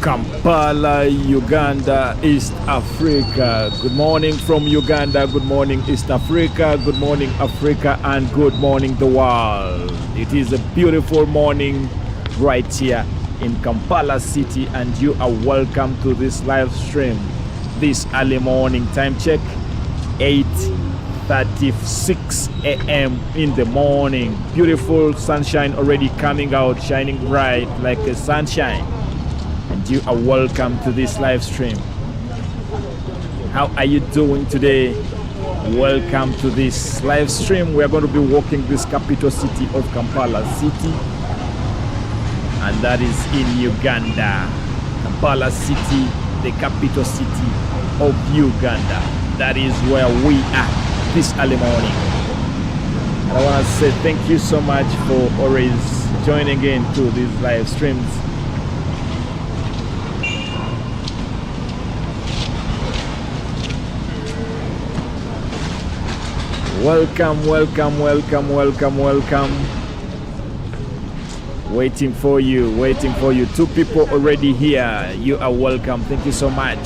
Kampala, Uganda, East Africa. Good morning from Uganda, good morning East Africa, good morning Africa, and good morning the world. It is a beautiful morning right here in Kampala City, and you are welcome to this live stream this early morning. Time check 8:36 a.m. in the morning. Beautiful sunshine already coming out, shining bright like a sunshine. And you are welcome to this live stream. How are you doing today? Welcome to this live stream. We are going to be walking this capital city of Kampala City, and that is in Uganda. Kampala City, the capital city of Uganda. That is where we are this early morning. And I want to say thank you so much for always joining in to these live streams. Welcome, welcome, welcome, welcome, welcome. Waiting for you, waiting for you. 2 people already here. You are welcome. Thank you so much.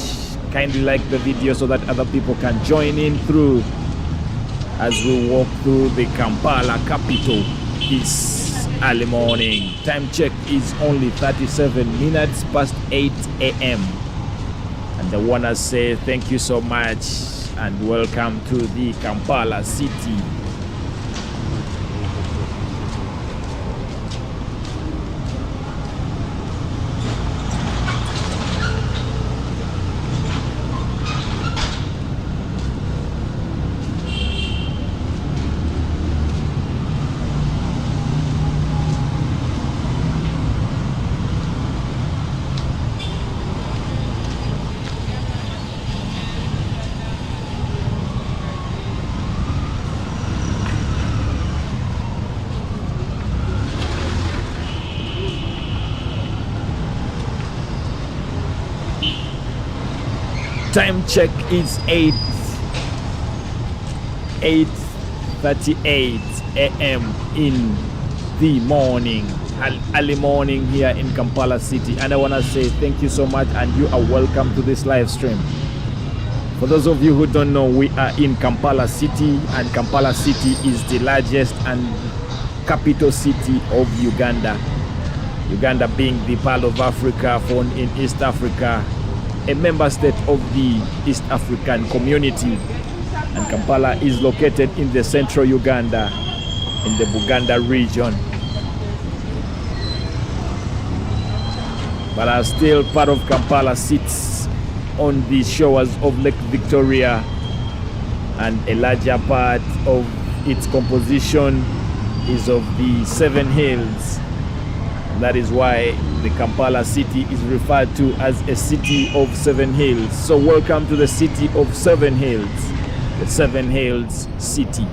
Kindly like the video so that other people can join in through as we walk through the Kampala capital this early morning. Time check is only 37 minutes past 8 a.m. And I want to say thank you so much and welcome to the Kampala City. Time check is 8:38 a.m. in the morning, early morning here in Kampala City. And I want to say thank you so much, and you are welcome to this live stream. For those of you who don't know, we are in Kampala City, and Kampala City is the largest and capital city of Uganda. Uganda being the Pearl of Africa, found in East Africa, a member state of the East African community. And Kampala is located in the central Uganda, in the Buganda region, but are still part of Kampala sits on the shores of Lake Victoria, and a larger part of its composition is of the 7 hills. That is why the Kampala city is referred to as a city of 7 hills. So welcome to the city of 7 hills, the 7 hills city.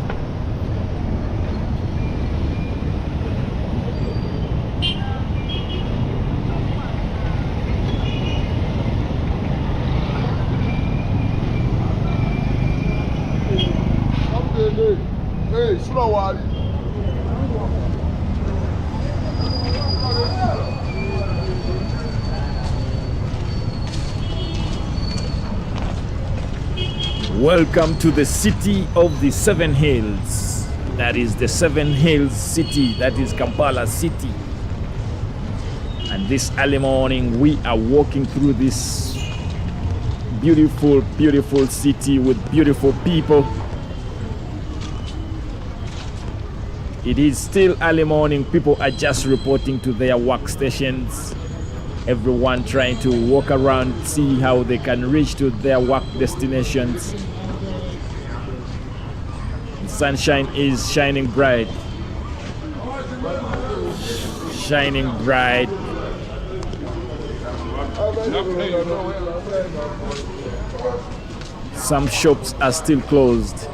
Welcome to the city of the 7 hills. That is the 7 hills city. That is Kampala City. And this early morning we are walking through this beautiful, beautiful city with beautiful people. It is still early morning. People are just reporting to their workstations. Everyone trying to walk around, see how they can reach to their work destinations. The sunshine is shining bright. Shining bright. Some shops are still closed,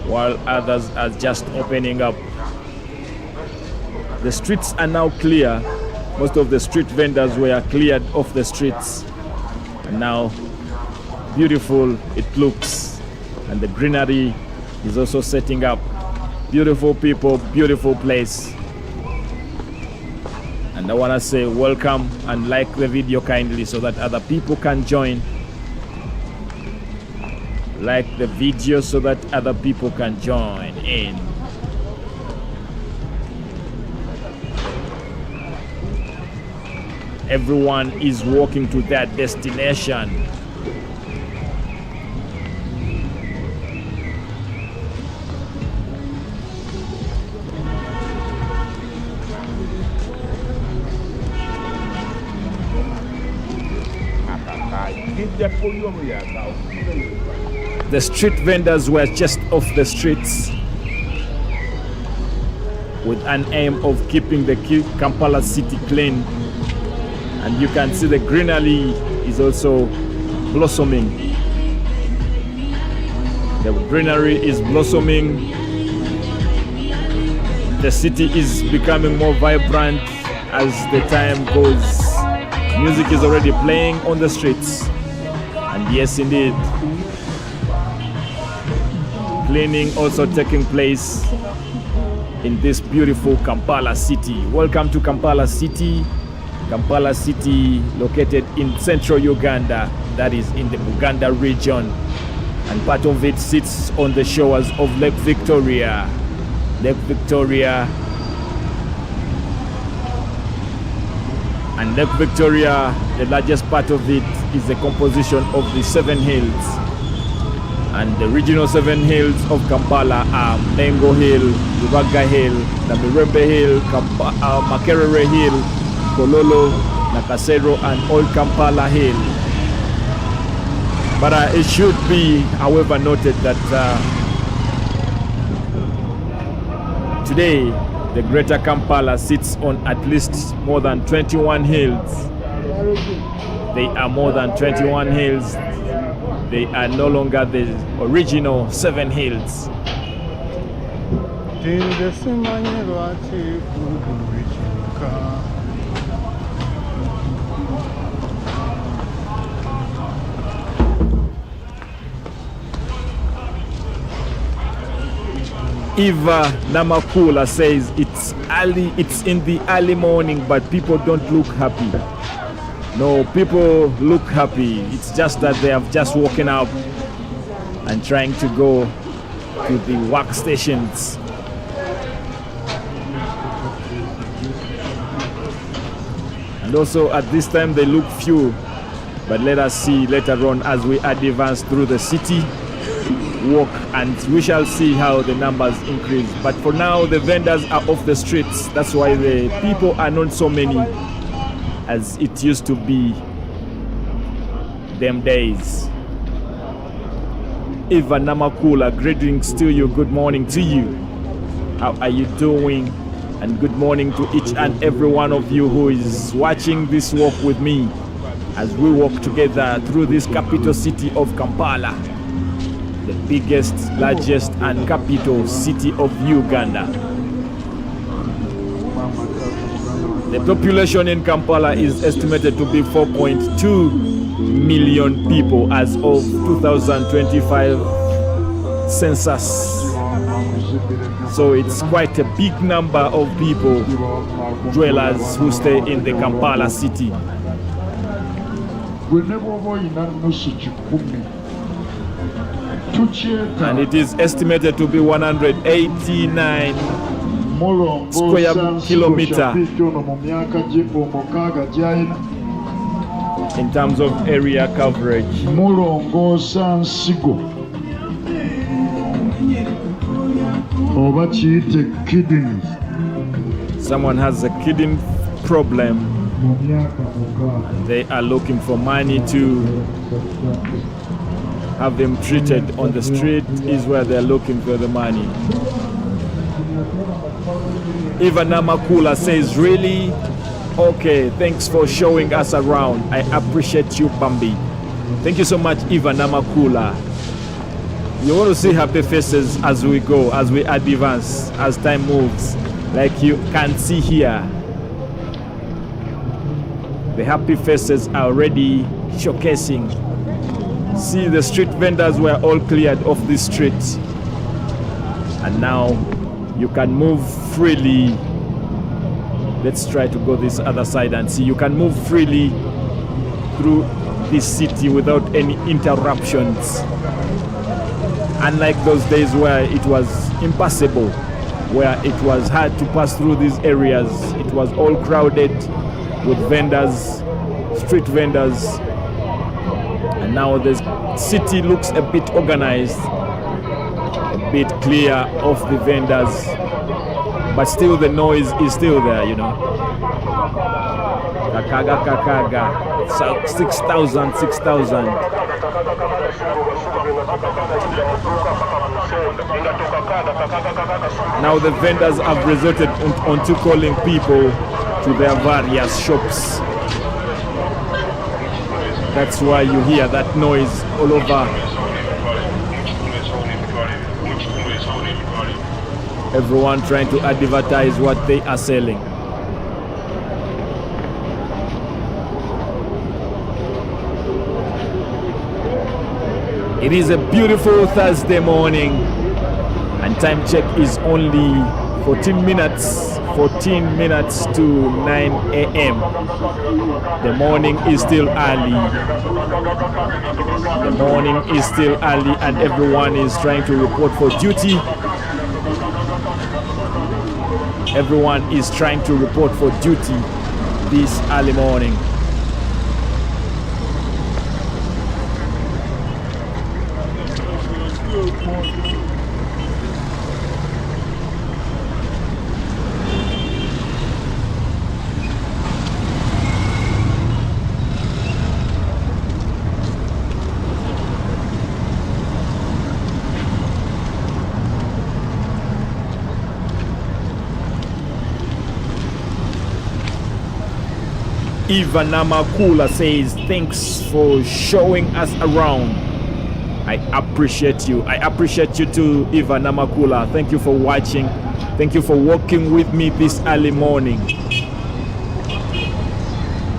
while others are just opening up. The streets are now clear. Most of the street vendors were cleared off the streets, and now beautiful it looks, and the greenery is also setting up. Beautiful people, beautiful place. And I want to say welcome and like the video kindly so that other people can join. Like the video so that other people can join in. Everyone is walking to their destination. The street vendors were just off the streets with an aim of keeping the Kampala city clean. And you can see the greenery is also blossoming. The greenery is blossoming. The city is becoming more vibrant as the time goes. Music is already playing on the streets. And yes, indeed, cleaning also taking place in this beautiful Kampala city. Welcome to Kampala city. Kampala city located in central Uganda, that is in the Buganda region, and part of it sits on the shores of Lake Victoria. Lake Victoria. And Lake Victoria, the largest part of it is the composition of the 7 hills. And the regional 7 hills of Kampala are Mengo Hill, Lubiri Hill, Nakivubo Hill, Makerere Hill, Kololo, Nakasero, and Old Kampala Hill. But it should be, however, noted that today the Greater Kampala sits on at least more than 21 hills. They are more than 21 hills. They are no longer the original 7 hills. Eva Namakula says it's in the early morning, but people don't look happy. No, people look happy. It's just that they have just woken up and trying to go to the workstations. And also at this time they look few, but let us see later on as we advance through the city. Walk and we shall see how the numbers increase. But for now the vendors are off the streets. That's why the people are not so many as it used to be them days. Eva Namakula, greetings to you. Good morning to you. How are you doing? And good morning to each and every one of you who is watching this walk with me as we walk together through this capital city of Kampala, the biggest, largest and capital city of Uganda. The population in Kampala is estimated to be 4.2 million people as of 2025 census. So it's quite a big number of people, dwellers who stay in the Kampala city. And it is estimated to be 189 square kilometer in terms of area coverage. Someone has a kidney problem and they are looking for money to have them treated. On the street is where they're looking for the money. Eva Namakula says, really? Okay, thanks for showing us around. I appreciate you, Bambi. Thank you so much, Eva Namakula. You want to see happy faces as we go, as we advance, as time moves, like you can see here. The happy faces are already showcasing. See, the street vendors were all cleared off the street, and now you can move freely Let's try to go this other side and see. You can move freely through this city without any interruptions. Unlike those days where it was impossible, where it was hard to pass through these areas. It was all crowded with vendors, street vendors. And now the city looks a bit organized, a bit clear of the vendors. But still the noise is still there, you know. Kakaga, kakaga. So 6,000, 6,000. Now the vendors have resorted onto calling people to their various shops. That's why you hear that noise all over. Everyone trying to advertise what they are selling. It is a beautiful Thursday morning and time check is only 14 minutes to 9 a.m. The morning is still early. The morning is still early and everyone is trying to report for duty. Everyone is trying to report for duty this early morning. Eva Namakula says, thanks for showing us around. I appreciate you. I appreciate you too, Eva Namakula. Thank you for watching. Thank you for walking with me this early morning.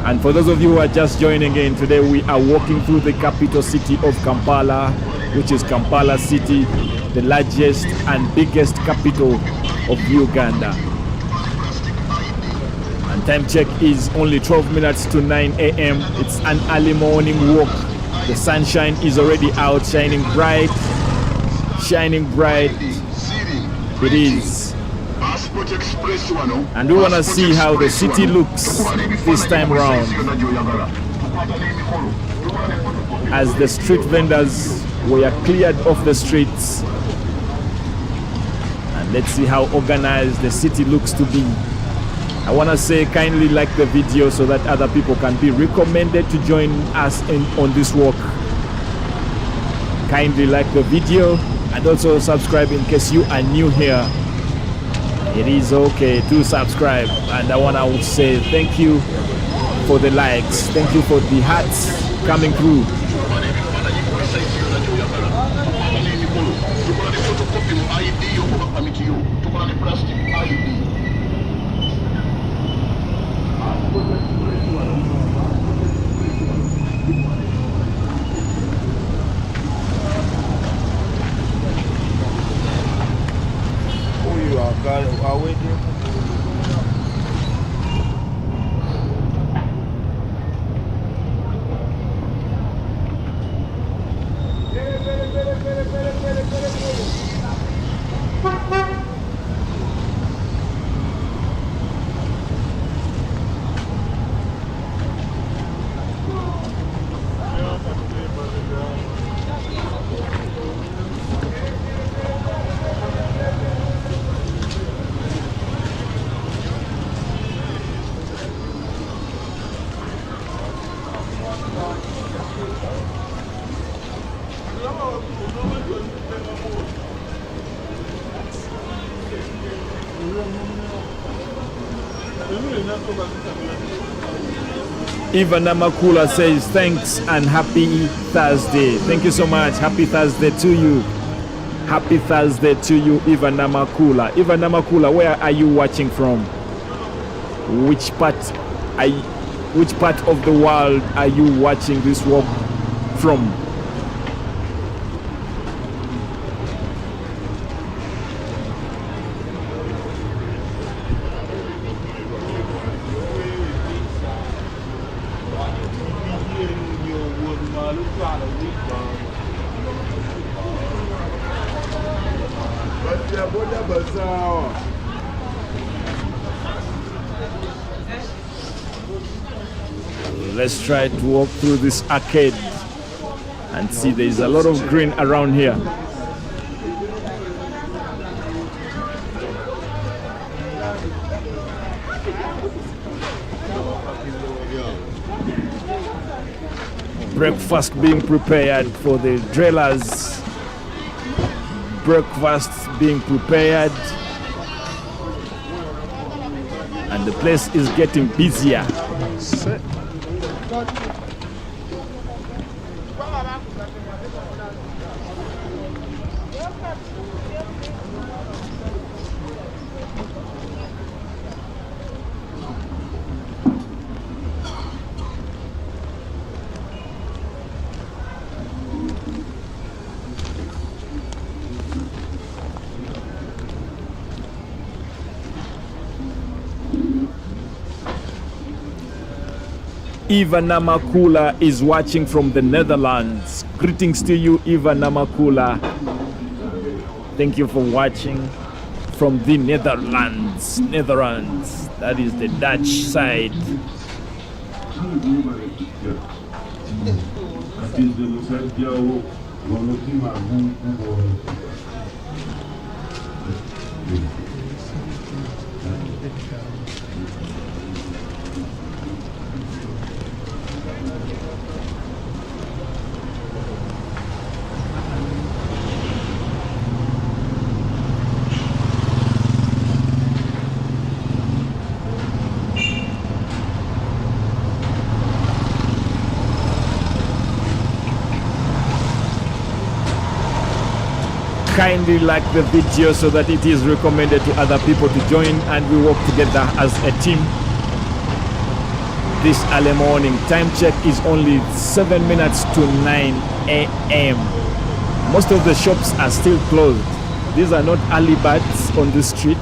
And for those of you who are just joining in, today we are walking through the capital city of Kampala, which is Kampala City, the largest and biggest capital of Uganda. And time check is only 12 minutes to 9 a.m. It's an early morning walk. The sunshine is already out, shining bright. Shining bright. It is. And we want to see how the city looks this time around, as the street vendors were cleared off the streets. And let's see how organized the city looks to be. I want to say kindly like the video so that other people can be recommended to join us on this walk. Kindly like the video and also subscribe in case you are new here. It is okay to subscribe, and I want to say thank you for the likes. Thank you for the hearts coming through. Eva Namakula says thanks and happy Thursday. Thank you so much. Happy Thursday to you. Happy Thursday to you, Eva Namakula. Eva Namakula, where are you watching from? Which part of the world are you watching this walk from? let's try to walk through this arcade and see there's a lot of green around here. Breakfast being prepared for the drillers. Breakfast being prepared. And the place is getting busier. Eva Namakula is watching from the Netherlands. Greetings to you, Eva Namakula. Thank you for watching from the Netherlands. Netherlands, that is the Dutch side. Kindly like the video so that it is recommended to other people to join and we work together as a team. This early morning, time check is only 7 minutes to 9 a.m. Most of the shops are still closed. These are not early birds on the street.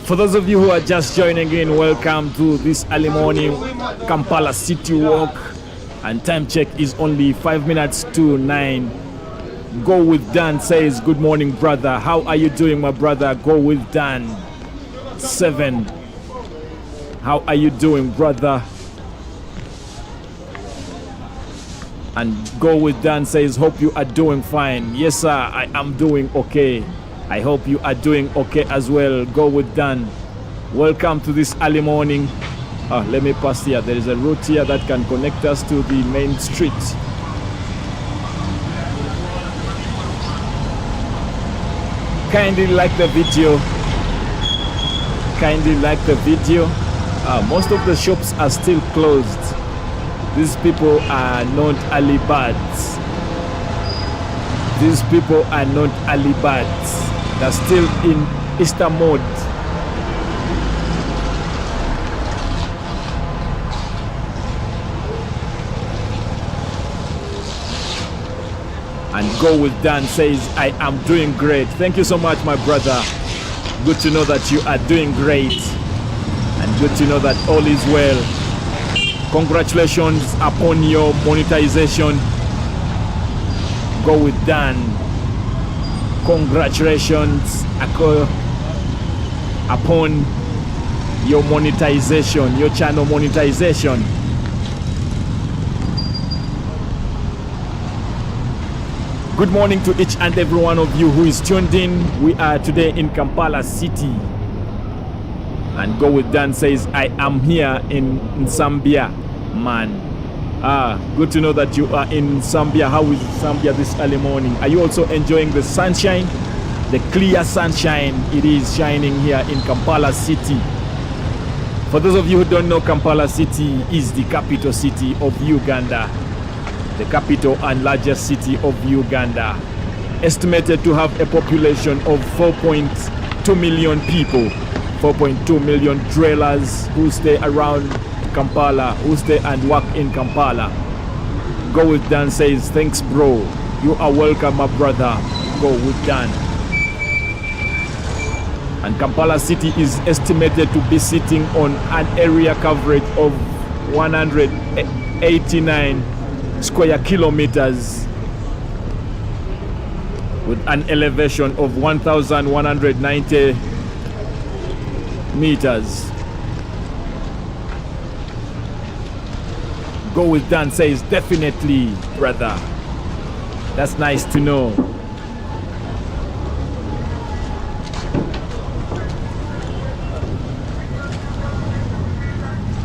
For those of you who are just joining in, welcome to this early morning Kampala City Walk, and time check is only 5 minutes to 9. Go with Dan says, good morning brother, how are you doing my brother? Go with Dan 7, how are you doing brother? And Go with Dan says, hope you are doing fine. Yes sir, I am doing okay. I hope you are doing okay as well. Go with Dan. Welcome to this early morning Let me pass here. There is a route here that can connect us to the main street. Kindly like the video. Kindly like the video. Most of the shops are still closed. These people are not Alibats. These people are not Alibats. They're still in Easter mode. And Go With Dan says, I am doing great. Thank you so much, my brother. Good to know that you are doing great. And good to know that all is well. Congratulations upon your monetization. Go With Dan. Congratulations upon your monetization, your channel monetization. Good morning to each and every one of you who is tuned in. We are today in Kampala City. And Go With Dan says, I am here in Zambia, man. Good to know that you are in Zambia. How is Zambia this early morning? Are you also enjoying the sunshine? The clear sunshine it is shining here in Kampala City. For those of you who don't know, Kampala City is the capital city of Uganda. The capital and largest city of Uganda. Estimated to have a population of 4.2 million people. 4.2 million dwellers who stay around Kampala, who stay and work in Kampala. Go With Dan says, thanks bro. You are welcome, my brother. Go With Dan. And Kampala City is estimated to be sitting on an area coverage of 189 square kilometers with an elevation of 1,190 meters. Go With Dan says, definitely, brother. That's nice to know.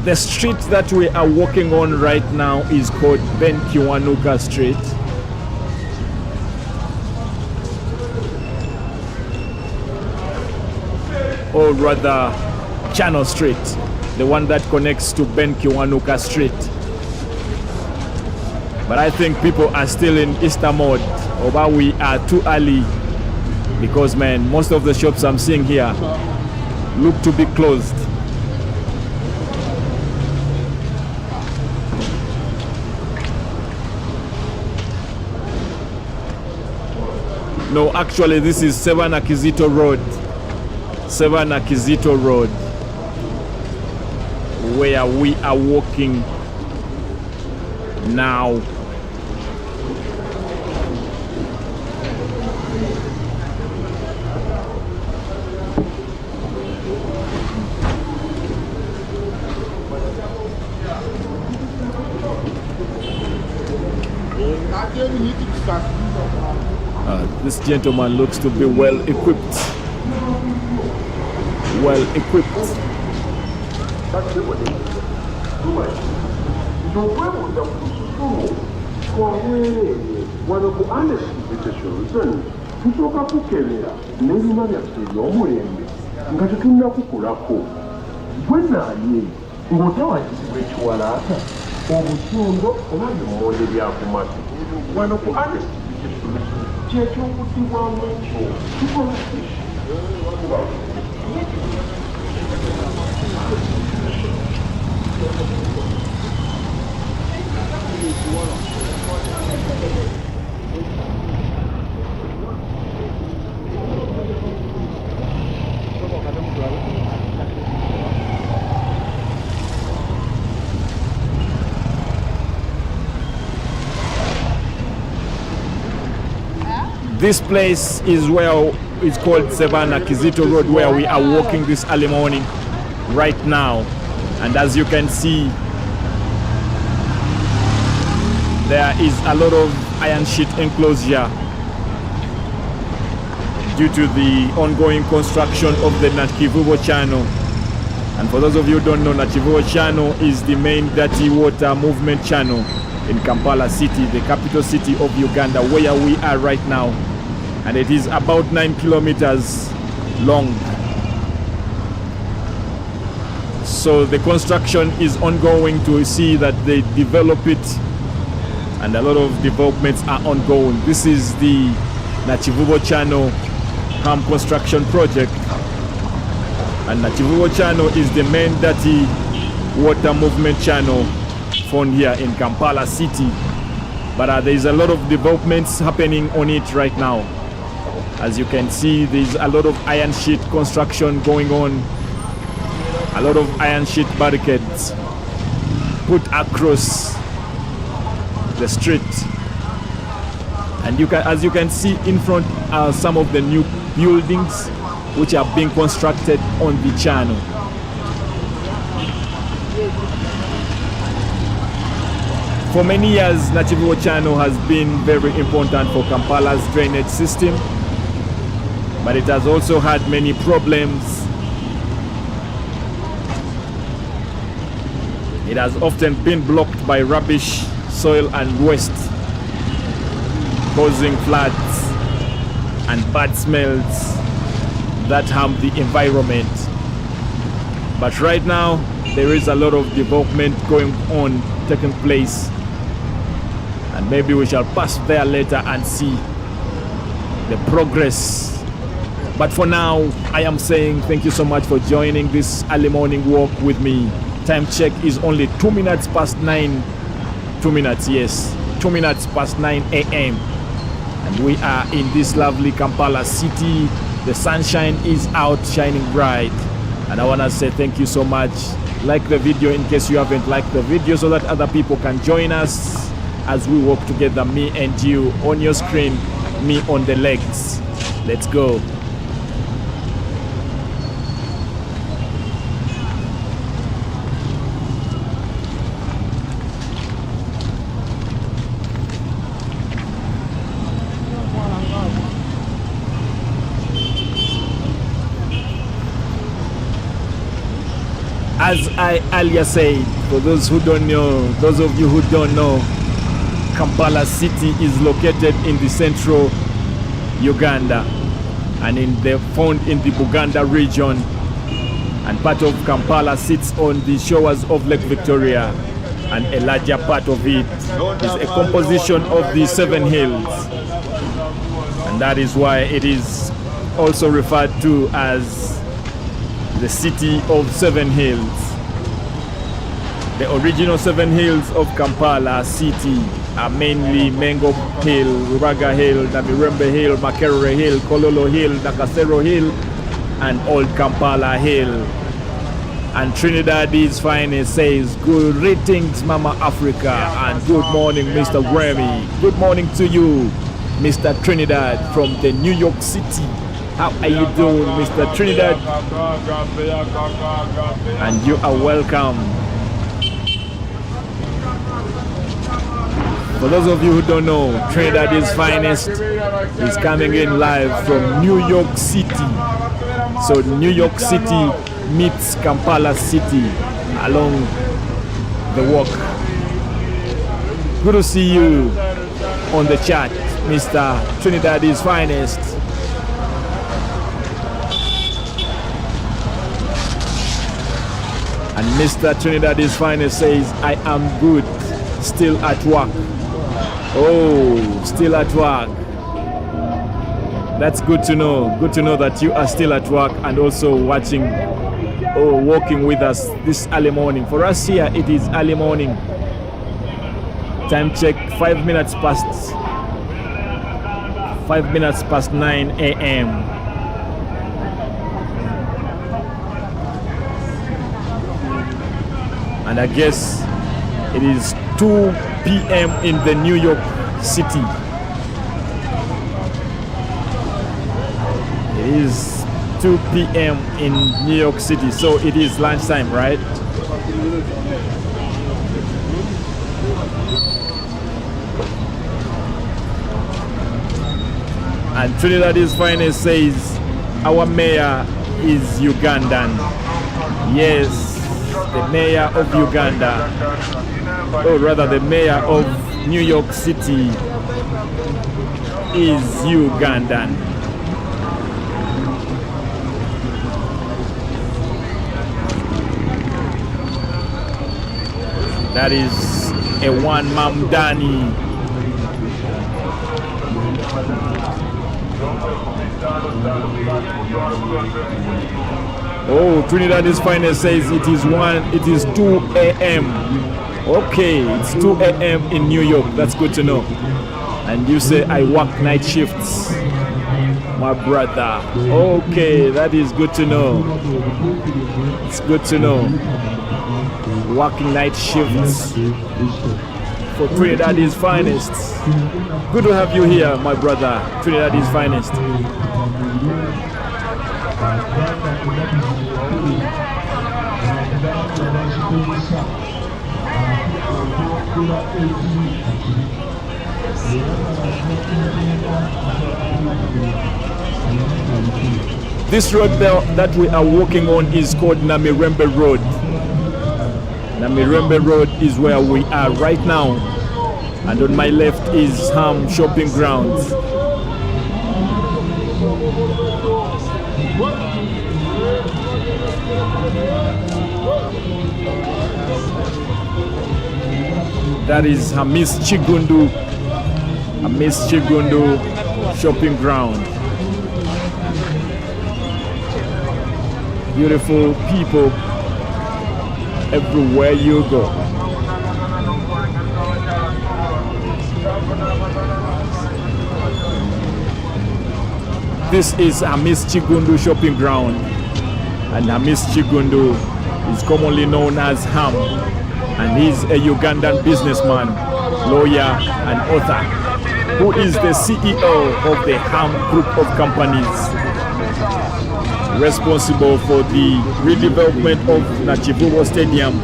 The street that we are walking on right now is called Ben Kiwanuka Street. Or rather, Channel Street, the one that connects to Ben Kiwanuka Street. But I think people are still in Easter mode, although we are too early, because man, most of the shops I'm seeing here look to be closed. No, actually this is Nakivbo Road. Nakivbo Road, where we are walking now. This gentleman looks to be well equipped. Well equipped. This place is where it's called Nakivbo Road, where we are walking this early morning right now. And as you can see, there is a lot of iron sheet enclosure due to the ongoing construction of the Nakivubo channel. And for those of you who don't know, Nakivubo channel is the main dirty water movement channel in Kampala city, the capital city of Uganda, where we are right now. And it is about 9 kilometers long. So the construction is ongoing to see that they develop it, and a lot of developments are ongoing. This is the Nakivubo channel Ham construction project, and Nakivubo channel is the main dirty water movement channel found here in Kampala city. But there is a lot of developments happening on it right now. As you can see, there is a lot of iron sheet construction going on. A lot of iron sheet barricades put across the street, and as you can see in front are some of the new buildings which are being constructed on the channel. For many years, Nakivubo channel has been very important for Kampala's drainage system, but it has also had many problems. It has often been blocked by rubbish, soil and waste, causing floods and bad smells that harm the environment. But right now, there is a lot of development taking place, and maybe we shall pass there later and see the progress. But for now, I am saying thank you so much for joining this early morning walk with me. Time check is only 2 minutes past 9. 2 minutes, yes. 2 minutes past 9 a.m. And we are in this lovely Kampala city. The sunshine is out, shining bright. And I want to say thank you so much. Like the video in case you haven't liked the video, so that other people can join us as we walk together, me and you on your screen, me on the legs. Let's go. As I earlier said, for those who don't know, those of you who don't know, Kampala city is located in the central Uganda, and found in the Buganda region, and part of Kampala sits on the shores of Lake Victoria, and a larger part of it is a composition of the 7 hills, and that is why it is also referred to as the city of 7 hills. The original 7 hills of Kampala city are mainly Mengo Hill, Rubaga Hill, Namirembe Hill, Makerere Hill, Kololo Hill, Nakasero Hill, and Old Kampala Hill. And Trinidad's finest says, good greetings Mama Africa, and good morning Mr. Grammy. Good morning to you, Mr. Trinidad from the New York City. How are you doing, Mr. Trinidad? And you are welcome. For those of you who don't know, Trinidad's finest is coming in live from New York City. So New York City meets Kampala City along the walk. Good to see you on the chat, Mr. Trinidad's finest. And Mr. Trinidad's finest says, I am good, still at work. Oh, still at work. That's good to know. Good to know that you are still at work and also watching or walking with us this early morning. For us here, it is early morning. Time check, 5 minutes past 9 a.m. And I guess it is 2 p.m. in the New York City. It is 2 p.m. in New York City, so it is lunchtime, right? And Trinidad's finest says, our mayor is Ugandan. Yes, the mayor of Uganda, or rather the mayor of New York City, is Ugandan. That is a one Mamdani. Oh, Trinidad's finest says it is 2 a.m. Okay, it's 2 a.m. in New York. That's good to know. And you say I work night shifts, my brother. Okay, that is good to know. It's good to know. Working night shifts for Trinidad's finest. Good to have you here, my brother. Trinidad's finest. This road that we are walking on is called Namirembe Road. Namirembe Road is where we are right now, and on my left is Ham Shopping Grounds. That is Hamis Chigundu Shopping Ground. Beautiful people everywhere you go. This is Hamis Chigundu Shopping Ground, and Hamis Chigundu is commonly known as Ham, and he's a Ugandan businessman, lawyer and author, who is the CEO of the Ham Group of Companies, responsible for the redevelopment of Nakivubo Stadium,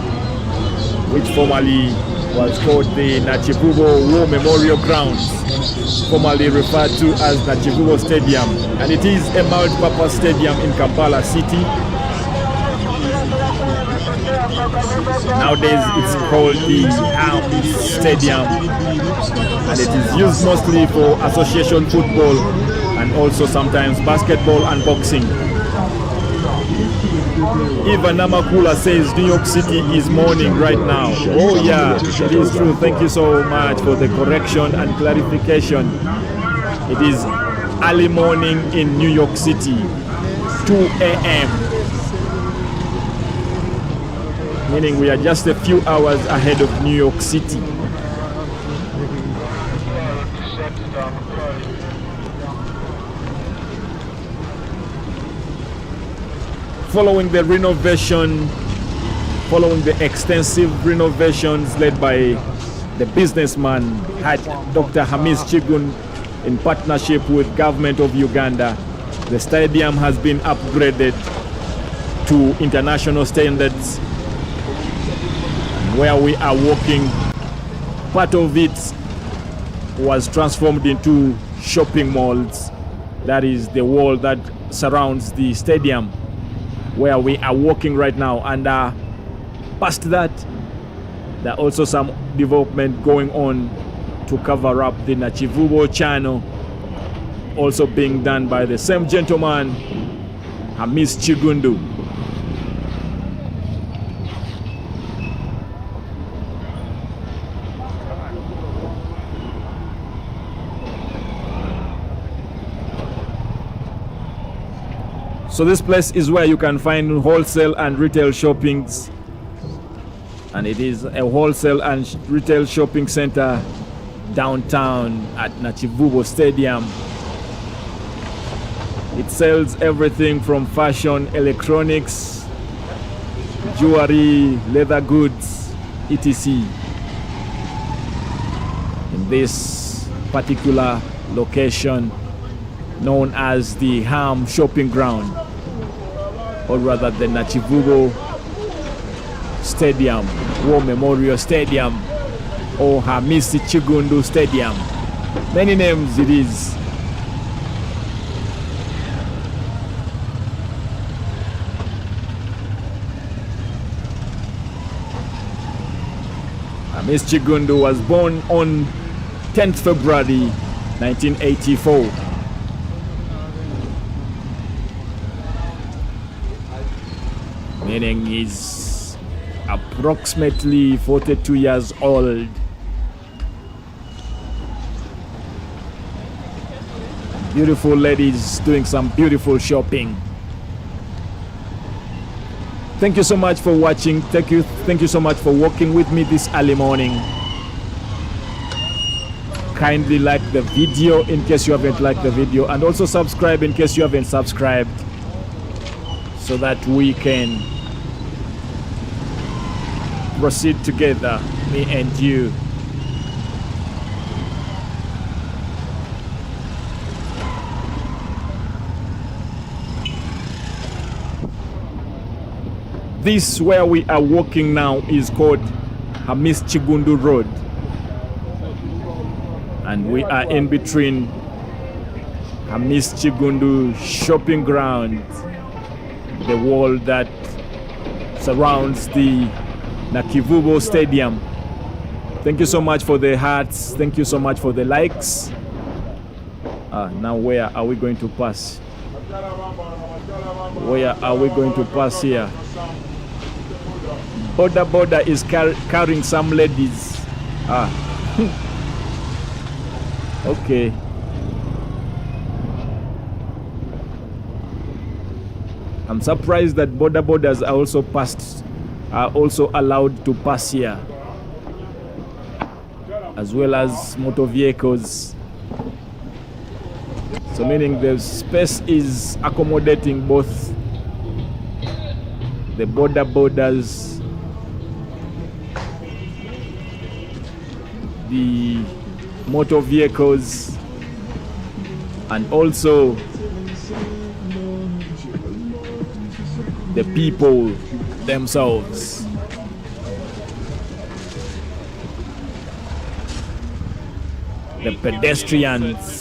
which formerly was called the Nakivubo War Memorial Grounds, formerly referred to as Nakivubo Stadium, and it is a multi-purpose stadium in Kampala city. Nowadays it's called the Ham Stadium, and it is used mostly for association football and also sometimes basketball and boxing. Eva Namakula says New York City is morning right now. Oh yeah, it is true. Thank you so much for the correction and clarification. It is early morning in New York City, 2 a.m. meaning we are just a few hours ahead of New York City. Following the extensive renovations led by the businessman Dr. Hamis Chigun in partnership with government of Uganda, the stadium has been upgraded to international standards. Where we are walking, part of it was transformed into shopping malls. That is the wall that surrounds the stadium where we are walking right now, and past that there are also some development going on to cover up the Nakivubo channel, also being done by the same gentleman, Hamis Chigundu. So this place is where you can find wholesale and retail shoppings, and it is a wholesale and retail shopping center downtown at Nakivubo Stadium. It sells everything from fashion, electronics, jewelry, leather goods, etc. in this particular location known as the Ham Shopping Ground, or rather the Nakivubo Stadium, War Memorial Stadium, or Hamis Chigundu Stadium. Many names it is. Miss Chigundu was born on 10th February 1984. Meaning he's approximately 42 years old. Beautiful ladies doing some beautiful shopping. Thank you so much for watching. Thank you so much for walking with me this early morning. Kindly like the video in case you haven't liked the video, and also subscribe in case you haven't subscribed, so that we can proceed together, me and you. This where we are walking now is called Miss Chigundu Road, and we are in between Miss Chigundu shopping ground, the wall that surrounds the Nakivubo Stadium. Thank you so much for the hearts. Thank you so much for the likes. Now where are we going to pass? Where are we going to pass here? Border is carrying some ladies. Okay. I'm surprised that borders are also allowed to pass here, as well as motor vehicles. So meaning the space is accommodating both the borders, the motor vehicles, and also the people themselves. The pedestrians.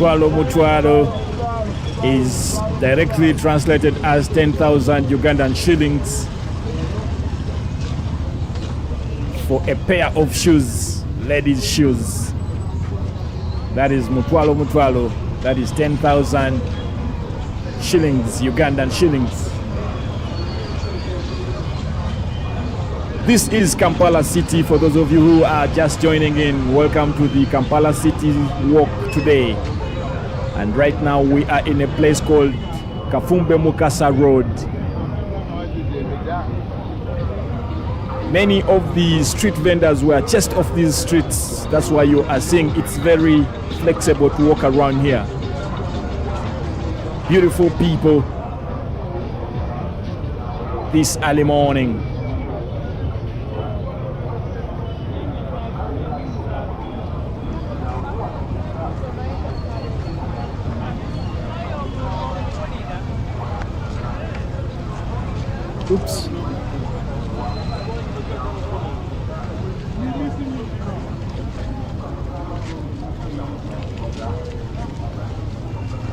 Mutwalo is directly translated as 10,000 Ugandan shillings for a pair of shoes, ladies' shoes. That is Mutwalo. That is 10,000 shillings, Ugandan shillings. This is Kampala City. For those of you who are just joining in, welcome to the Kampala City walk today. And right now we are in a place called Kafumbe Mukasa Road. Many of the street vendors were just off these streets. That's why you are seeing it's very flexible to walk around here. Beautiful people this early morning. Oops.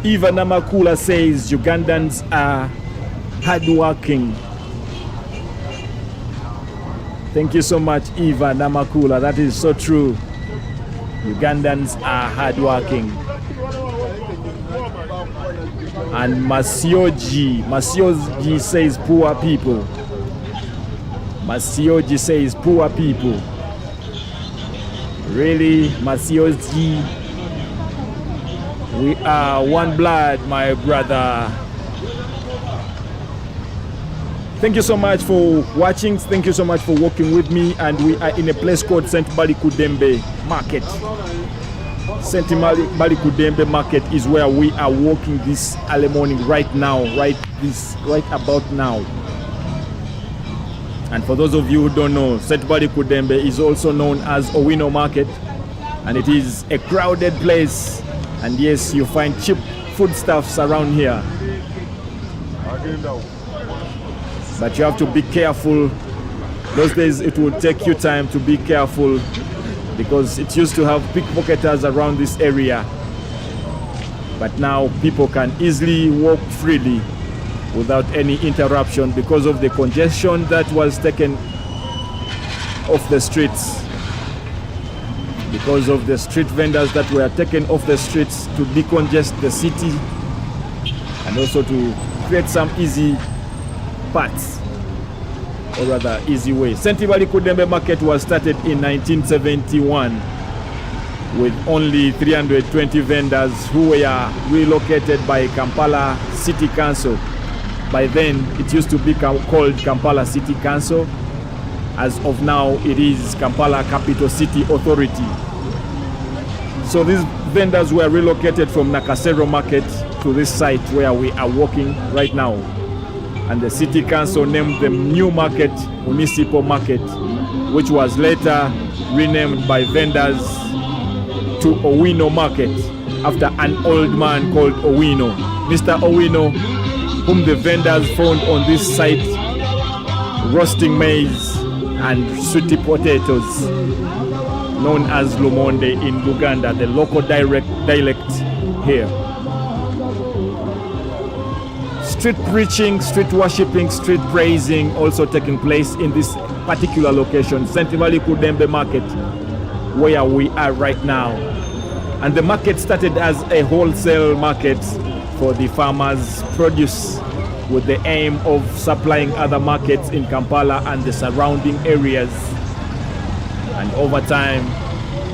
Eva Namakula says Ugandans are hardworking. Thank you so much, Eva Namakula. That is so true. Ugandans are hardworking. And Masioji says poor people. Masioji says poor people. Really, Masioji? We are one blood, my brother. Thank you so much for watching. Thank you so much for walking with me. And we are in a place called St. Balikuddembe Market. St. Balikuddembe Market is where we are walking this early morning right now, right about now. And for those of you who don't know, St. Balikuddembe is also known as Owino Market, and it is a crowded place. And yes, you find cheap foodstuffs around here. But you have to be careful. Those days it will take you time to be careful, because it used to have pickpocketers around this area. But now people can easily walk freely without any interruption because of the congestion that was taken off the streets. Because of the street vendors that were taken off the streets to decongest the city and also to create some easy paths, or rather easy ways. St. Balikuddembe Market was started in 1971 with only 320 vendors who were relocated by Kampala City Council. By then it used to be called Kampala City Council. As of now, it is Kampala Capital City Authority. So these vendors were relocated from Nakasero Market to this site where we are walking right now. And the City Council named the new market Municipal Market, which was later renamed by vendors to Owino Market after an old man called Owino. Mr. Owino, whom the vendors found on this site roasting maize and sweet potatoes, known as Lumonde in Uganda, the local dialect here. Street preaching, street worshipping, street praising also taking place in this particular location, St. Balikuddembe Market, where we are right now. And the market started as a wholesale market for the farmers' produce, with the aim of supplying other markets in Kampala and the surrounding areas. And over time,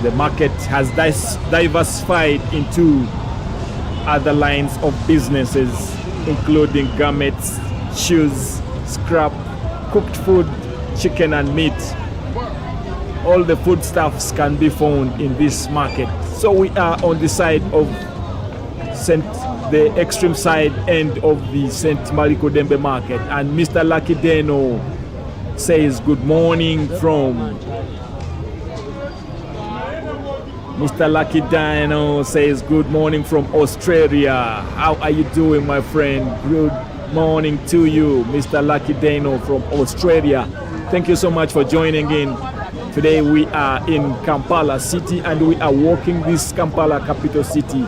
the market has diversified into other lines of businesses, including garments, shoes, scrap, cooked food, chicken and meat. All the foodstuffs can be found in this market. So we are on the side of the extreme side end of the St. Balikuddembe Market, and Mr. Lucky Deno says good morning from Mr. Lucky Dino says good morning from Australia. How are you doing, my friend? Good morning to you, Mr. Lucky Dino from Australia. Thank you so much for joining in. Today we are in Kampala City and we are walking this Kampala capital city.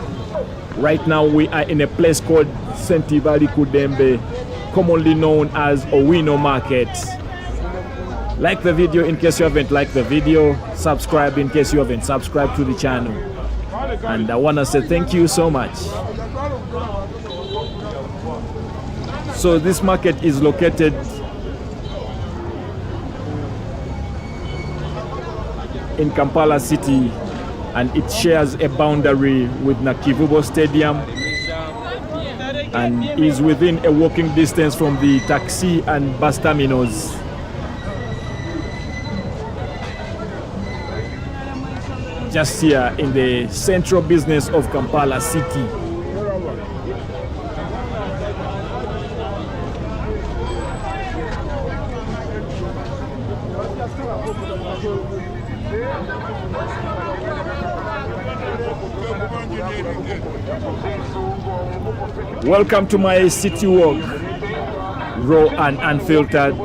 Right now we are in a place called St. Balikuddembe, commonly known as Owino Market. Like the video in case you haven't liked the video. Subscribe in case you haven't subscribed to the channel. And I want to say thank you so much. So this market is located in Kampala City, and it shares a boundary with Nakivubo Stadium and is within a walking distance from the taxi and bus terminals. just here in the central business of Kampala city. Welcome to my city walk, raw and unfiltered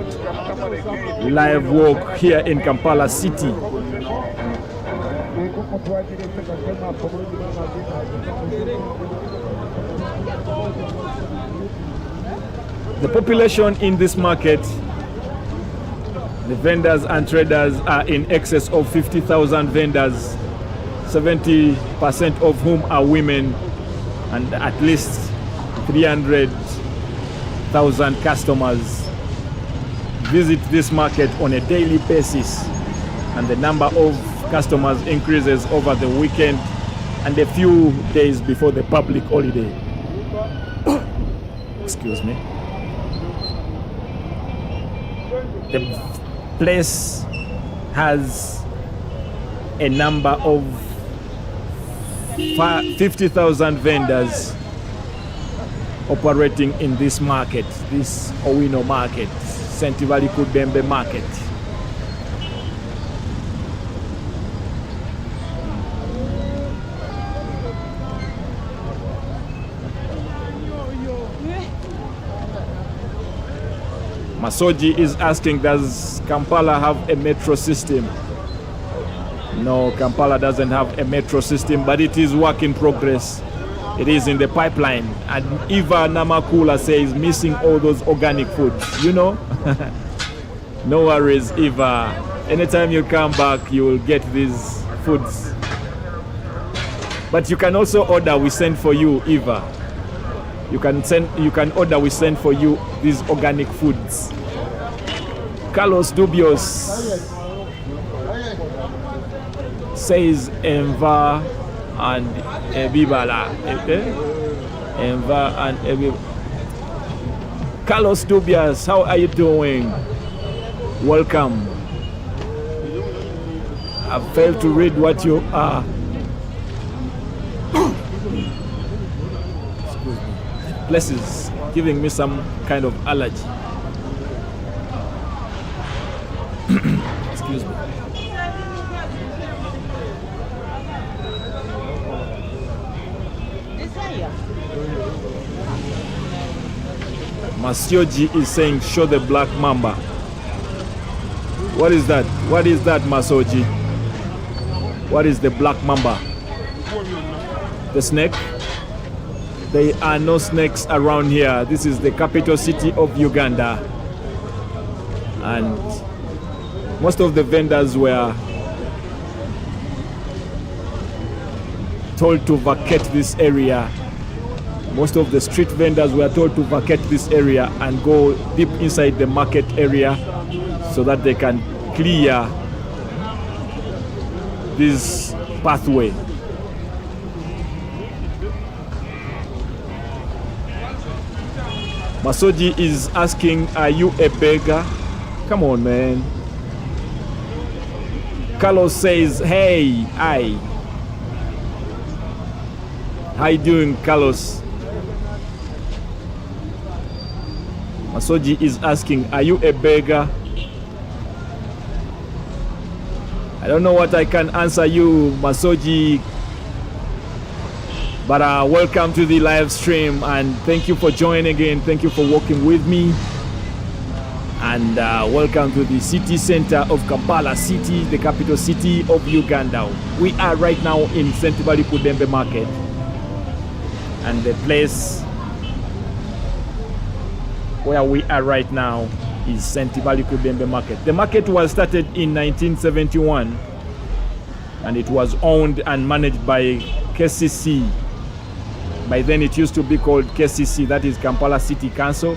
live walk here in Kampala city. The population in this market, the vendors and traders are in excess of 50,000 vendors, 70% of whom are women, and at least 300,000 customers visit this market on a daily basis, and the number of customers increases over the weekend and a few days before the public holiday. Excuse me. The place has a number of 50,000 vendors operating in this market, this Owino market, Balikuddembe Market. Masoji is asking, does Kampala have a metro system? No, Kampala doesn't have a metro system, but it is work in progress. It is in the pipeline. And Eva Namakula says missing all those organic foods, you know? No worries, Eva. Anytime you come back, you will get these foods. But you can also order, we send for you, Eva. You can order, we send for you these organic foods. Carlos Dubios says Enva and Ebibala. Enva and Ebibala. Carlos Dubios, how are you doing? Welcome. I failed to read what you are. Excuse me. Place is giving me some kind of allergy. Excuse me. Masioji is saying, show the black mamba. What is that? What is that, Masoji? What is the black mamba? The snake? There are no snakes around here. This is the capital city of Uganda. And most of the vendors were told to vacate this area. Most of the street vendors were told to vacate this area and go deep inside the market area so that they can clear this pathway. Masoji is asking, are you a beggar? Come on, man. Carlos says, hey, hi. How you doing, Carlos? Masoji is asking, are you a beggar? I don't know what I can answer you, Masoji, but welcome to the live stream and thank you for joining again. Thank you for working with me. And welcome to the city center of Kampala City, the capital city of Uganda. We are right now in Balikuddembe Market, and the place where we are right now is Balikuddembe Market. The market was started in 1971 and it was owned and managed by KCC. By then it used to be called KCC, that is Kampala City Council,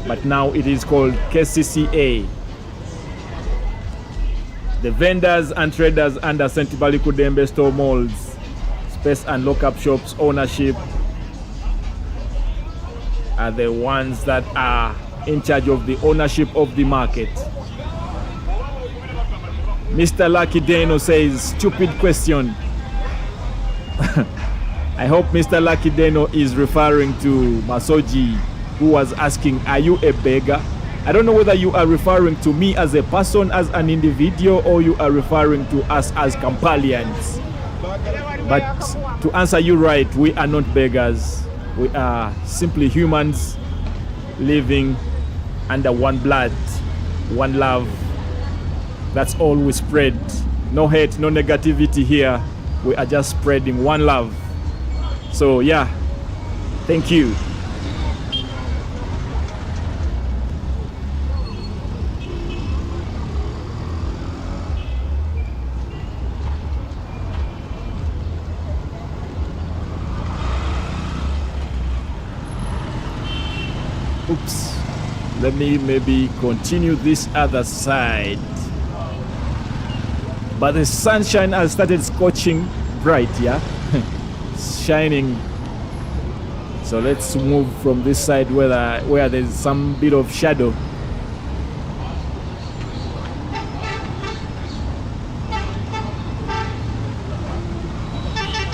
but now it is called KCCA. The vendors and traders under Balikuddembe store malls, space and lock-up shops ownership are the ones that are in charge of the ownership of the market. Mr. Lucky Deno says, stupid question. I hope Mr. Lucky Deno is referring to Masoji, who was asking, are you a beggar? I don't know whether you are referring to me as a person, as an individual, or you are referring to us as Kampalians. But to answer you right, we are not beggars. We are simply humans living under one blood, one love. That's all we spread. No hate, no negativity here. We are just spreading one love. So yeah, thank you. Oops, let me maybe continue this other side. But the sunshine has started scorching bright, yeah? Shining. So let's move from this side where there's some bit of shadow.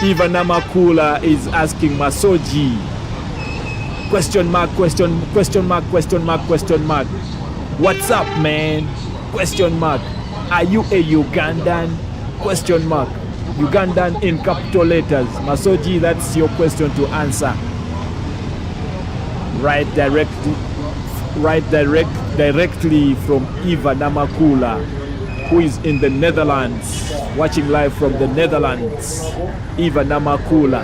Eva Namakula is asking Masoji, question mark, question mark, question mark, question mark. What's up, man? Question mark. Are you a Ugandan? Question mark. Ugandan in capital letters. Masoji, that's your question to answer. Directly from Eva Namakula, who is in the Netherlands, watching live from the Netherlands. Eva Namakula.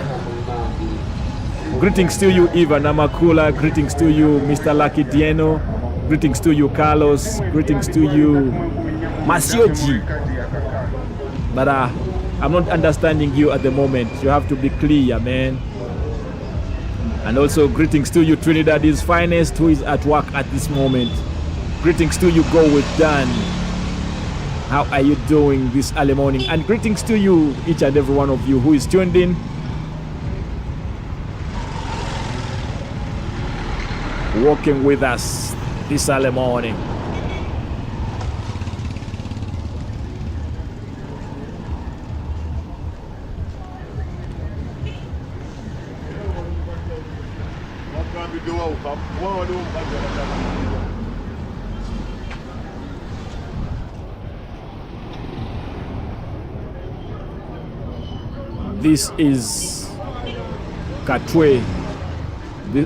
Greetings to you, Eva Namakula. Greetings to you, Mr. Lucky Dieno. Greetings to you, Carlos. Greetings to you, Masioji. But I'm not understanding you at the moment. You have to be clear, man. And also greetings to you, Trinidad's finest, who is at work at this moment. Greetings to you, Go With Dan. How are you doing this early morning? And greetings to you, each and every one of you who is tuned in. Walking with us this early morning. This is Katwe.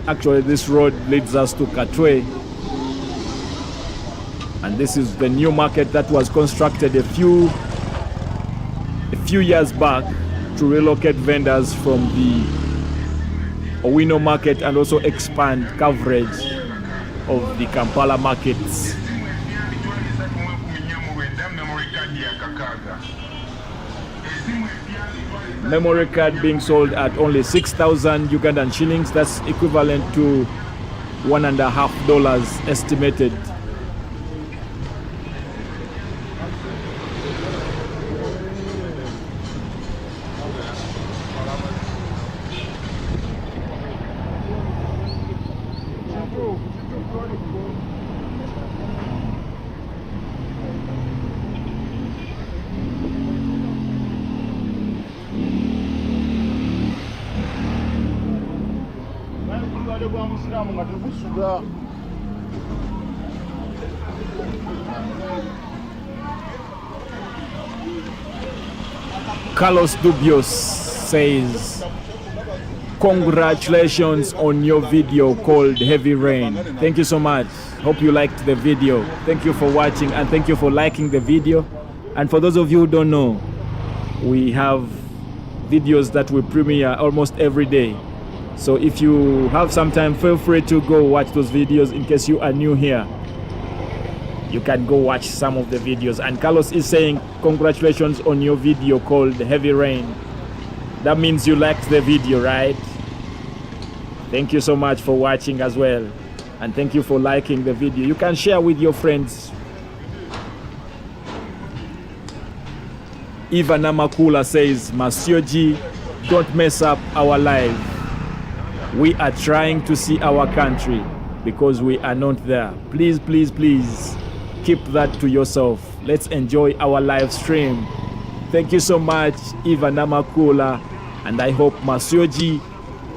Actually, this road leads us to Katwe. And this is the new market that was constructed a few years back to relocate vendors from the Owino market and also expand coverage of the Kampala markets. Memory card being sold at only 6,000 Ugandan shillings. That's equivalent to $1.50 estimated. Carlos Dubios says, congratulations on your video called Heavy Rain. Thank you so much. Hope you liked the video. Thank you for watching and thank you for liking the video. And for those of you who don't know, we have videos that we premiere almost every day. So if you have some time, feel free to go watch those videos. In case you are new here, you can go watch some of the videos. And Carlos is saying, congratulations on your video called Heavy Rain. That means you liked the video, right? Thank you so much for watching as well. And thank you for liking the video. You can share with your friends. Eva Namakula says, Masioji, don't mess up our life. We are trying to see our country because we are not there. Please, please, please keep that to yourself. Let's enjoy our live stream. Thank you so much, Eva Namakula, and I hope Masioji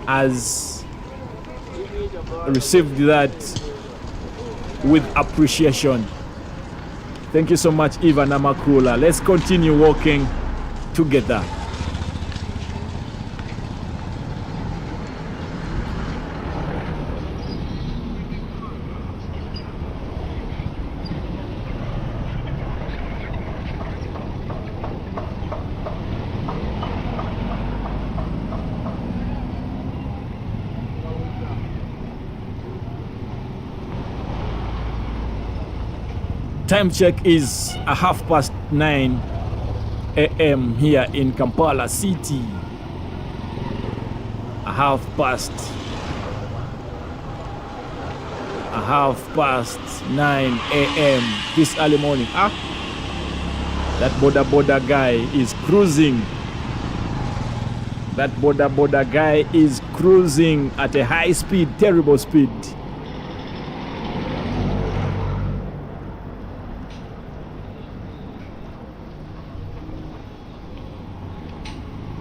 has received that with appreciation. Thank you so much, Eva Namakula. Let's continue walking together. Time check is 9:30 a.m. here in Kampala City. 9:30 a.m. this early morning. That border guy is cruising. That border guy is cruising at a high speed, terrible speed.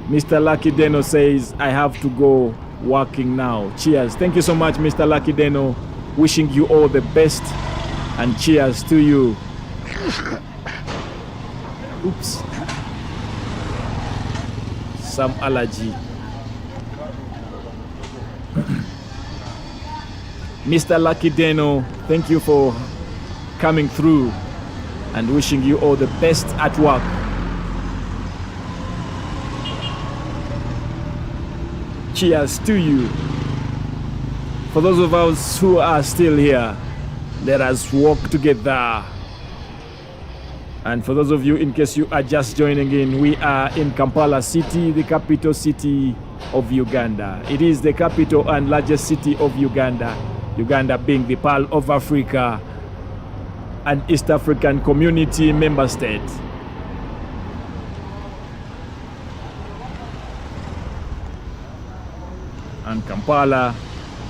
Mr. Lucky Deno says, I have to go working now. Cheers. Thank you so much, Mr. Lucky Deno. Wishing you all the best and cheers to you. Oops. Some allergy. Mr. Lucky Deno, thank you for coming through and wishing you all the best at work. Cheers to you. For those of us who are still here, let us walk together. And for those of you, in case you are just joining in, we are in Kampala City, the capital city of Uganda. It is the capital and largest city of Uganda. Uganda being the Pearl of Africa, an East African Community member state. And Kampala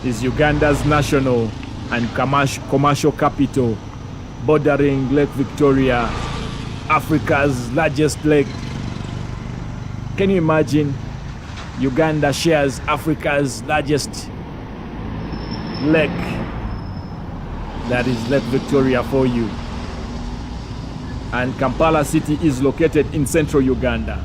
is Uganda's national and commercial capital, bordering Lake Victoria, Africa's largest lake. Can you imagine? Uganda shares Africa's largest lake. That is Lake Victoria for you. And Kampala City is located in central Uganda.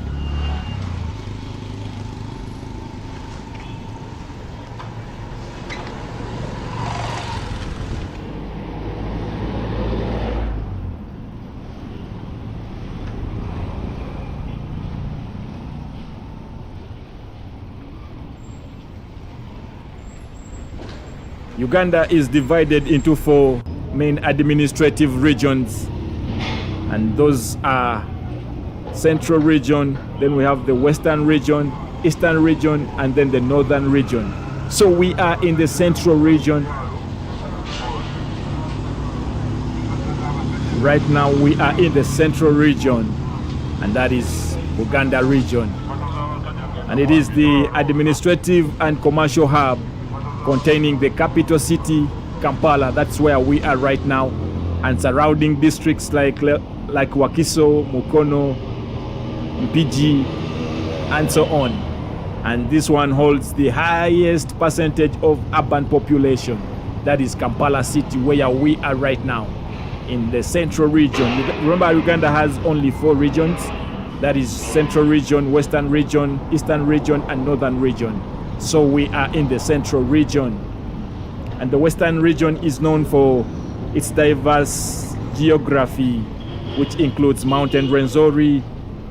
Uganda is divided into 4 main administrative regions, and those are Central Region, then we have the Western Region, Eastern Region, and then the Northern Region. So we are in the Central Region. Right now we are in the Central Region, and that is Uganda Region. And it is the administrative and commercial hub containing the capital city, Kampala. That's where we are right now, and surrounding districts like Wakiso, Mukono, Mpigi, and so on. And this one holds the highest percentage of urban population. That is Kampala City, where we are right now, in the Central Region. Remember, Uganda has only 4 regions. That is Central Region, Western Region, Eastern Region, and Northern Region. So we are in the Central Region. And the Western Region is known for its diverse geography, which includes Mountain Rwenzori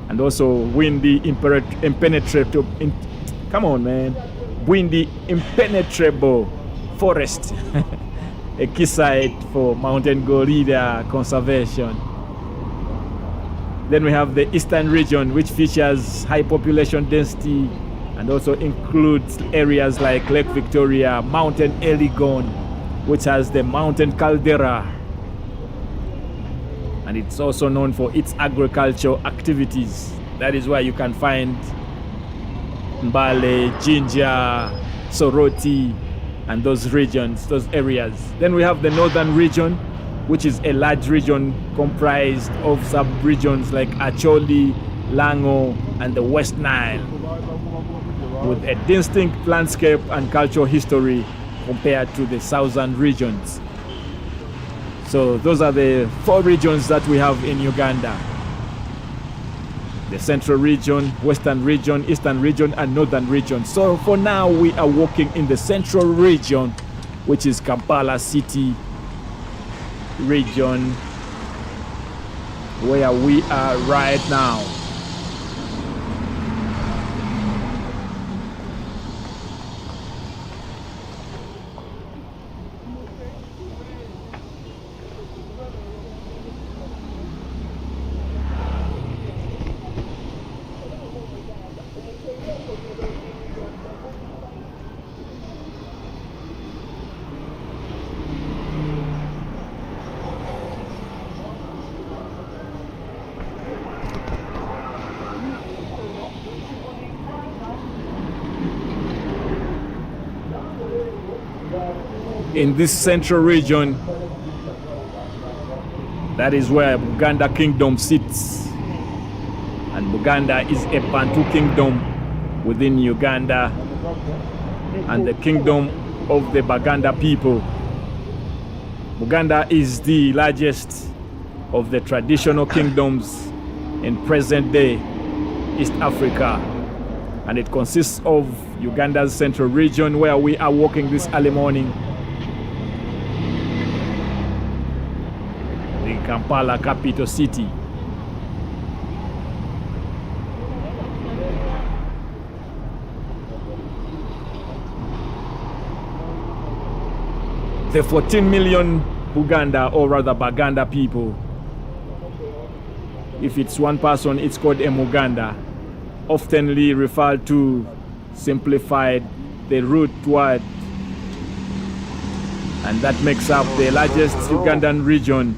and also windy, impenetrable, windy, impenetrable forest, a key site for mountain gorilla conservation. Then we have the Eastern Region, which features high population density and also includes areas like Lake Victoria, Mountain Elgon, which has the mountain caldera. And it's also known for its agricultural activities. That is where you can find Mbale, Jinja, Soroti, and those regions, those areas. Then we have the Northern Region, which is a large region comprised of sub-regions like Acholi, Lango, and the West Nile, with a distinct landscape and cultural history compared to the southern regions. So those are the 4 regions that we have in Uganda: the Central Region, Western Region, Eastern Region, and Northern Region. So for now, we are walking in the Central Region, which is Kampala City region, where we are right now. In this central region, that is where Buganda Kingdom sits. And Buganda is a Bantu kingdom within Uganda and the kingdom of the Baganda people. Buganda is the largest of the traditional kingdoms in present-day East Africa, and it consists of Uganda's central region, where we are walking this early morning, the Kampala capital city. The 14 million Buganda, or rather Baganda people, if it's one person, it's called a Muganda, oftenly referred to, simplified, the root word, and that makes up the largest Ugandan region,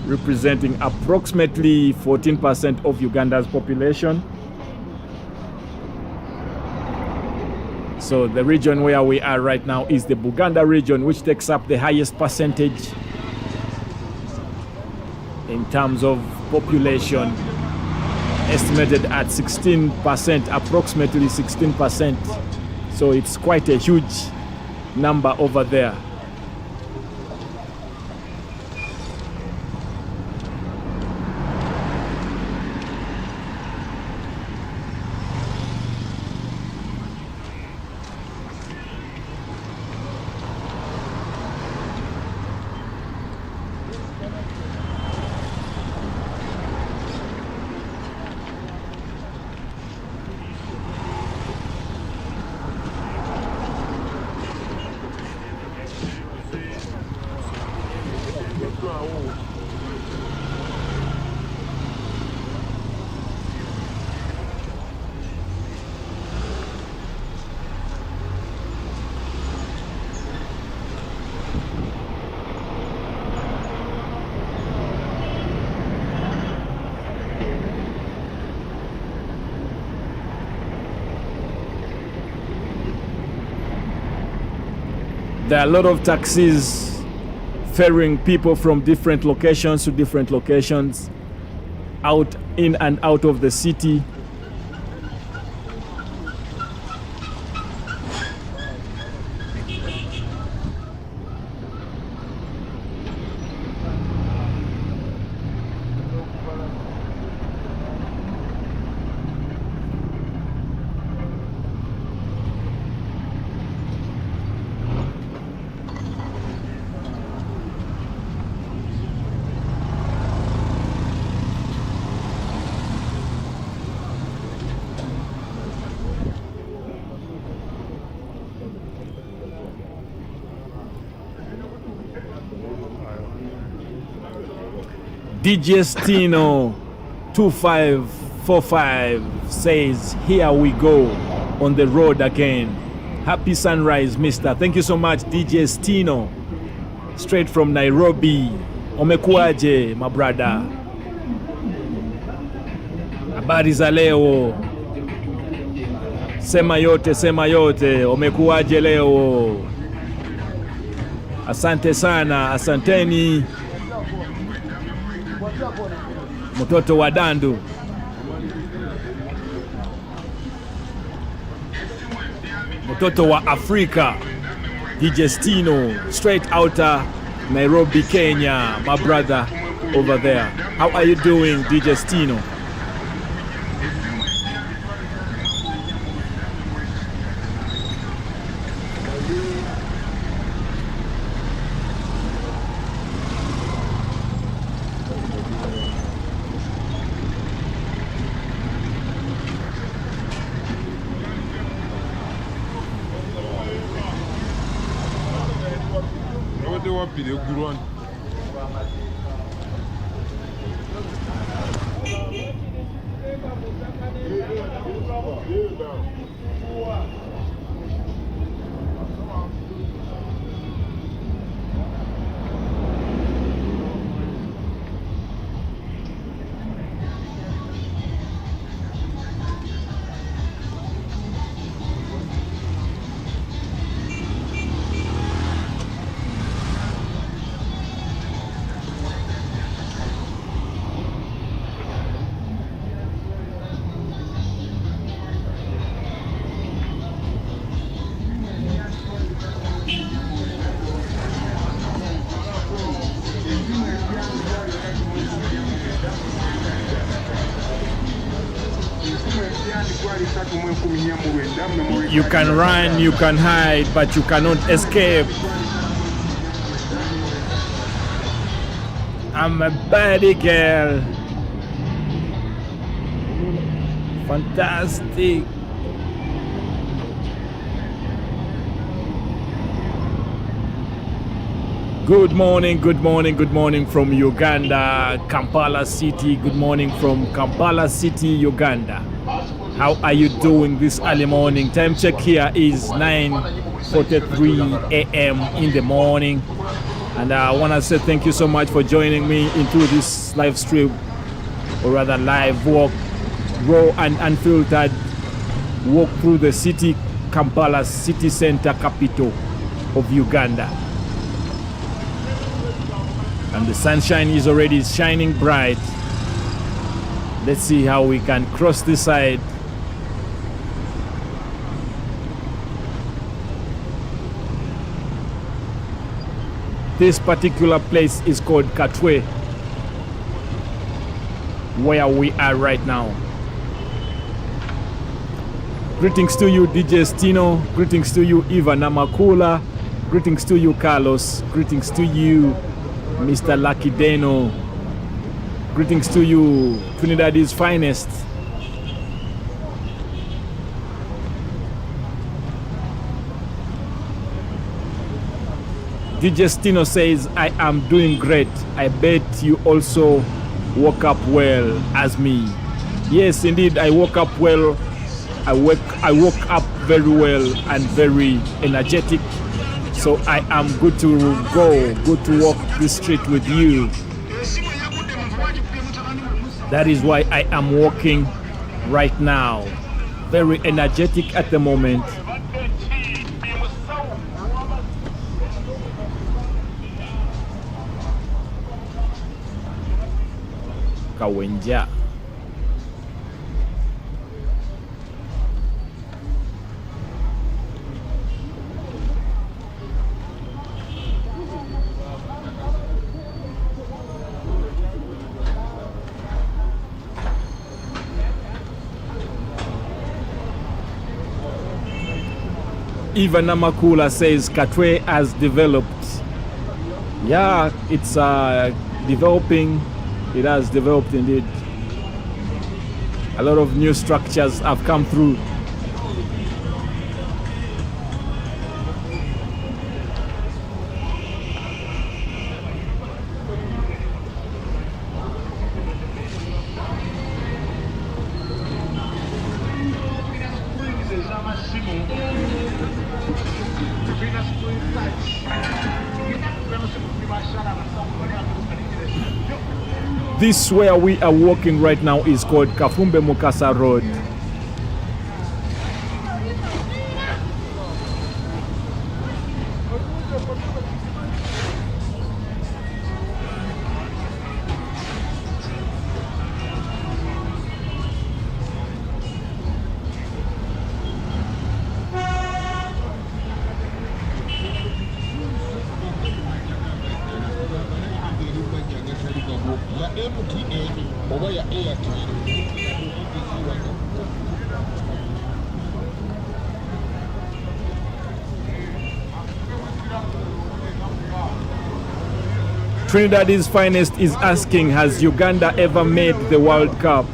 representing approximately 14% of Uganda's population. So the region where we are right now is the Buganda region, which takes up the highest percentage in terms of population, estimated at 16%, approximately 16%. So it's quite a huge number over there. There are a lot of taxis ferrying people from different locations to different locations, out, in and out of the city. DJ Stino 2545 says, here we go on the road again. Happy sunrise, mister. Thank you so much, DJ Stino. Straight from Nairobi. Omekuaje, my brother. Habari za leo. Sema yote, sema yote. Omekuaje leo. Asante sana, asanteni. Mtoto wa Dandu. Mtoto wa Afrika. DJ Stino, straight outer Nairobi, Kenya. My brother over there. How are you doing, DJ Stino? You can run, you can hide, but you cannot escape. I'm a baddie girl. Fantastic. Good morning, good morning, good morning from Uganda, Kampala City. Good morning from Kampala City, Uganda. How are you doing this early morning? Time check here is 9:43 a.m. in the morning. And I want to say thank you so much for joining me into this live stream, or rather live walk, raw and unfiltered walk through the city, Kampala city center, capital of Uganda. And the sunshine is already shining bright. Let's see how we can cross this side. This particular place is called Katwe, where we are right now. Greetings to you, DJ Stino. Greetings to you, Eva Namakula. Greetings to you, Carlos. Greetings to you, Mr. Lucky Deno. Greetings to you, Trinidad's finest. DJ Stino says, I am doing great. I bet you also woke up well as me. Yes, indeed, I woke up well. I woke up very well and very energetic. So I am good to go, good to walk the street with you. That is why I am walking right now. Very energetic at the moment. Kawenja. Eva Namakula says Katwe has developed. Yeah, it's developing. It has developed indeed. A lot of new structures have come through. This where we are walking right now is called Kafumbe Mukasa Road. Trinidad's finest is asking, has Uganda ever made the World Cup?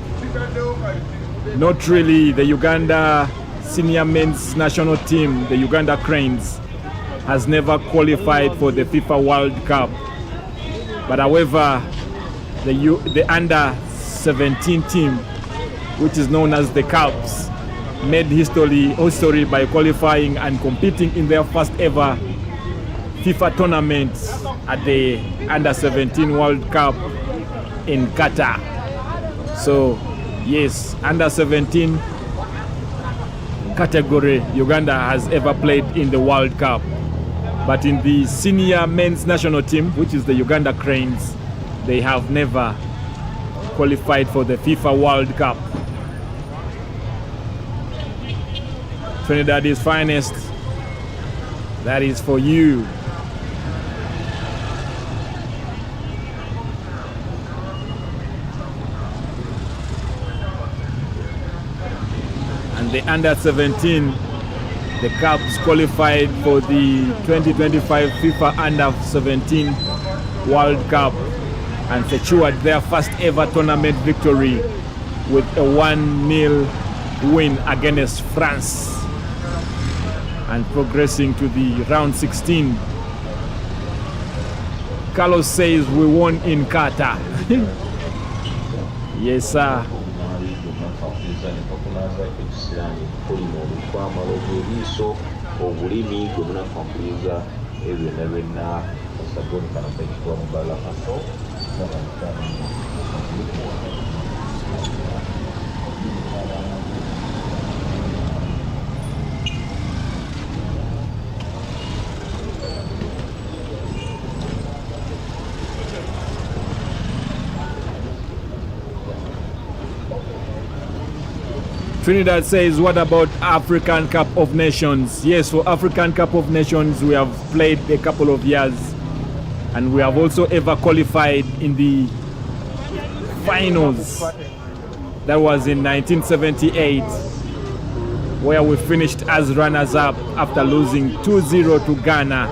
Not really. The Uganda senior men's national team, the Uganda Cranes, has never qualified for the FIFA World Cup. But however, the under 17 team, which is known as the Cubs, made history by qualifying and competing in their first ever FIFA tournament at the Under 17 World Cup in Qatar. So yes, Under 17 category, Uganda has ever played in the World Cup. But in the senior men's national team, which is the Uganda Cranes, they have never qualified for the FIFA World Cup. Trinidad's finest, that is for you. And the under 17, the Cubs qualified for the 2025 FIFA Under 17 World Cup and secured their first ever tournament victory with a 1-0 win against France and progressing to the round 16. Carlos says we won in Qatar. Yes, sir. Trinidad says, what about African Cup of Nations? Yes, for African Cup of Nations, we have played a couple of years, and we have also ever qualified in the finals. That was in 1978, where we finished as runners-up after losing 2-0 to Ghana.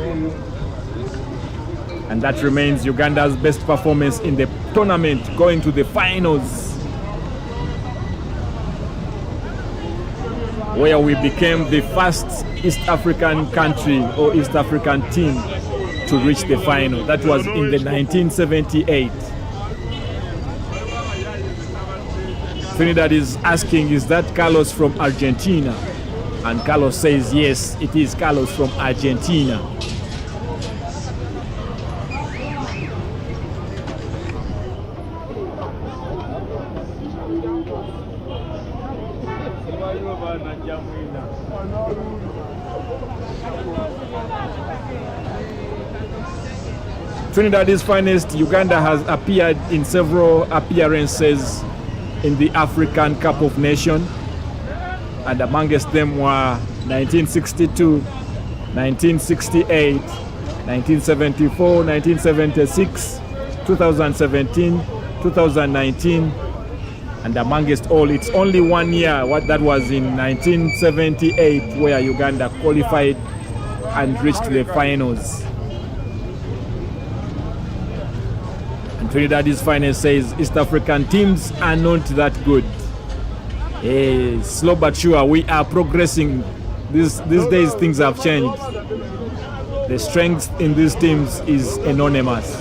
And that remains Uganda's best performance in the tournament, going to the finals, where we became the first East African country or East African team to reach the final. That was in the 1978. Trinidad is asking, is that Carlos from Argentina? And Carlos says, yes, it is Carlos from Argentina. Trinidad's finest, Uganda has appeared in several appearances in the African Cup of Nations, and amongst them were 1962, 1968, 1974, 1976, 2017, 2019, and amongst all, it's only 1 year, that was in 1978, where Uganda qualified and reached the finals. Trinidad's finest says East African teams are not that good. Slow but sure, we are progressing. These days things have changed. The strength in these teams is enormous.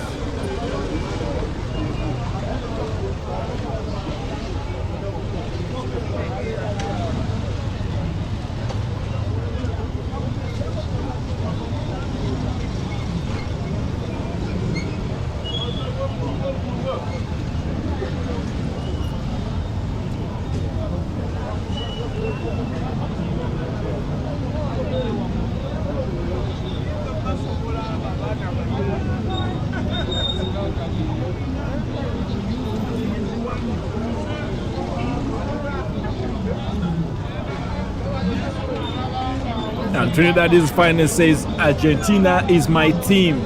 And Trinidad's finest says, Argentina is my team.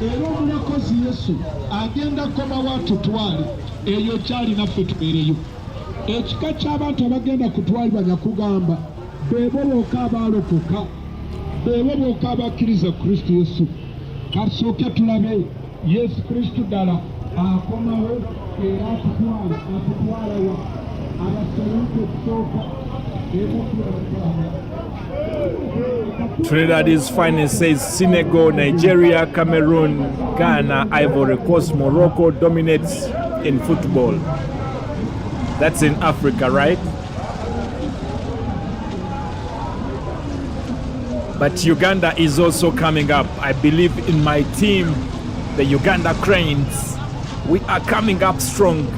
Era omulokozi Yesu agenda komawo atutwale eyo kyali naffe tubeereyo. Ekika ky'abantu abagenda kutwalibwa nyakugamba beebo bokka abaalokoka, beebo bokka abakkiriza Kristo Yesu. Kasooke tulabe Yesu Kristo ddala akomawo era atutwalawa abasomuke kusooka Trinidad's finest says Senegal, Nigeria, Cameroon, Ghana, Ivory Coast, Morocco dominates in football. That's in Africa, right? But Uganda is also coming up. I believe in my team, the Uganda Cranes. We are coming up strong.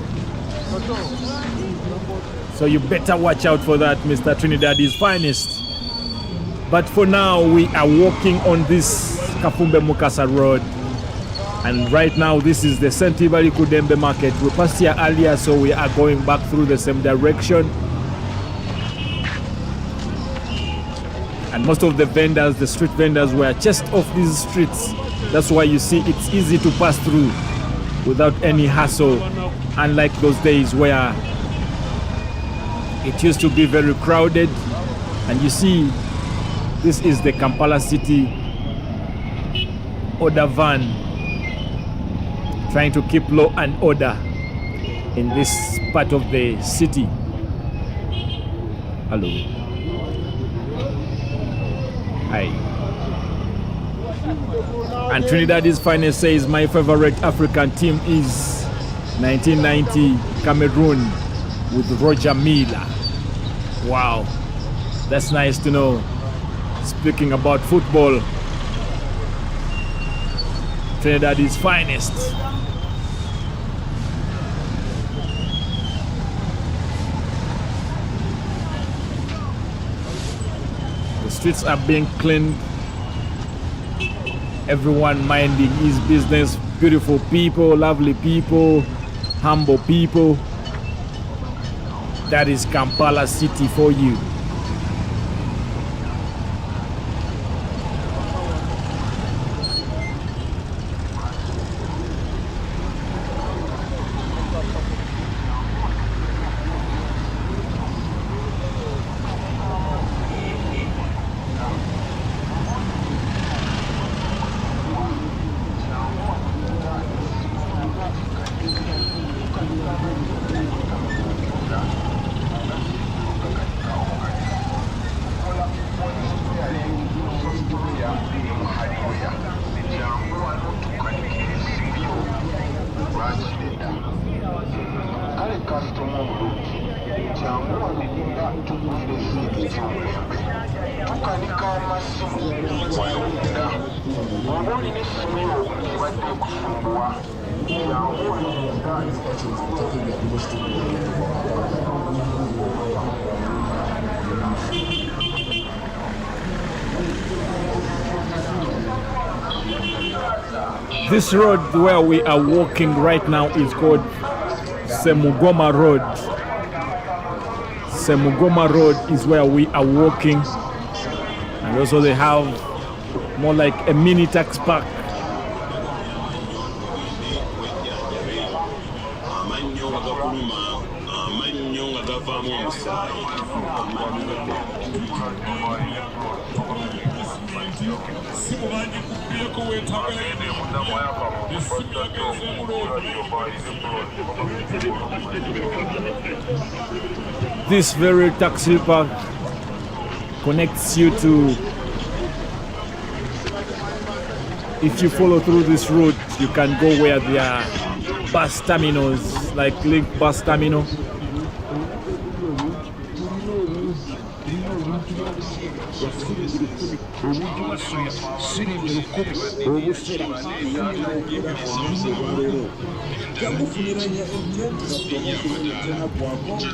So you better watch out for that, Mr. Trinidad's finest. But for now, we are walking on this Kafumbe Mukasa Road. And right now, this is the Balikuddembe Market. We passed here earlier, so we are going back through the same direction. And most of the vendors, the street vendors, were just off these streets. That's why you see it's easy to pass through without any hassle, unlike those days where it used to be very crowded. And you see, this is the Kampala city order van, trying to keep law and order in this part of the city. Hello. Hi. And Trinidad's finest says my favorite African team is 1990 Cameroon with Roger Milla. Wow, that's nice to know. Speaking about football, Trinidad's finest. The streets are being cleaned. Everyone minding his business. Beautiful people, lovely people, humble people. That is Kampala City for you. This road where we are walking right now is called Semugoma Road. Semugoma Road is where we are walking, and also they have more like a mini tax park. This very taxi park connects you to, if you follow through this route, you can go where there are bus terminals, like Link bus terminal.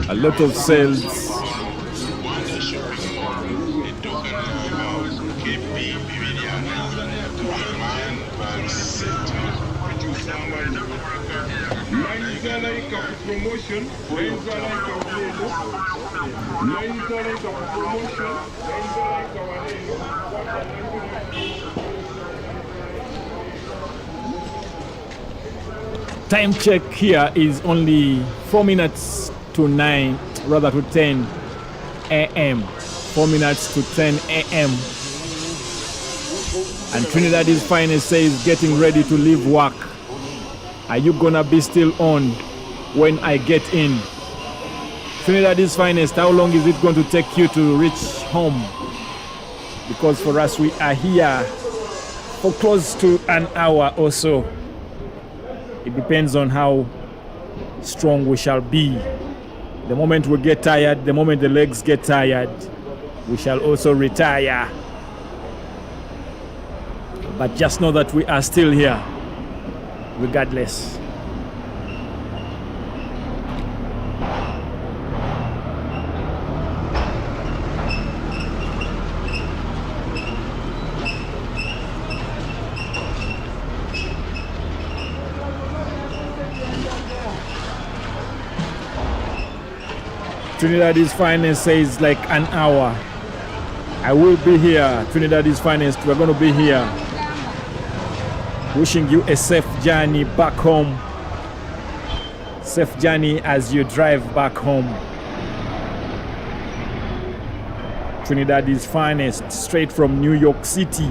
A lot of sales. Time check here is only 4 minutes to 9, rather to 10 a.m. 4 minutes to 10 a.m. And Trinidad's Finest says getting ready to leave work. Are you gonna be still on when I get in? Trinidad's Finest, how long is it going to take you to reach home? Because for us, we are here for close to an hour or so. It depends on how strong we shall be. The moment we get tired, the moment the legs get tired, we shall also retire. But just know that we are still here, regardless. Trinidad's Finest says like an hour. I will be here. Trinidad's Finest, we're going to be here. Wishing you a safe journey back home. Safe journey as you drive back home. Trinidad's Finest, straight from New York City.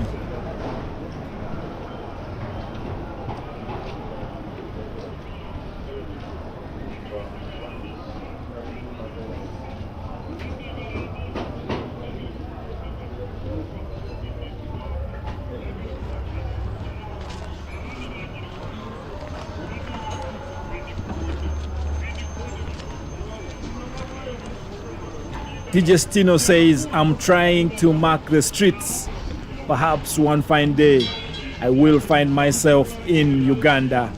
DJ Stino says, I'm trying to mark the streets. Perhaps one fine day I will find myself in Uganda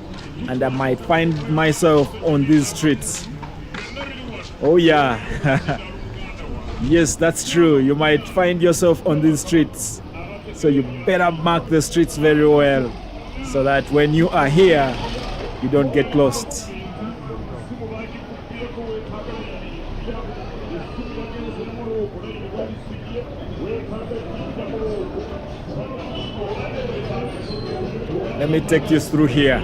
and I might find myself on these streets. Oh yeah. Yes, that's true. You might find yourself on these streets. So you better mark the streets very well so that when you are here, you don't get lost. Let me take you through here.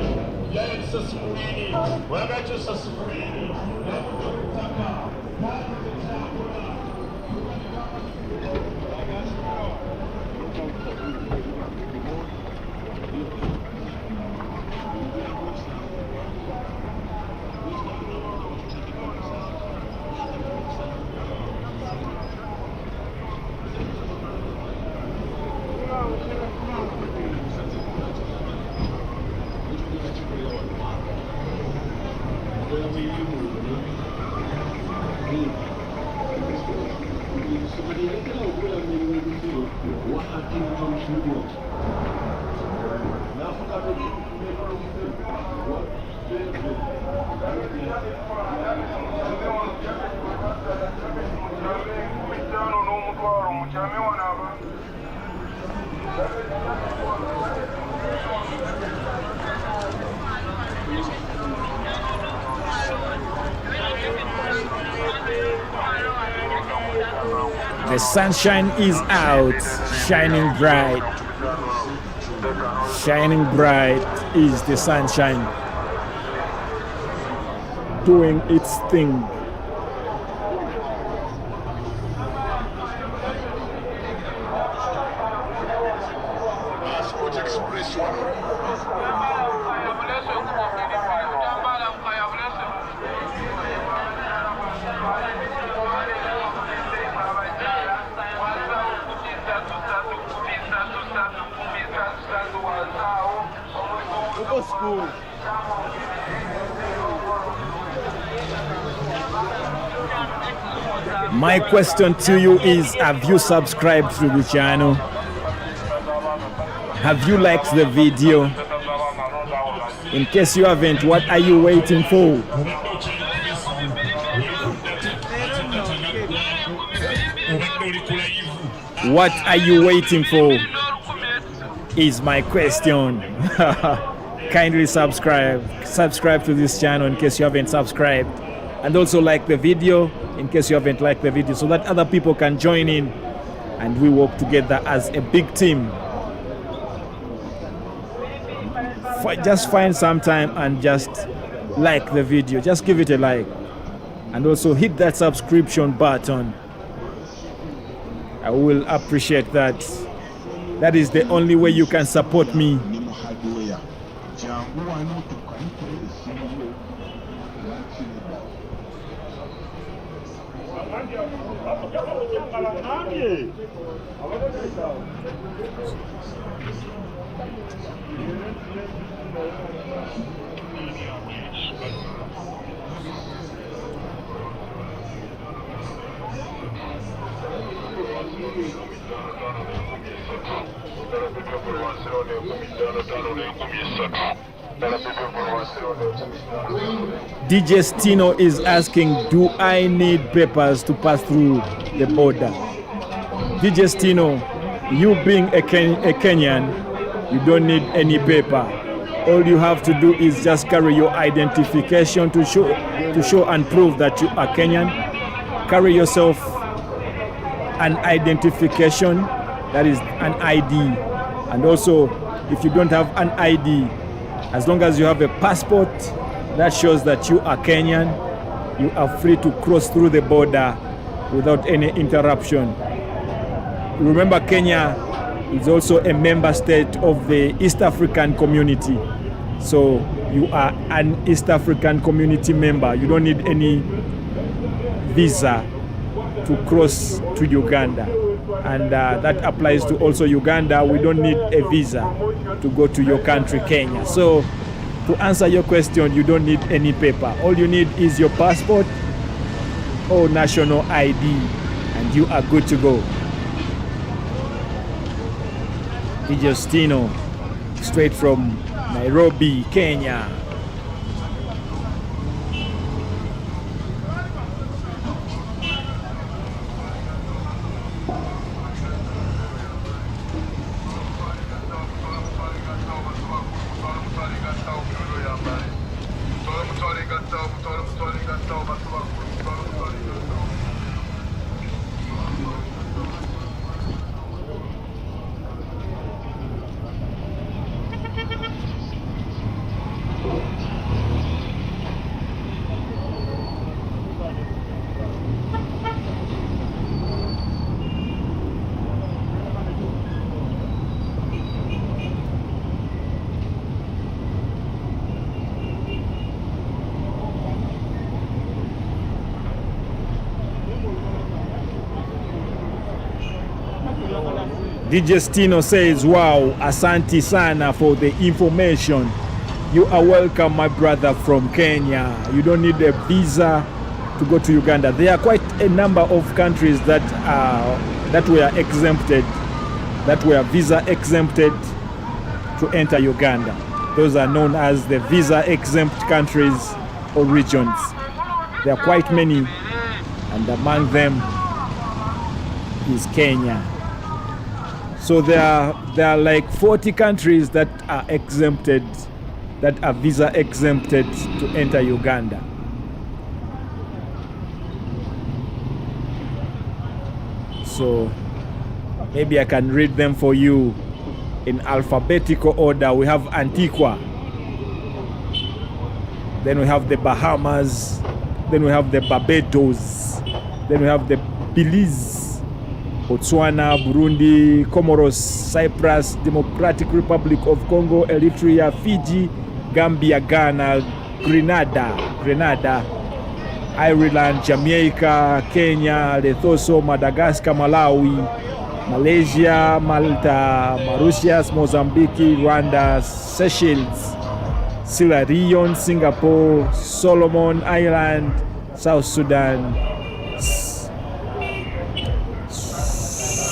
The sunshine is out, shining bright. Shining bright is the sunshine, doing its thing. My question to you is, have you subscribed to the channel? Have you liked the video? In case you haven't, what are you waiting for? What are you waiting for? Is my question. kindly subscribe to this channel in case you haven't subscribed, and also like the video in case you haven't liked the video, so that other people can join in and we work together as a big team. Just find some time and just like the video, just give it a like, and also hit that subscription button. I will appreciate that. That is the only way you can support me. DJ Stino is asking, do I need papers to pass through the border? DJ Stino, you being a Kenyan, you don't need any paper. All you have to do is just carry your identification to show and prove that you are Kenyan. Carry yourself an identification, that is an ID. And also, if you don't have an ID, as long as you have a passport that shows that you are Kenyan, you are free to cross through the border without any interruption. Remember, Kenya is also a member state of the East African community. So you are an East African community member. You don't need any visa to cross to Uganda. And that applies to also Uganda. We don't need a visa to go to your country, Kenya. So to answer your question, you don't need any paper. All you need is your passport or national ID, and you are good to go. Justino, straight from Nairobi, Kenya. DJ Stino says, wow, asante sana for the information. You are welcome, my brother from Kenya. You don't need a visa to go to Uganda. There are quite a number of countries that were exempted, that were visa exempted to enter Uganda. Those are known as the visa exempt countries or regions. There are quite many, and among them is Kenya. So there are like 40 countries that are exempted, that are visa exempted to enter Uganda. So maybe I can read them for you in alphabetical order. We have Antigua, then we have the Bahamas, then we have the Barbados, then we have the Belize, Botswana, Burundi, Comoros, Cyprus, Democratic Republic of Congo, Eritrea, Fiji, Gambia, Ghana, Grenada, Ireland, Jamaica, Kenya, Lesotho, Madagascar, Malawi, Malaysia, Malta, Mauritius, Mozambique, Rwanda, Seychelles, Sierra Leone, Singapore, Solomon Island, South Sudan,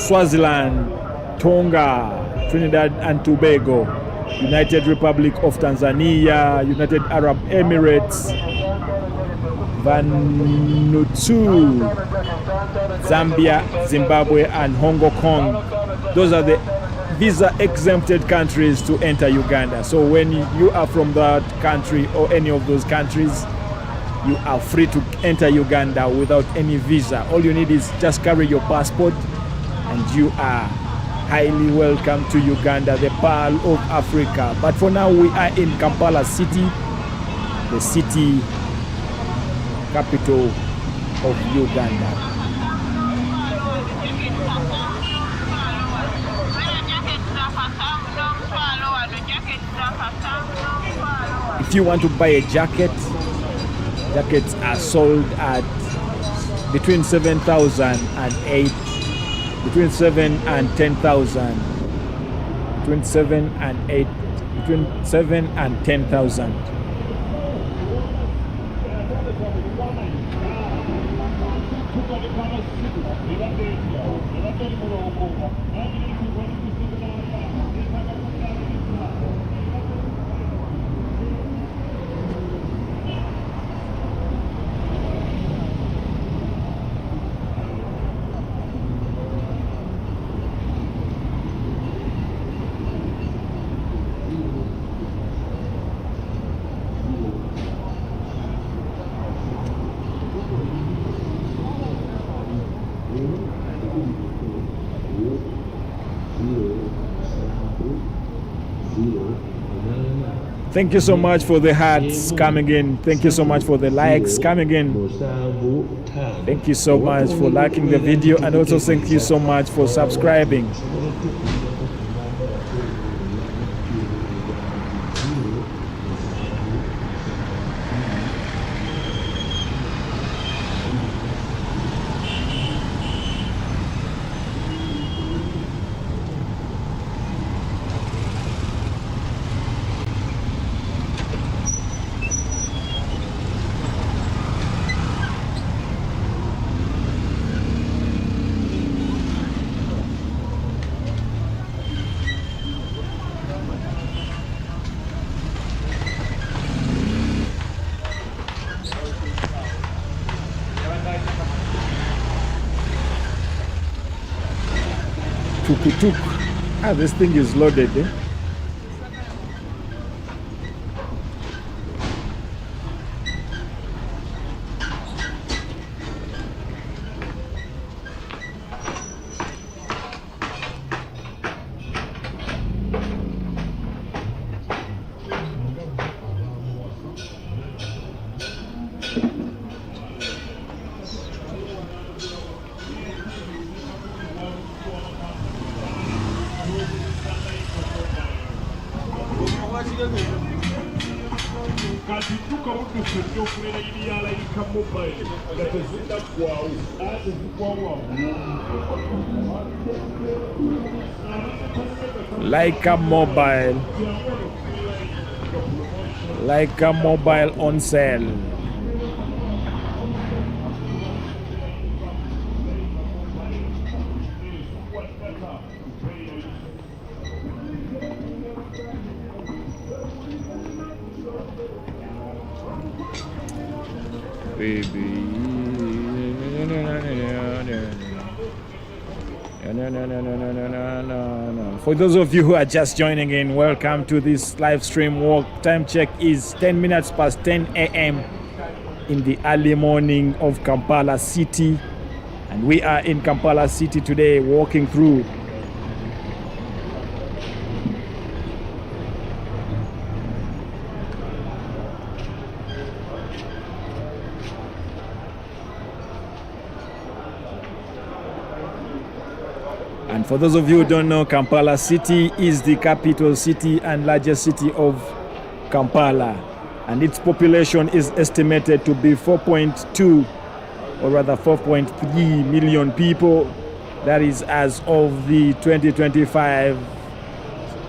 Swaziland, Tonga, Trinidad and Tobago, United Republic of Tanzania, United Arab Emirates, Vanuatu, Zambia, Zimbabwe and Hong Kong. Those are the visa exempted countries to enter Uganda. So when you are from that country or any of those countries, you are free to enter Uganda without any visa. All you need is just carry your passport and you are highly welcome to Uganda, the Pearl of Africa. But for now, we are in Kampala City, the city capital of Uganda. If you want to buy a jacket, jackets are sold at between 7,000 and 8, between 7 and 10,000, between 7 and 8, between 7 and 10,000. Thank you so much for the hearts coming in. Thank you so much for the likes coming in. Thank you so much for liking the video, and also thank you so much for subscribing. Tuk-tuk. This thing is loaded, eh? Like a mobile on sale. Baby. No. For those of you who are just joining in, welcome to this live stream walk. Time check is 10 minutes past 10 a.m. in the early morning of Kampala City. And we are in Kampala City today, walking through And for those of you who don't know, Kampala City is the capital city and largest city of Kampala. And its population is estimated to be 4.2 or rather 4.3 million people. That is as of the 2025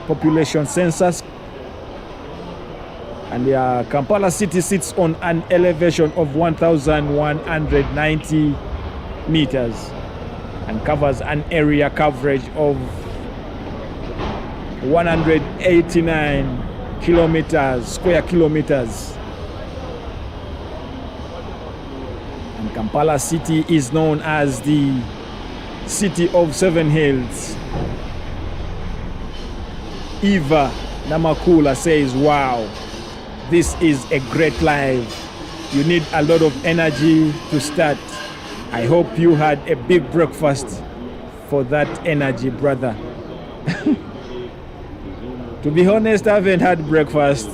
population census. And Kampala City sits on an elevation of 1,190 meters and covers an area coverage of 189 square kilometers. And Kampala City is known as the City of Seven Hills. Eva Namakula says, wow, this is a great live. You need a lot of energy to start. I hope you had a big breakfast for that energy, brother. To be honest, I haven't had breakfast.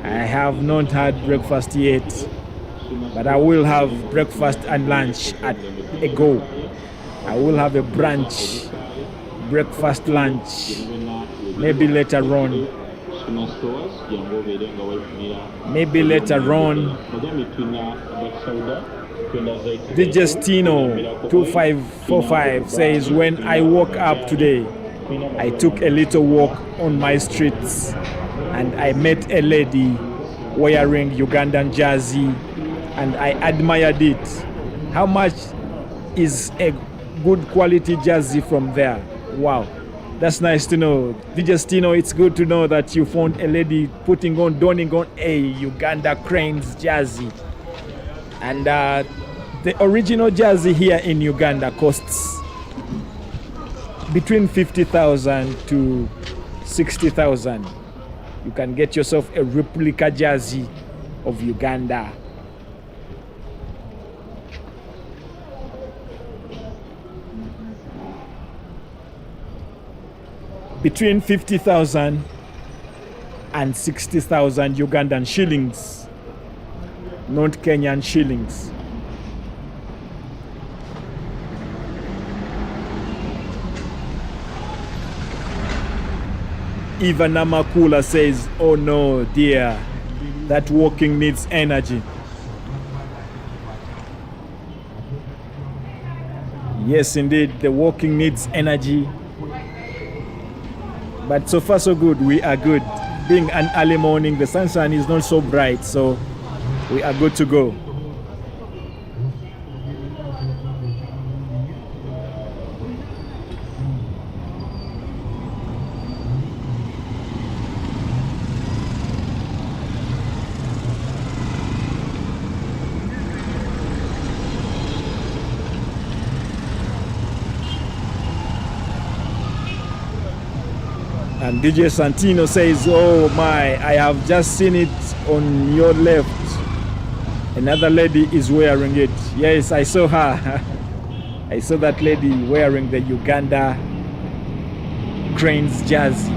I have not had breakfast yet. But I will have breakfast and lunch at a go. I will have a brunch, breakfast, lunch, maybe later on. Maybe later on. Digestino 2545 says, when I woke up today, I took a little walk on my streets and I met a lady wearing Ugandan jersey and I admired it. How much is a good quality jersey from there? Wow, that's nice to know. Digestino, it's good to know that you found a lady donning on a Uganda Cranes jersey. And the original jersey here in Uganda costs between 50,000 to 60,000. You can get yourself a replica jersey of Uganda. Between 50,000 and 60,000 Ugandan shillings, not Kenyan shillings. Eva Namakula says, oh no, dear, that walking needs energy. Yes, indeed, the walking needs energy. But so far so good, we are good. Being an early morning, the sunshine is not so bright, so we are good to go. And DJ Santino says, oh my, I have just seen it on your left. Another lady is wearing it. Yes, I saw her. I saw that lady wearing the Uganda Cranes jersey.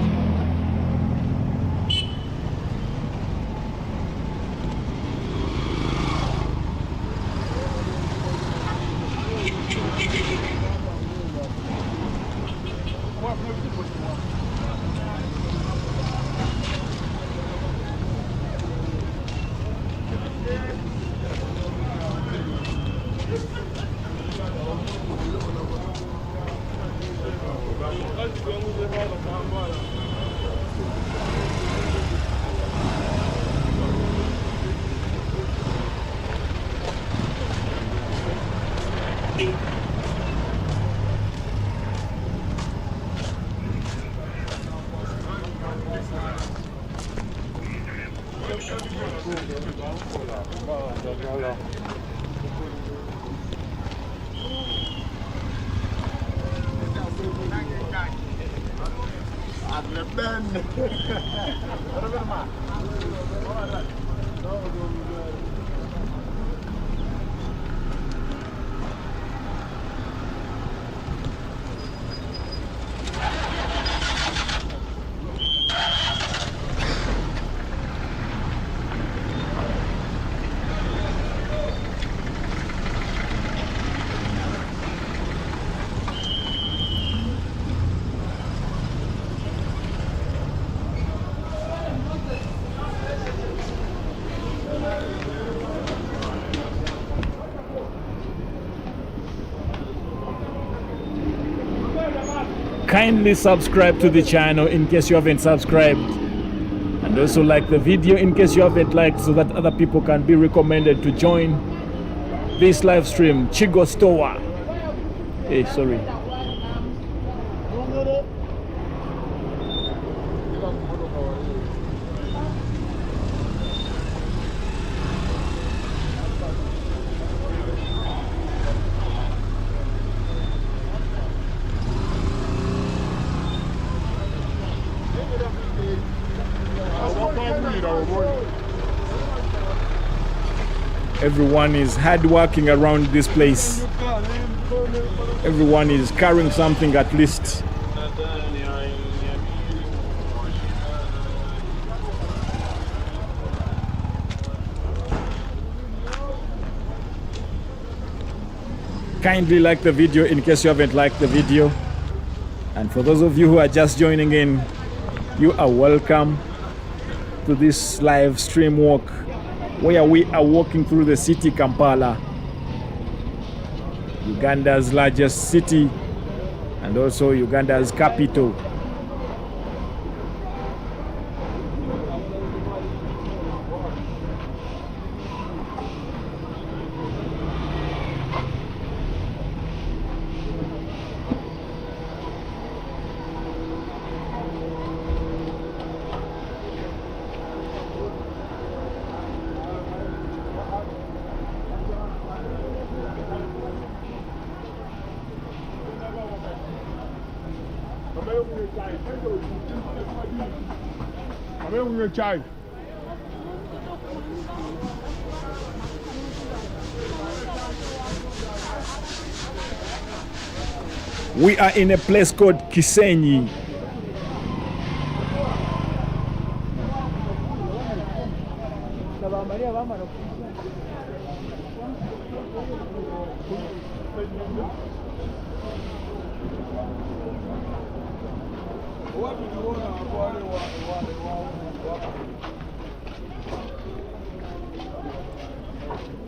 Kindly subscribe to the channel in case you haven't subscribed, and also like the video in case you haven't liked, so that other people can be recommended to join this live stream. Chigo Stowa. Hey, sorry. Everyone is hard working around this place. Everyone is carrying something at least. Kindly like the video in case you haven't liked the video. And for those of you who are just joining in, you are welcome to this live stream walk where we are walking through the city Kampala, Uganda's largest city and also Uganda's capital. We are in a place called Kisenyi.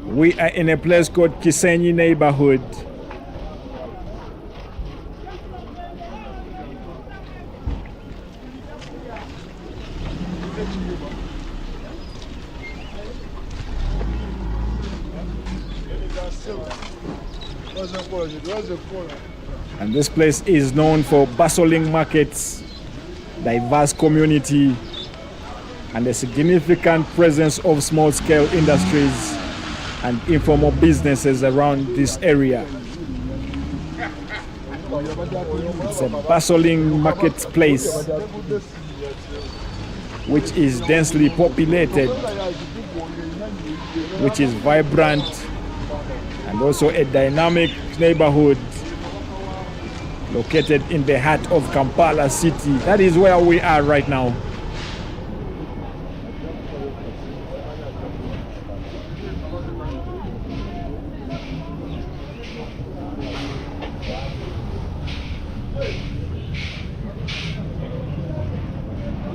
We are in a place called Kisenyi neighborhood. And this place is known for bustling markets, diverse community, and a significant presence of small-scale industries and informal businesses around this area. It's a bustling marketplace which is densely populated, which is vibrant, and also a dynamic neighborhood located in the heart of Kampala city. That is where we are right now.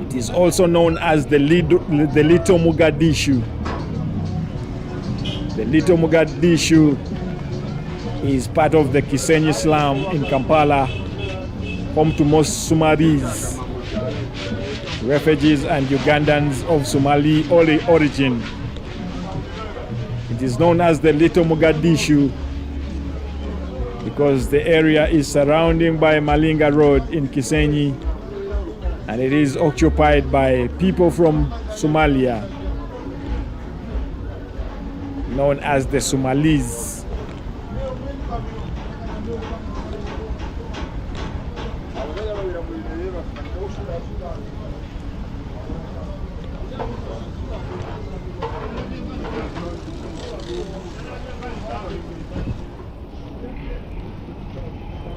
It is also known as the Little Mogadishu. The Little Mogadishu is part of the Kisenyi slum in Kampala, home to most Somalis, refugees and Ugandans of Somali origin. It is known as the Little Mogadishu because the area is surrounded by Malinga Road in Kisenyi, and it is occupied by people from Somalia, known as the Somalis.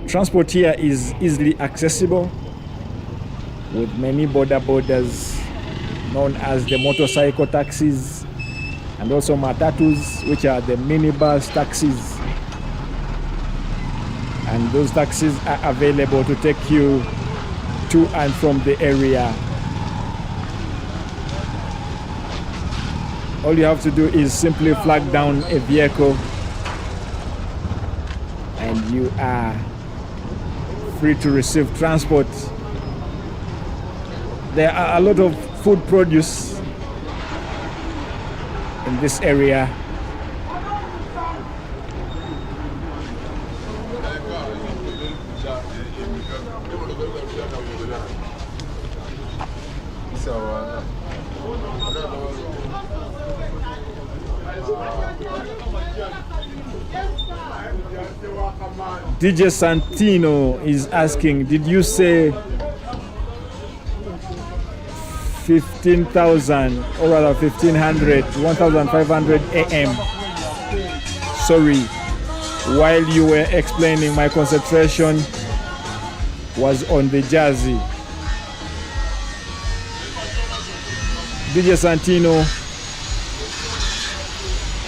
Transport here is easily accessible with many borders known as the motorcycle taxis and also matatus, which are the minibus taxis. And those taxis are available to take you to and from the area. All you have to do is simply flag down a vehicle and you are free to receive transport. There are a lot of food produce in this area. DJ Santino is asking, did you say 15,000 or rather 1,500, 1,500 AM? sorry, while you were explaining, my concentration was on the jersey. DJ Santino,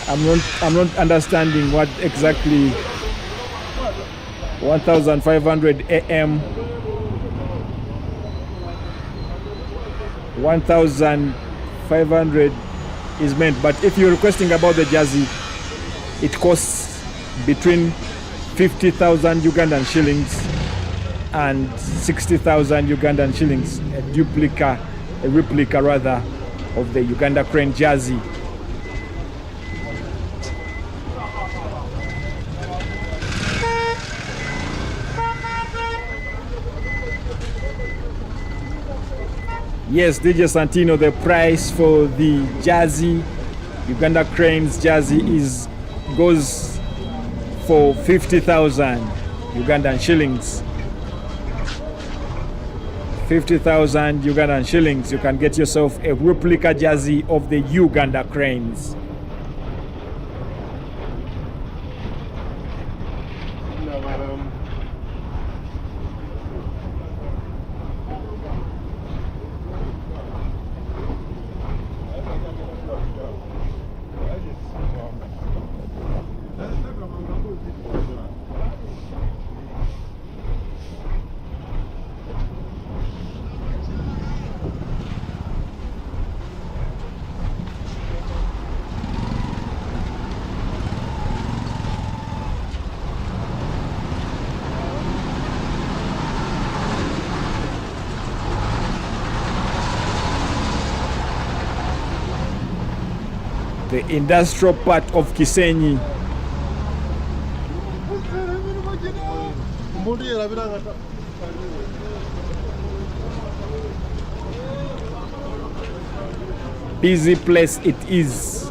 I'm not understanding what exactly 1500 AM 1500 is meant, but if you're requesting about the jersey, it costs between 50,000 Ugandan shillings and 60,000 Ugandan shillings, a replica rather of the Uganda Crane jersey. Yes, DJ Santino, the price for the jersey, Uganda Cranes jersey, goes for 50,000 Ugandan shillings. 50,000 Ugandan shillings. You can get yourself a replica jersey of the Uganda Cranes. The industrial part of Kisenyi. Busy place it is.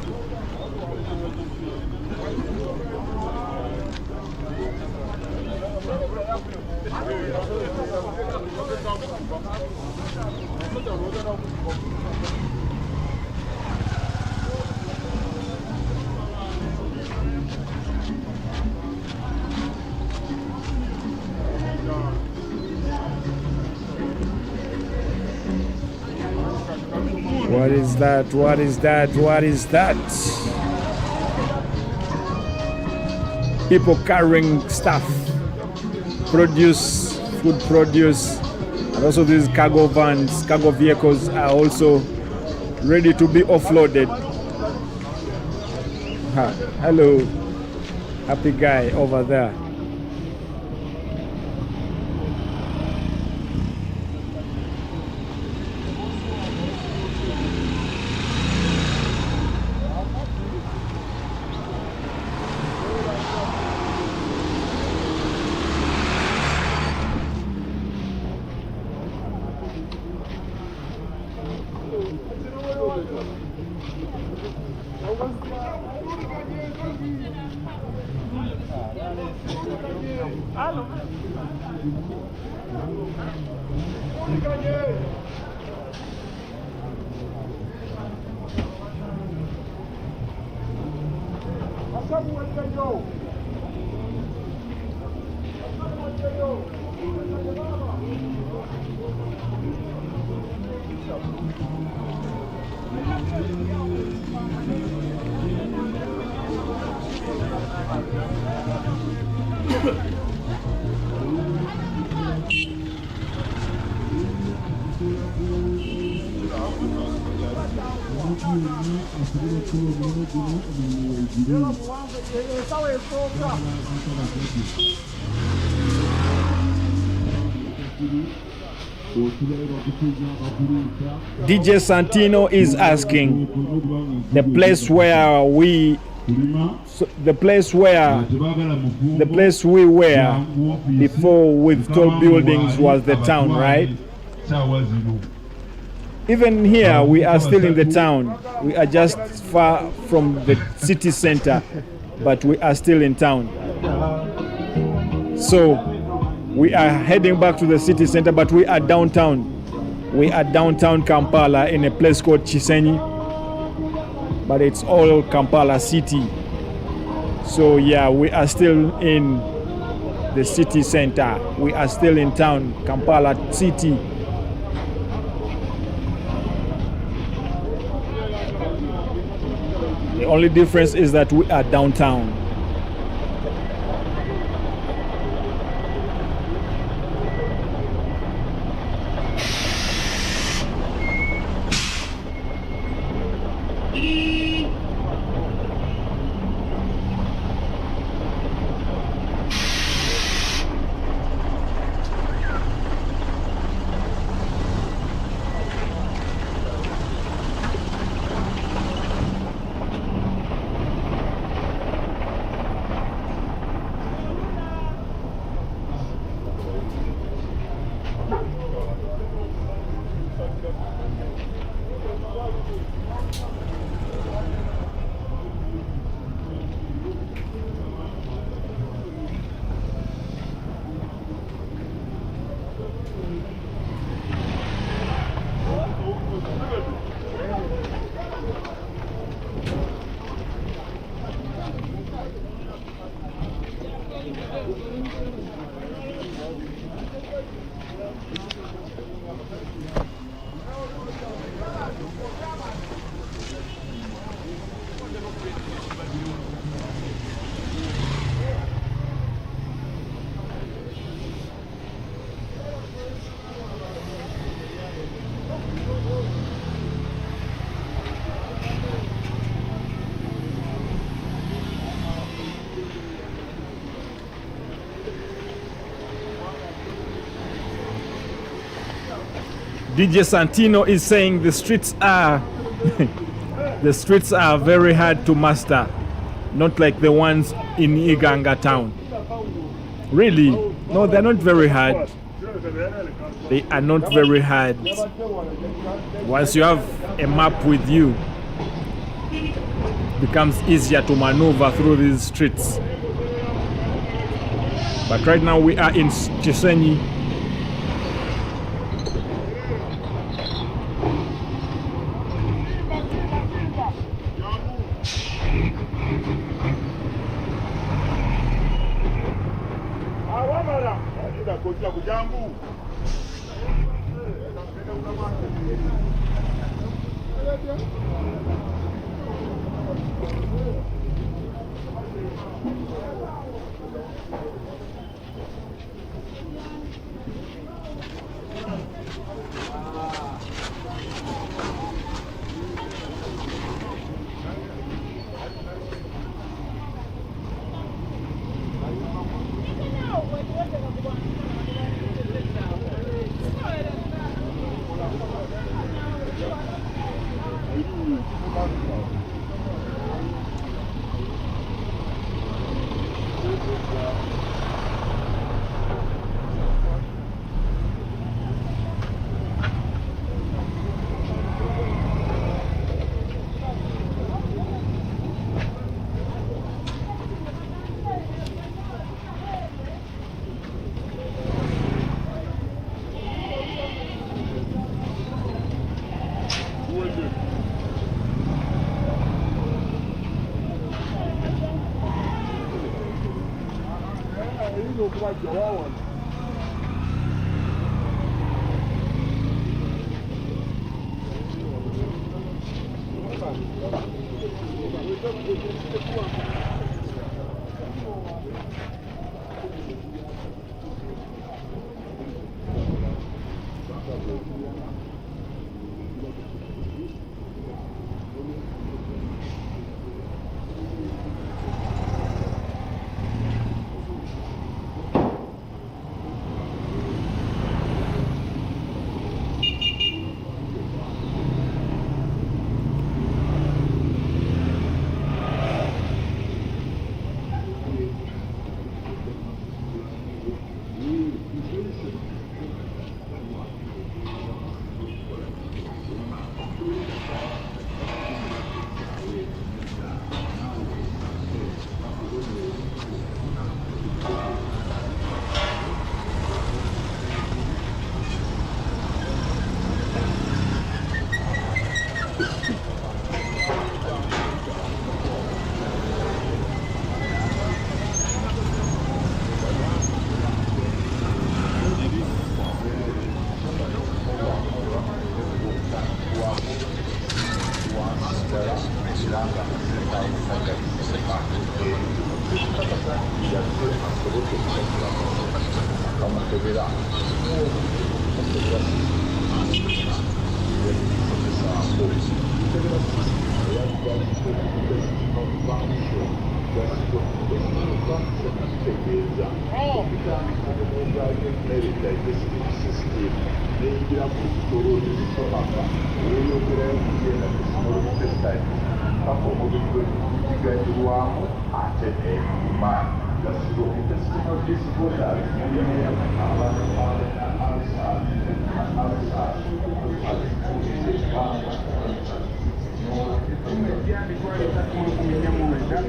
What is that? What is that? What is that? People carrying stuff, produce, food produce, and also these cargo vans, cargo vehicles are also ready to be offloaded. Hello, happy guy over there. DJ Santino is asking the place where we were before with tall buildings was the town, right? Even here we are still in the town. We are just far from the city center, but we are still in town. So we are heading back to the city center, but we are downtown. We are downtown Kampala in a place called Kisenyi, but it's all Kampala city. So yeah, we are still in the city center. We are still in town, Kampala city. The only difference is that we are downtown. DJ Santino is saying the streets are the streets are very hard to master, not like the ones in Iganga town. Really? No, they're not very hard. They are not very hard. Once you have a map with you, it becomes easier to maneuver through these streets. But right now we are in Kisenyi.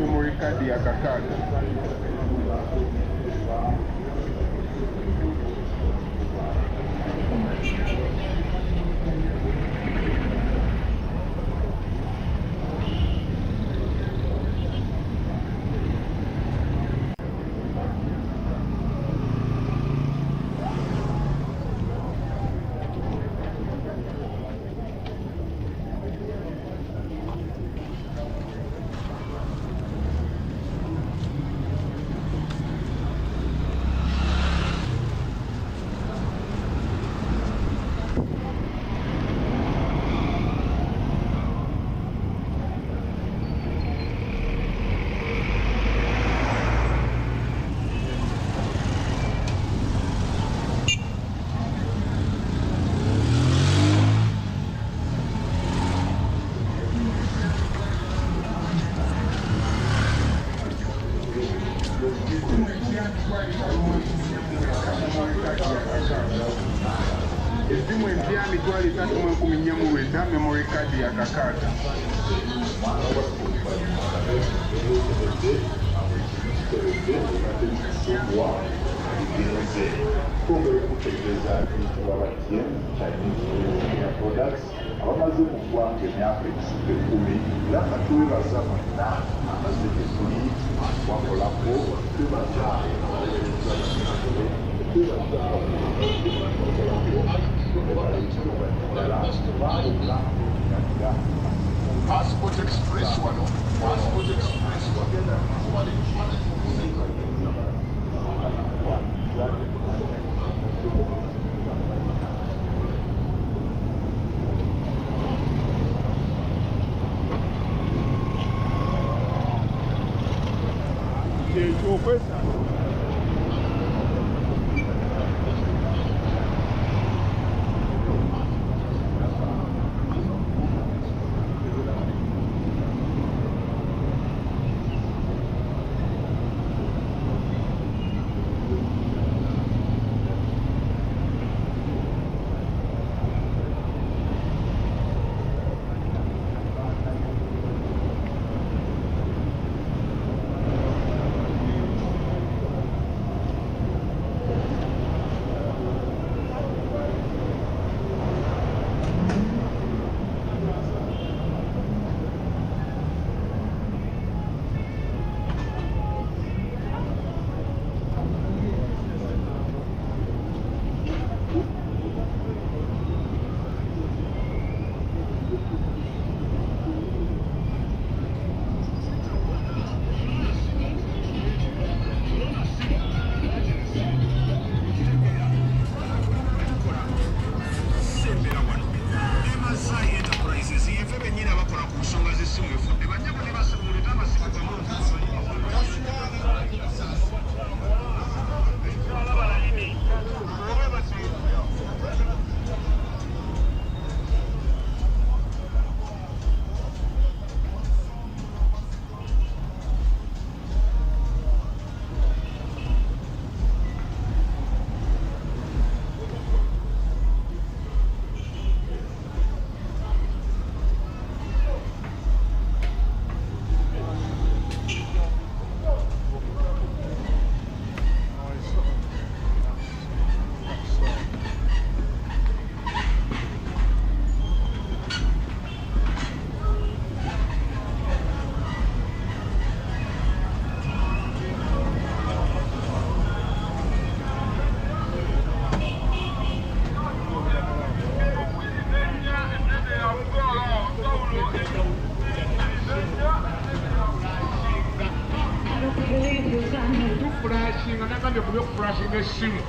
Memory card ya kakata. Esimu empya mitwalo 319 memory card ya kakata. abamaze kugwanga emyaka ekisudde 10 era nga twebaza bonna amaze tuli wakolako twebaza Passport Express wano Passport Express wagenda Questa Tuflashinga nagambye ku byokuflashinga essimu.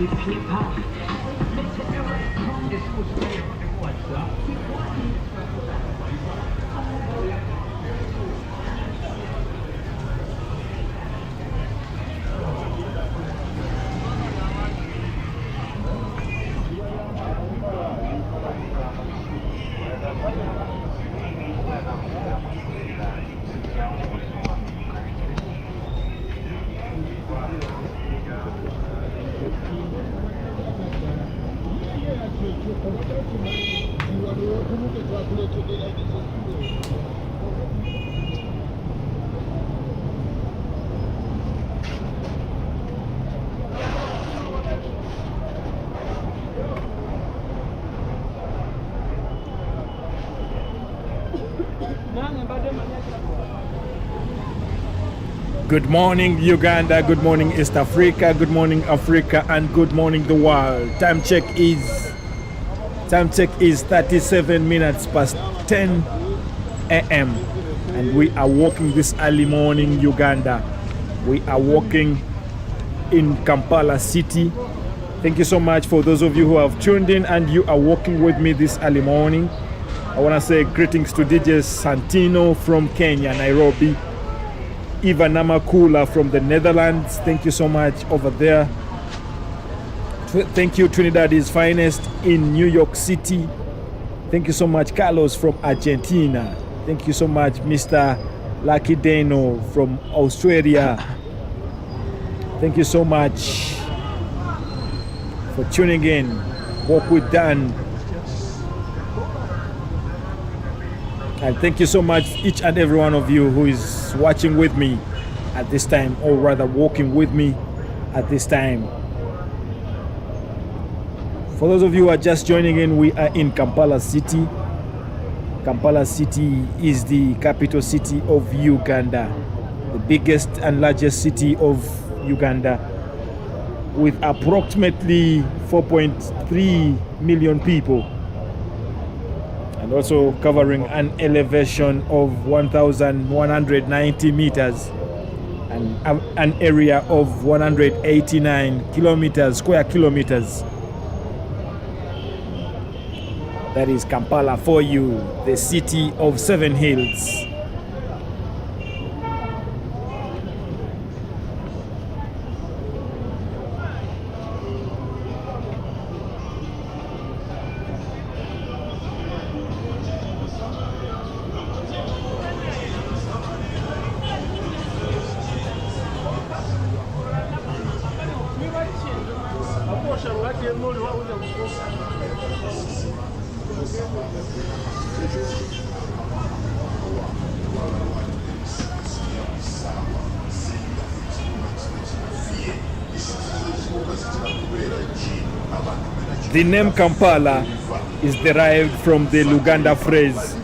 Good morning, Uganda. Good morning, East Africa. Good morning, Africa, and good morning, the world. Time check is 37 minutes past 10 a.m. and we are walking this early morning, Uganda. We are walking in Kampala city. Thank you so much for those of you who have tuned in and you are walking with me this early morning. I want to say greetings to DJ Santino from Kenya, Nairobi. Eva Namakula from the Netherlands. Thank you so much over there. Thank you, Trinidad's finest in New York City. Thank you so much, Carlos from Argentina. Thank you so much, Mr. Lucky Dano from Australia. Thank you so much for tuning in. Walk with Dan. And thank you so much, each and every one of you who is watching with me at this time, or rather walking with me at this time. For those of you who are just joining in, we are in Kampala City. Kampala City is the capital city of Uganda, the biggest and largest city of Uganda, with approximately 4.3 million people, and also covering an elevation of 1,190 meters and an area of 189 square kilometers. That is Kampala for you, the city of 7 hills. The name Kampala is derived from the Luganda phrase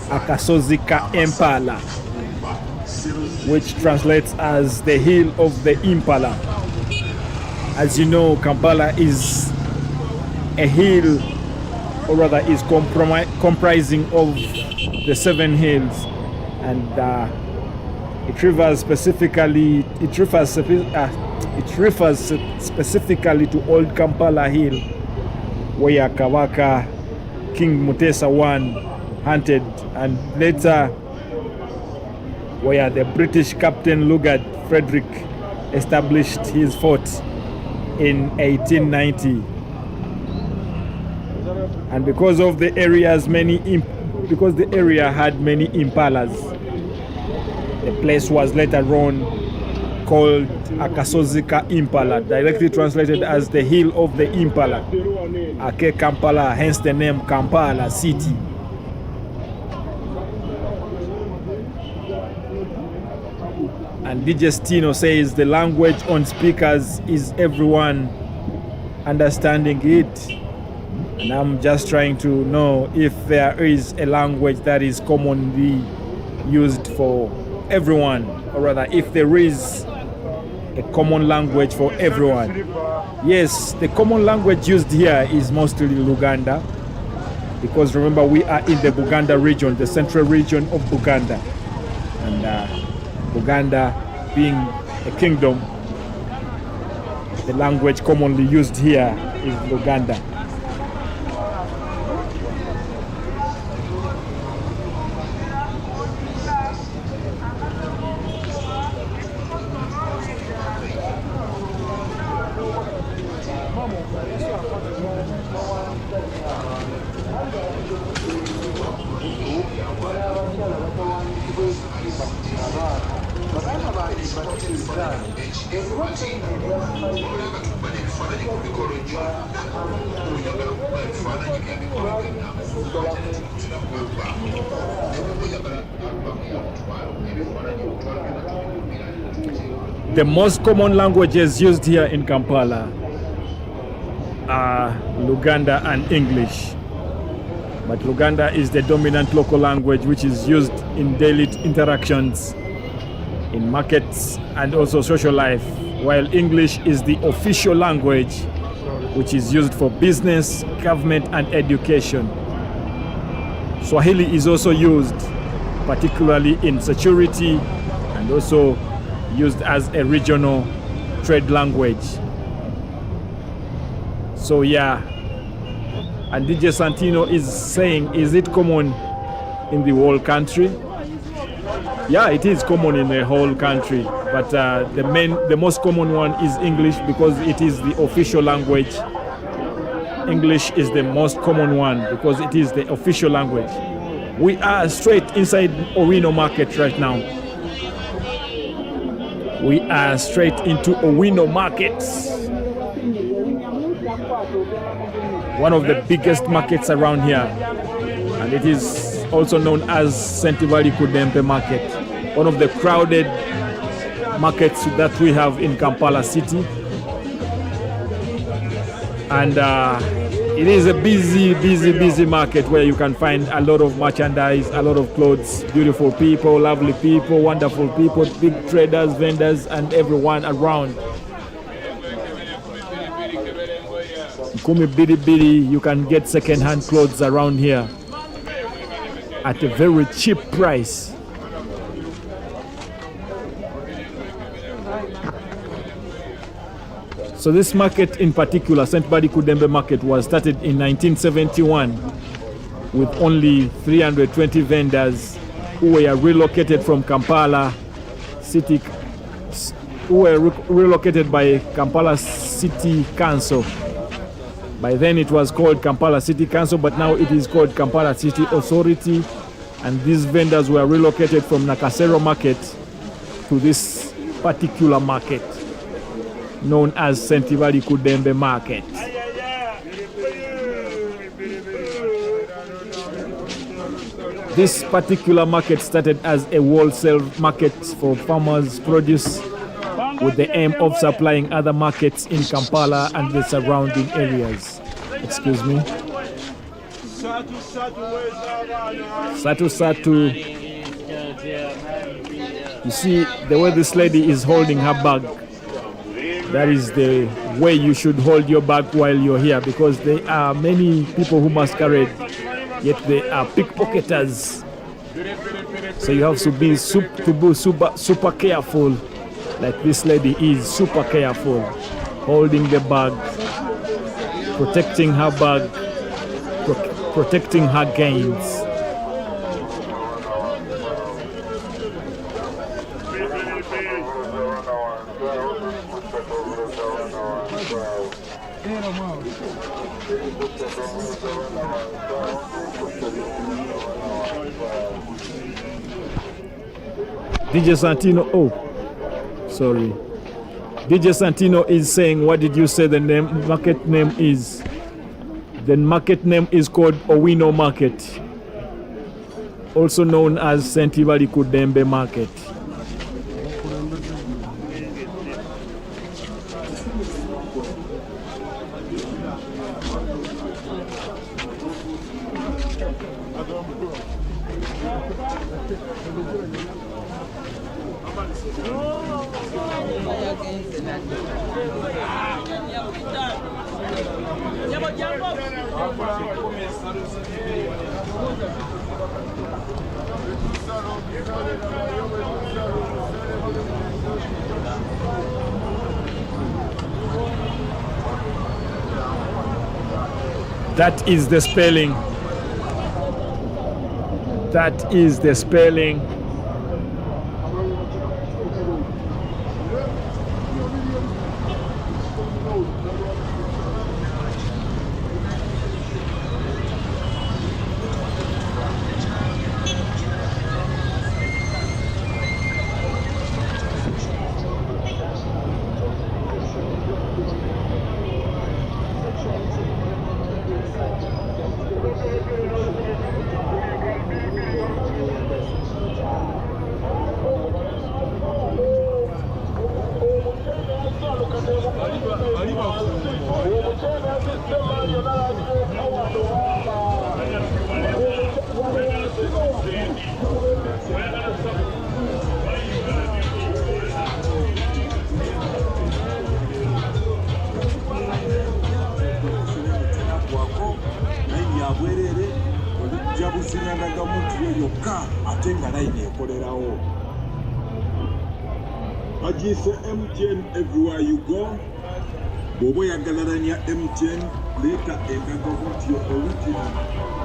Akasozika Impala, which translates as the hill of the impala. As you know, Kampala is a hill, or rather is comprising of the 7 hills, and it refers specifically to Old Kampala Hill, where Kabaka King Mutesa I hunted, and later where the British Captain Lugard Frederick established his fort in 1890. And because the area had many impalas, the place was later on called Akasozika Impala, directly translated as the hill of the impala. Ake Kampala, hence the name Kampala City. And DJ Stino says the language on speakers is everyone understanding it. And I'm just trying to know if there is a language that is commonly used for everyone, or rather if there is a common language for everyone. Yes, the common language used here is mostly Luganda, because remember we are in the Buganda region, the central region of Buganda. And Buganda being a kingdom. The language commonly used here is Luganda. The most common languages used here in Kampala are Luganda and English. But Luganda is the dominant local language which is used in daily interactions, in markets and also social life, while English is the official language which is used for business, government and education. Swahili is also used particularly in security and also used as a regional trade language. So yeah, and DJ Santino is saying, is it common in the whole country? Yeah, it is common in the whole country, but the most common one is English because it is the official language. English is the most common one because it is the official language. We are straight inside Owino Market right now. We are straight into Owino Market, one of the biggest markets around here, and it is also known as Balikuddembe Market, one of the crowded markets that we have in Kampala city. And it is a busy market where you can find a lot of merchandise, a lot of clothes, beautiful people, lovely people, wonderful people, big traders, vendors, and everyone around. Kumi bidi, you can get second-hand clothes around here at a very cheap price. So this market in particular, Balikuddembe Market, was started in 1971 with only 320 vendors who were relocated from Kampala City, who were relocated by Kampala City Council. By then it was called Kampala City Council, but now it is called Kampala City Authority. And these vendors were relocated from Nakasero Market to this particular market, known as Balikuddembe Market. This particular market started as a wholesale market for farmers' produce with the aim of supplying other markets in Kampala and the surrounding areas. Excuse me. Satu. You see the way this lady is holding her bag. That is the way you should hold your bag while you're here, because there are many people who masquerade, yet they are pickpocketers. So you have to be super careful, like this lady is super careful, holding the bag, protecting her bag, protecting her gains. DJ Santino, sorry. DJ Santino is saying, what did you say the market name is? The market name is called Owino Market, also known as Balikuddembe Market. That is the spelling. That is the spelling. Agise MTN everywhere you go. Bobo ya galaranya MTN later endaga with your original.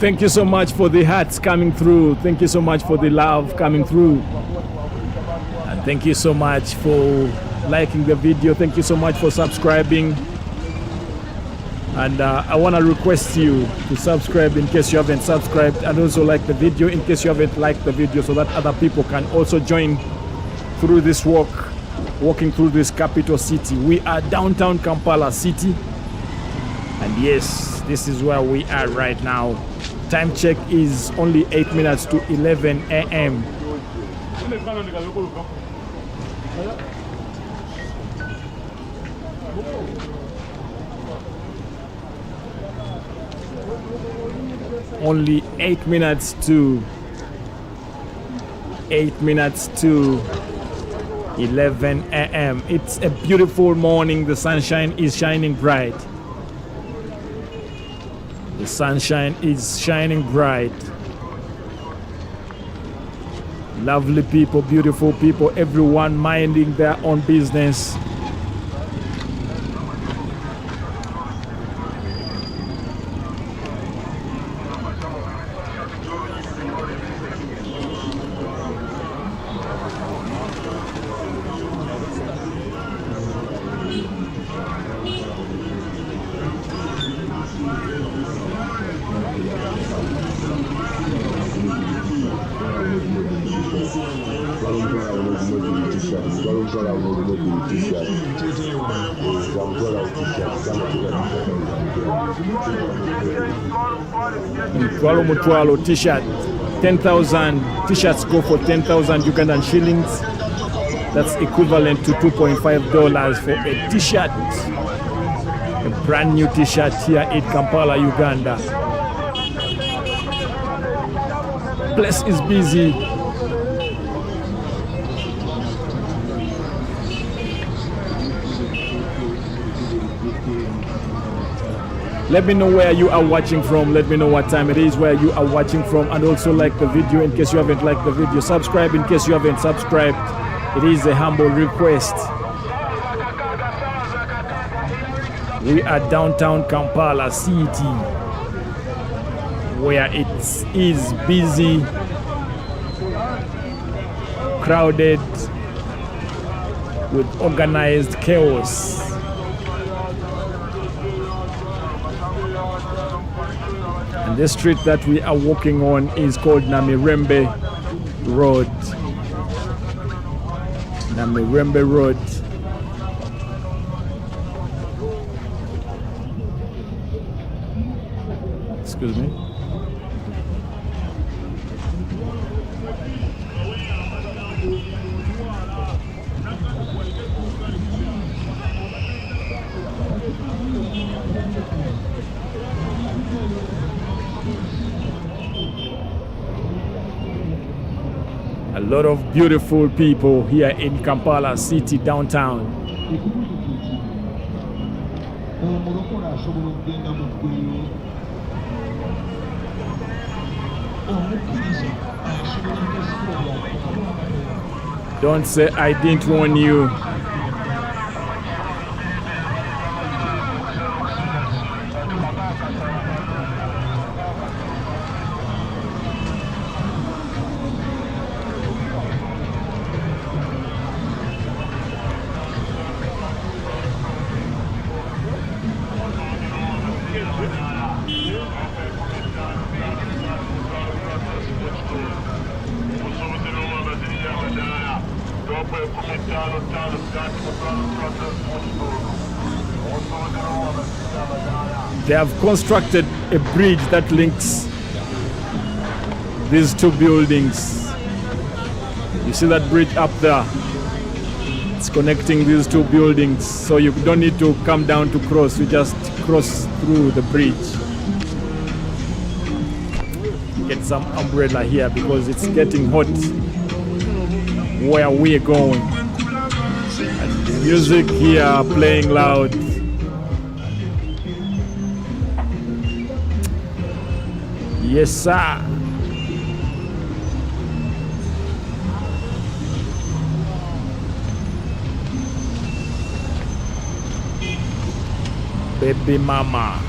Thank you so much for the hearts coming through. Thank you so much for the love coming through. And thank you so much for liking the video. Thank you so much for subscribing. And I want to request you to subscribe in case you haven't subscribed, and also like the video in case you haven't liked the video, so that other people can also join through this walking through this capital city. We are downtown Kampala city, and yes, this is where we are right now. Time check is only 8 minutes to 11 a.m. Only 8 minutes to 11 a.m. It's a beautiful morning. The sunshine is shining bright. The sunshine is shining bright. Lovely people, beautiful people, everyone minding their own business. Mutwalo t-shirt, 10,000 t-shirts go for 10,000 Ugandan shillings. That's equivalent to $2.5 for a t-shirt. A brand new t-shirt here in Kampala, Uganda. Place is busy. Let me know where you are watching from. Let me know what time it is where you are watching from, and also like the video in case you haven't liked the video. Subscribe in case you haven't subscribed. It is a humble request. We are downtown Kampala city, where it is busy, crowded with organized chaos. And the street that we are walking on is called Namirembe Road. Namirembe Road. Excuse me. A lot of beautiful people here in Kampala city downtown. Don't say I didn't warn you. They have constructed a bridge that links these two buildings. You see that bridge up there? It's connecting these two buildings, so you don't need to come down to cross, you just cross through the bridge. Get some umbrella here because it's getting hot where we're going. And the music here playing loud. Yes, sir. Baby mama.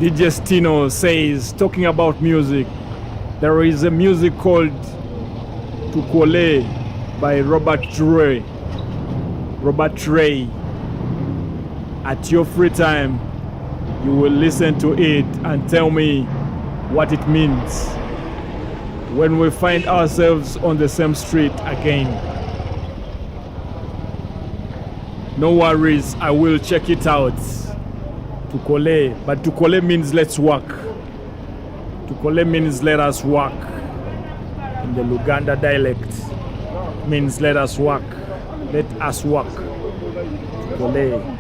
DJ Stino says, talking about music, there is a music called Tukole by Robert Ray. At your free time, you will listen to it and tell me what it means when we find ourselves on the same street again. No worries, I will check it out. Tukole, but Tukole means let's work. Tukole means let us work. In the Luganda dialect, means let us work. Let us work. Tukole.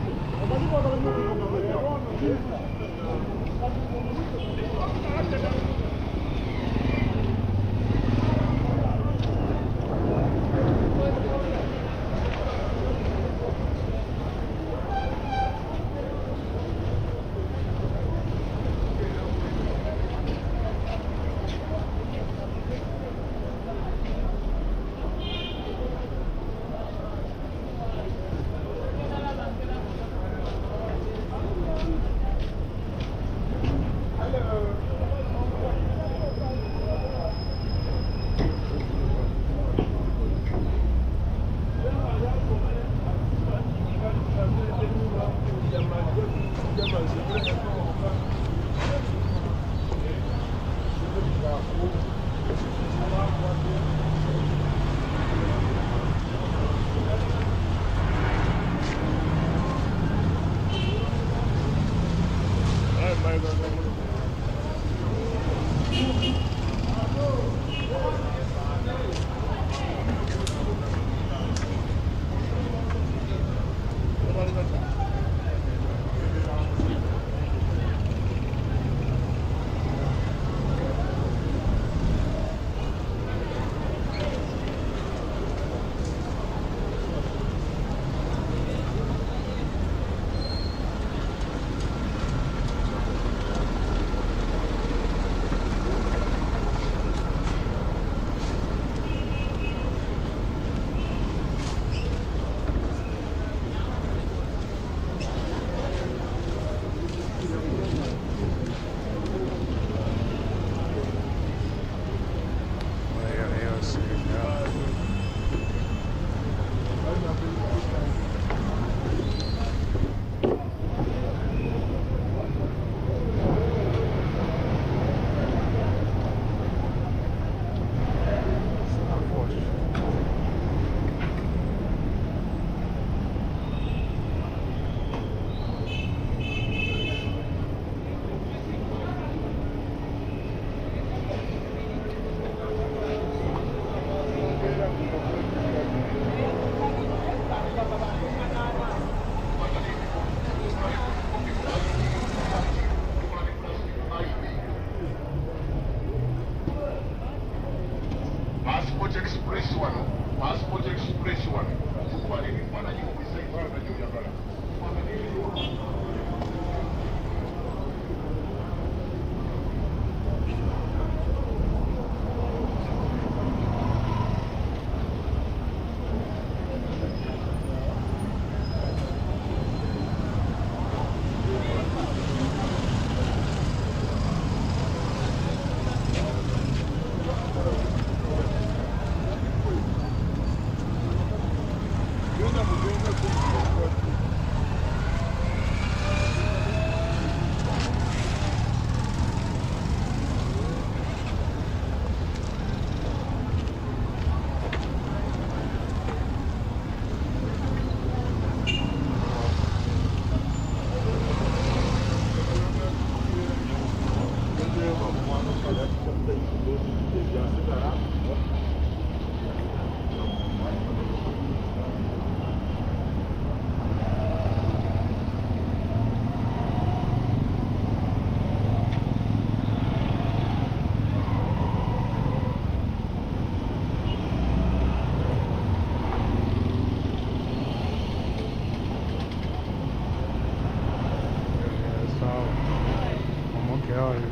how are you?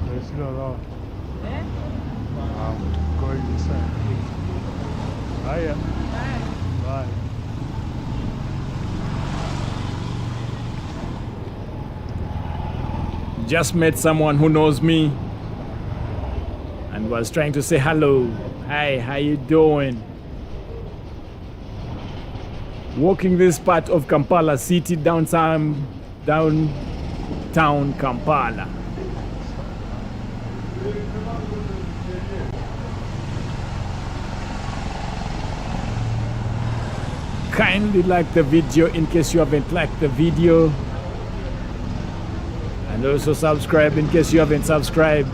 There's still a lot. I'm going inside. Hiya. Bye. Just met someone who knows me and was trying to say hello. Hi, how you doing? Walking this part of Kampala city, downtown Kampala. Kindly like the video in case you haven't liked the video, and also subscribe in case you haven't subscribed.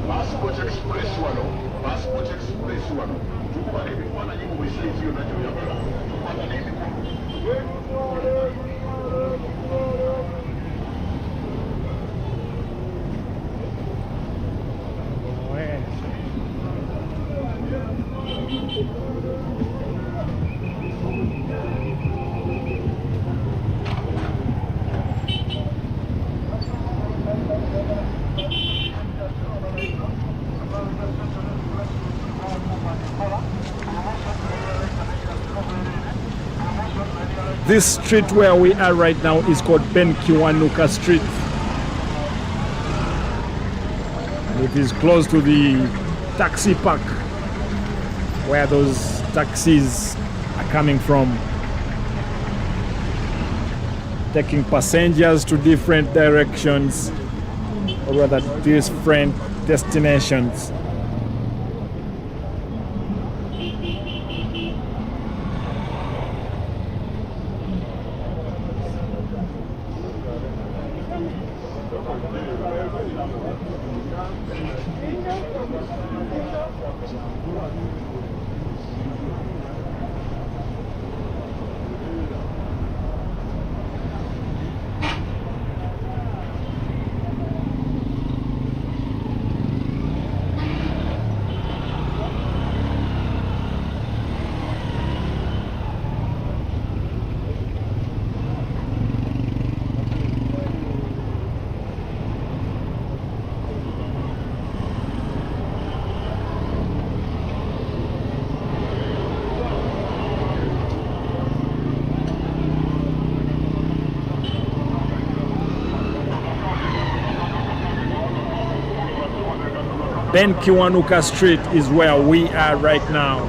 Passport Express wano, Passport Express wano. Tukubala ebifaananyi mu website yonna gy'oyagala. Tukubala n'emikono. This street where we are right now is called Benkiwanuka Street. And it is close to the taxi park where those taxis are coming from, taking passengers to different directions, or rather different destinations. Benkiwanuka Street is where we are right now.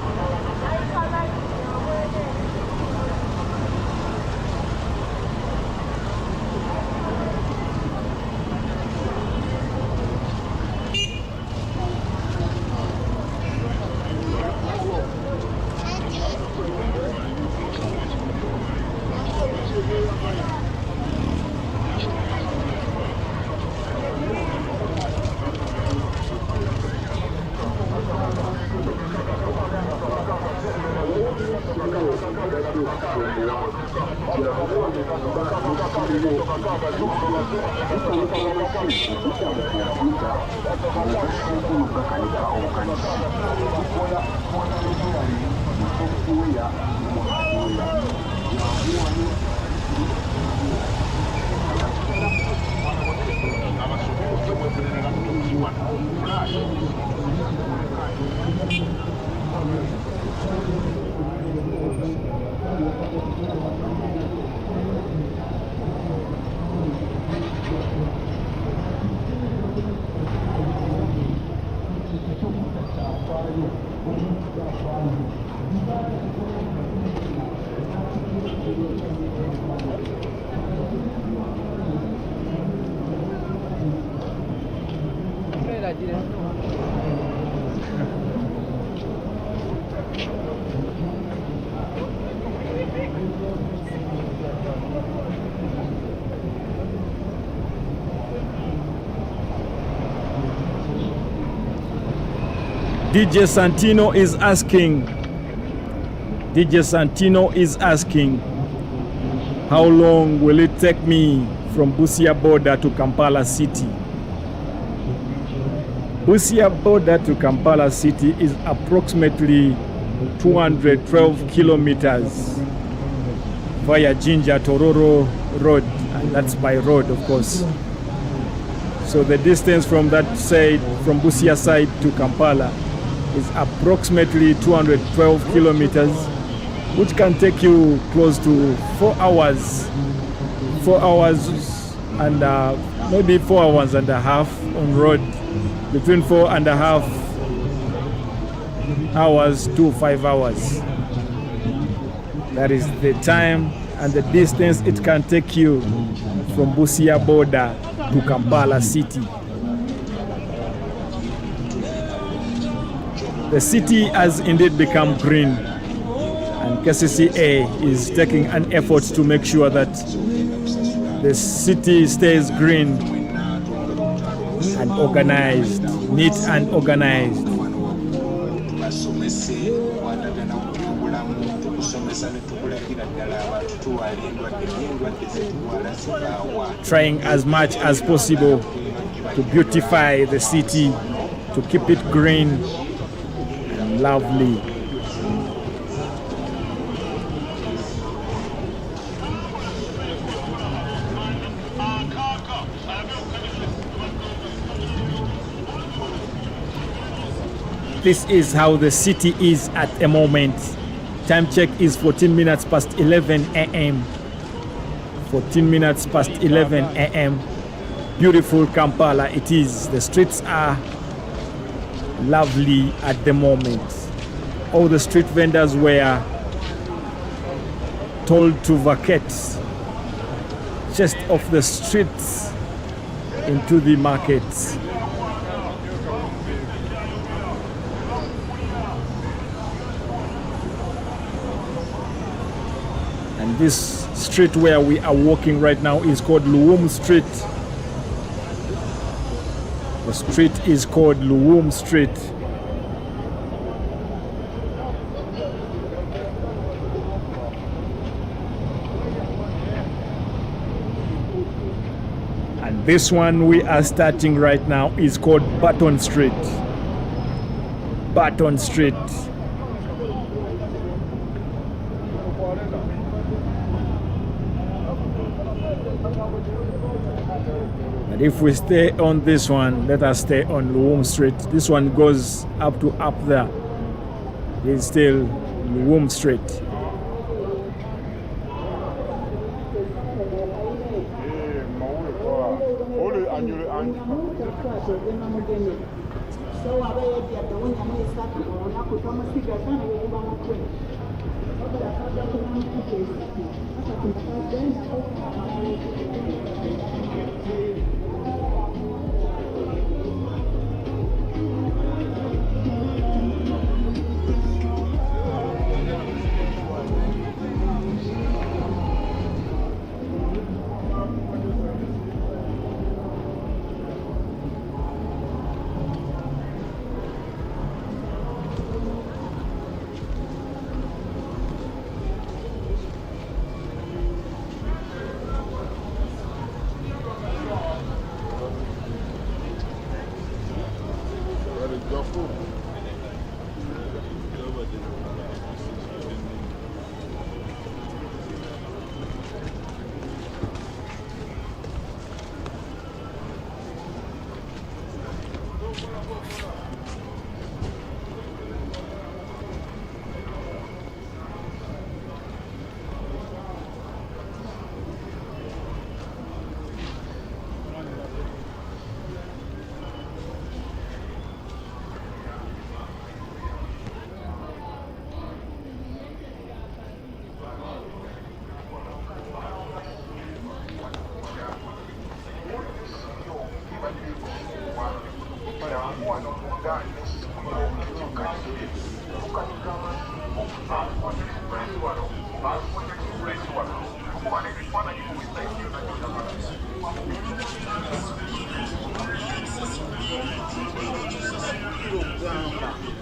DJ Santino is asking, how long will it take me from Busia border to Kampala city? Busia border to Kampala city is approximately 212 kilometers via Jinja Tororo Road, and that's by road, of course. So the distance from that side, from Busia side to Kampala, is approximately 212 kilometers, which can take you close to 4 hours. 4 hours and maybe 4 hours and a half on road, between 4.5 hours to 5 hours. That is the time and the distance it can take you from Busia border to Kampala city. The city has indeed become green, and KCCA is taking an effort to make sure that the city stays green and organized, neat and organized. Trying as much as possible to beautify the city, to keep it green and lovely. This is how the city is at the moment. Time check is 14 minutes past 11 a.m. 14 minutes past 11 a.m. Beautiful Kampala it is. The streets are lovely at the moment. All the street vendors were told to vacate just off the streets into the markets. And this street where we are walking right now is called Luwum Street. The street is called Luwum Street. And this one we are starting right now is called Baton Street. Baton Street. And if we stay on this one, let us stay on Luwum Street. This one goes up to up there. It's still Luwum Street.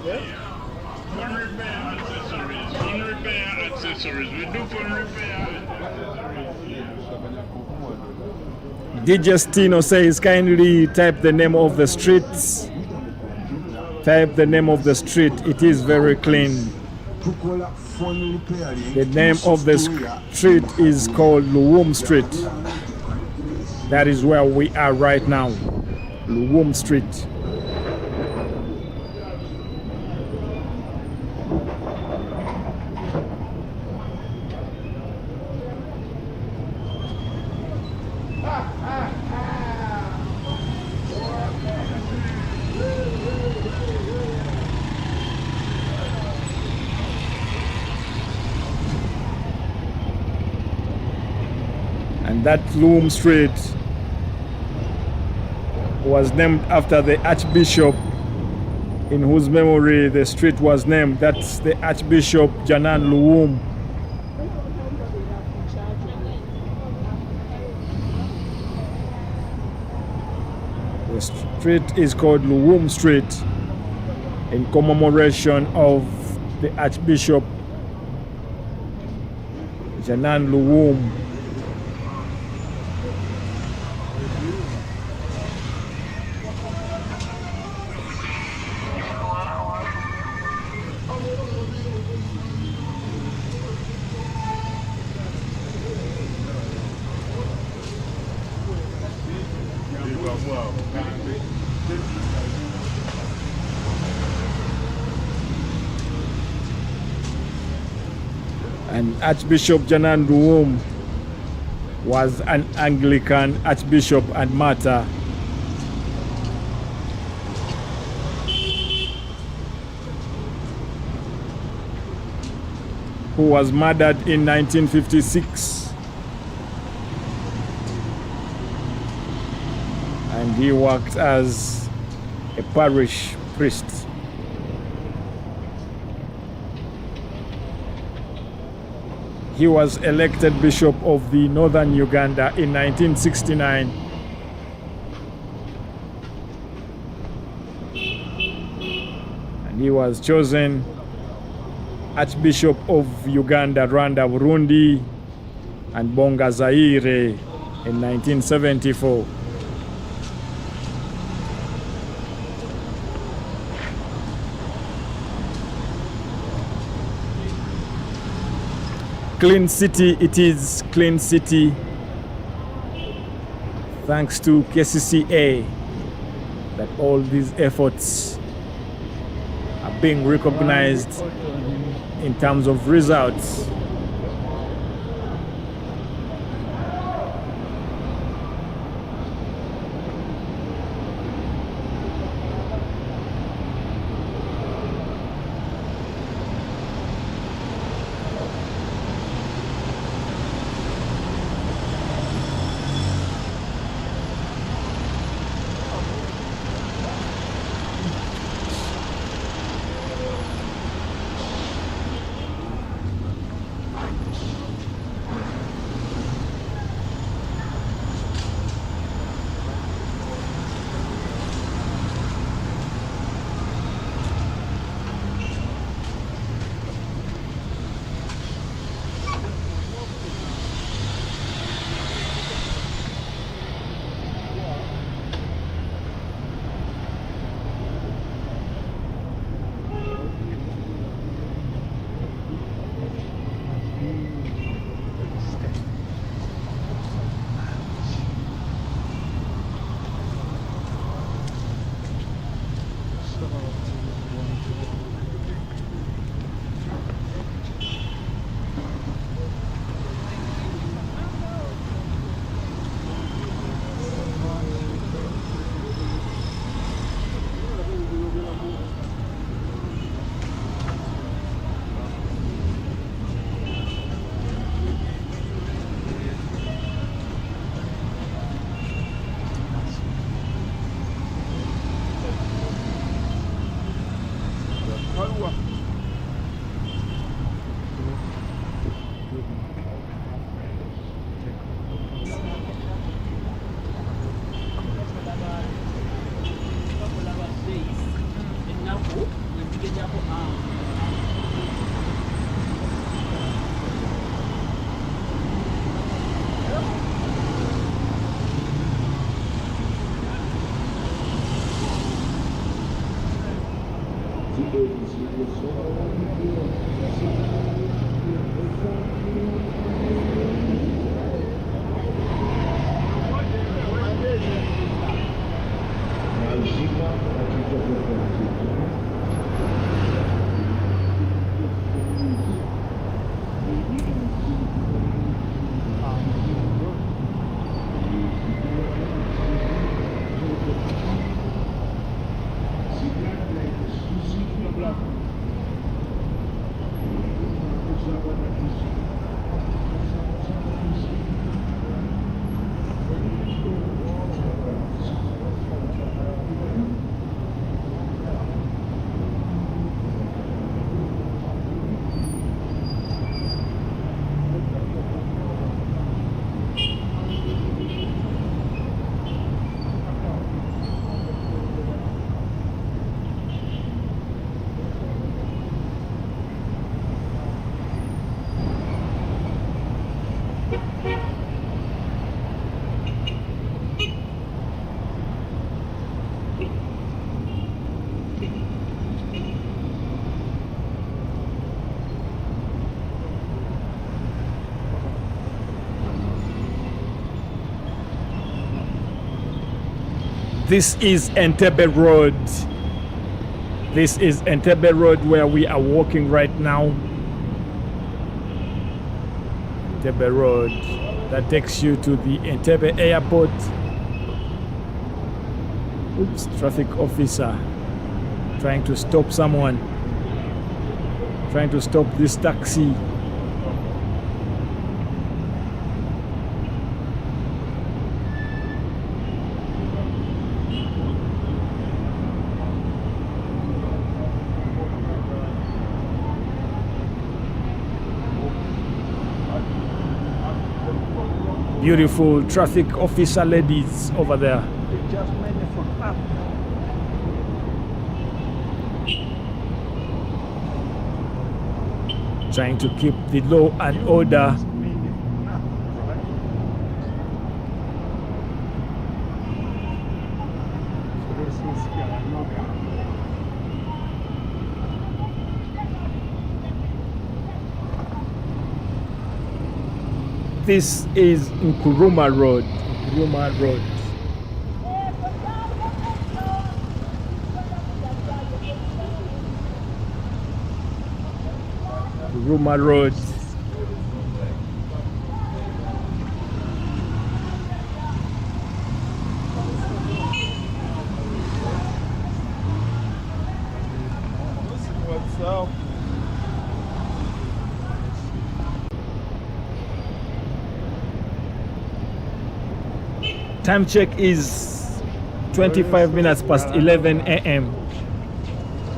Phone repair accessories. Phone repair accessories. We do phone repair accessories. DJ Stino says kindly type the name of the street. Type the name of the street. It is very clean. The name of the street is called Luwum Street. That is where we are right now. Luwum Street. And that Luwum Street was named after the Archbishop in whose memory the street was named. That's the Archbishop Janan Luwum. The street is called Luwum Street in commemoration of the Archbishop Janan Luwum. And Archbishop Janan Luwum was an Anglican archbishop and martyr. Who was murdered in 1956. And he worked as a parish priest. He was elected Bishop of the Northern Uganda in 1969. And he was chosen Archbishop of Uganda, Rwanda, Burundi, and Bonga Zaire in 1974. Clean city, it is clean city. Thanks to KCCA that all these efforts are being recognized in terms of results. This is Entebbe Road. This is Entebbe Road where we are walking right now. Entebbe Road that takes you to the Entebbe Airport. Oops, traffic officer trying to stop someone. Trying to stop this taxi. Beautiful traffic officer ladies over there. Trying to keep the law and order. This is Nkuruma Road. Nkuruma Road. Nkuruma Road. What's up? Time check is 25 minutes past 11 a.m.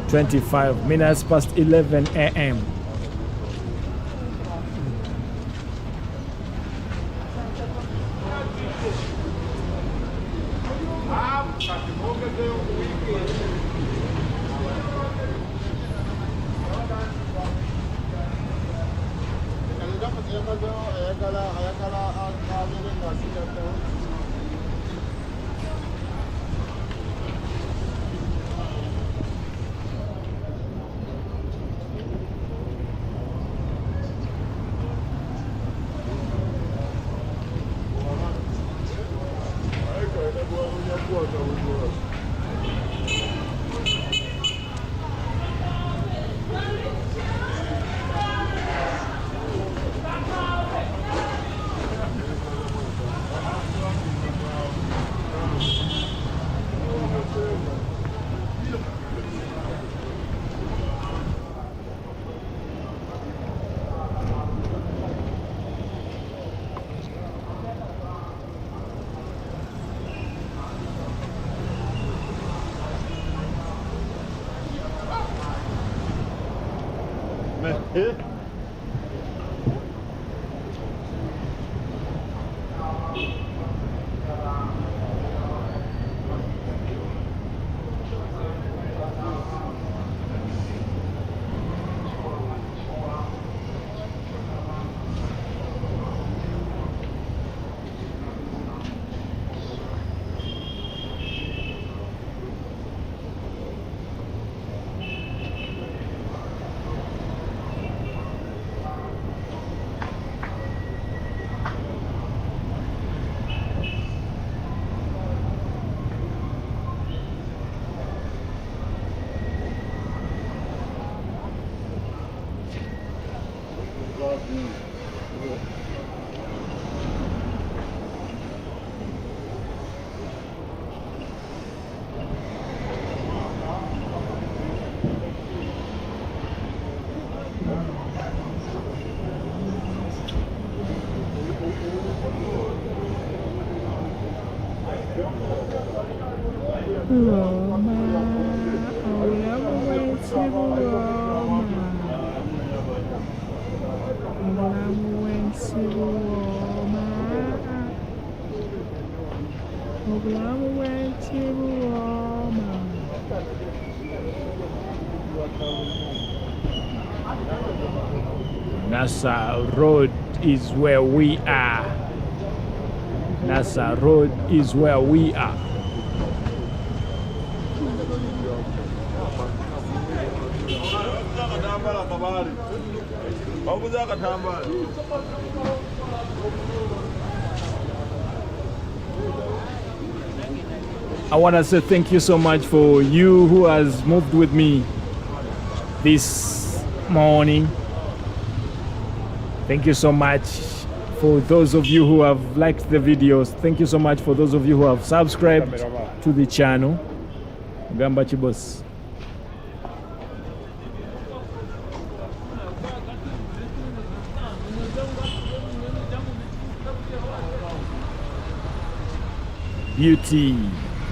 25 minutes past 11 a.m. Nasa Road is where we are. Nasa Road is where we are. I want to say thank you so much for you who has moved with me this morning. Thank you so much for those of you who have liked the videos. Thank you so much for those of you who have subscribed to the channel. Gamba Chibos. Beauty,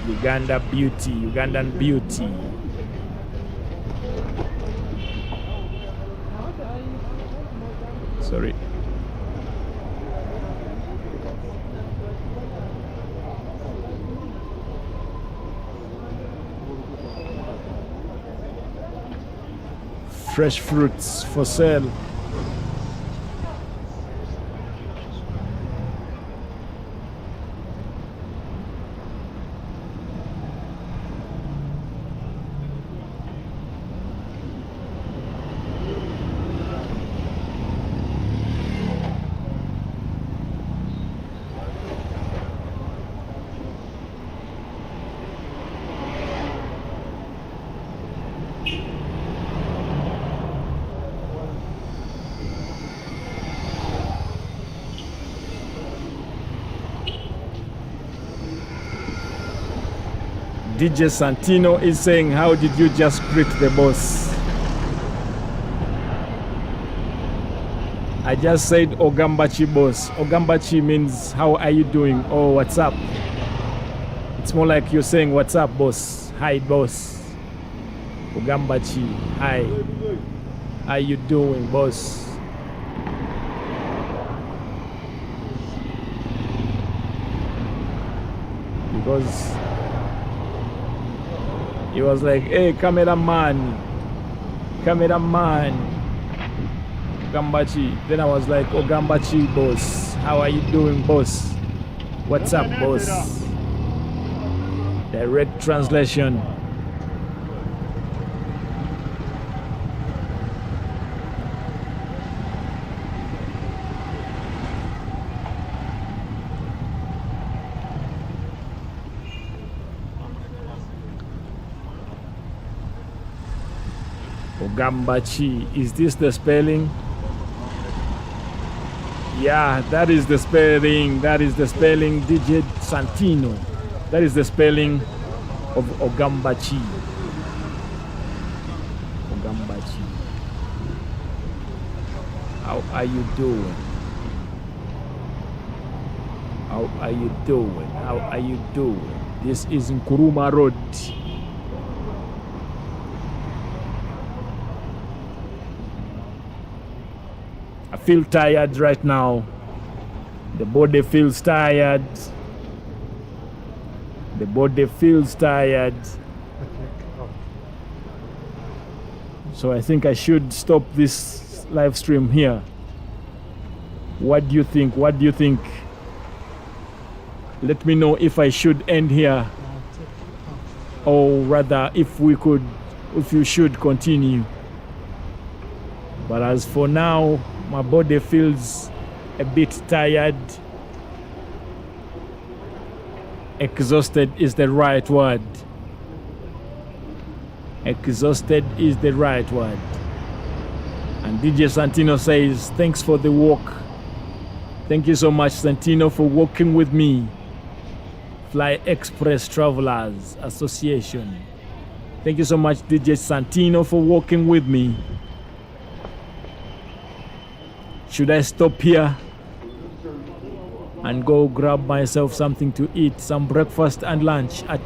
Uganda beauty, Ugandan beauty. Sorry. Fresh fruits for sale. DJ Santino is saying, how did you just greet the boss? I just said Ogambachi boss. Ogambachi means how are you doing or what's up. It's more like you're saying what's up boss. Hi boss. Ogambachi. Hi. How you doing boss? Because he was like, hey, cameraman, Gambachi. Then I was like, oh, Gambachi, boss. How are you doing, boss? What's up, boss? Direct translation. Ogambachi, is this the spelling? Yeah, that is the spelling. That is the spelling, DJ Santino. That is the spelling of Ogambachi. Ogambachi. How are you doing? How are you doing? How are you doing? This is Nkuruma Road. I feel tired right now. The body feels tired. The body feels tired. So I think I should stop this live stream here. What do you think? What do you think? Let me know if I should end here, or rather if you should continue. But as for now, my body feels a bit tired. Exhausted is the right word. Exhausted is the right word. And DJ Santino says, thanks for the walk. Thank you so much, Santino, for walking with me. Fly Express Travelers Association. Thank you so much, DJ Santino, for walking with me. Should I stop here and go grab myself something to eat, some breakfast and lunch at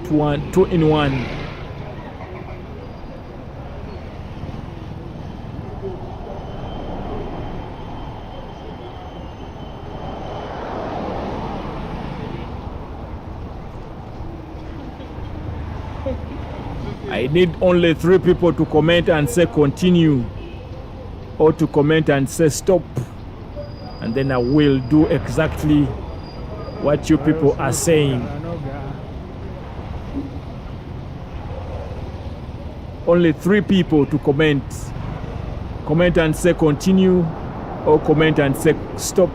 2 in 1? I need only 3 people to comment and say continue, or to comment and say stop, and then I will do exactly what you people are saying. Only 3 people to comment and say continue, or comment and say stop,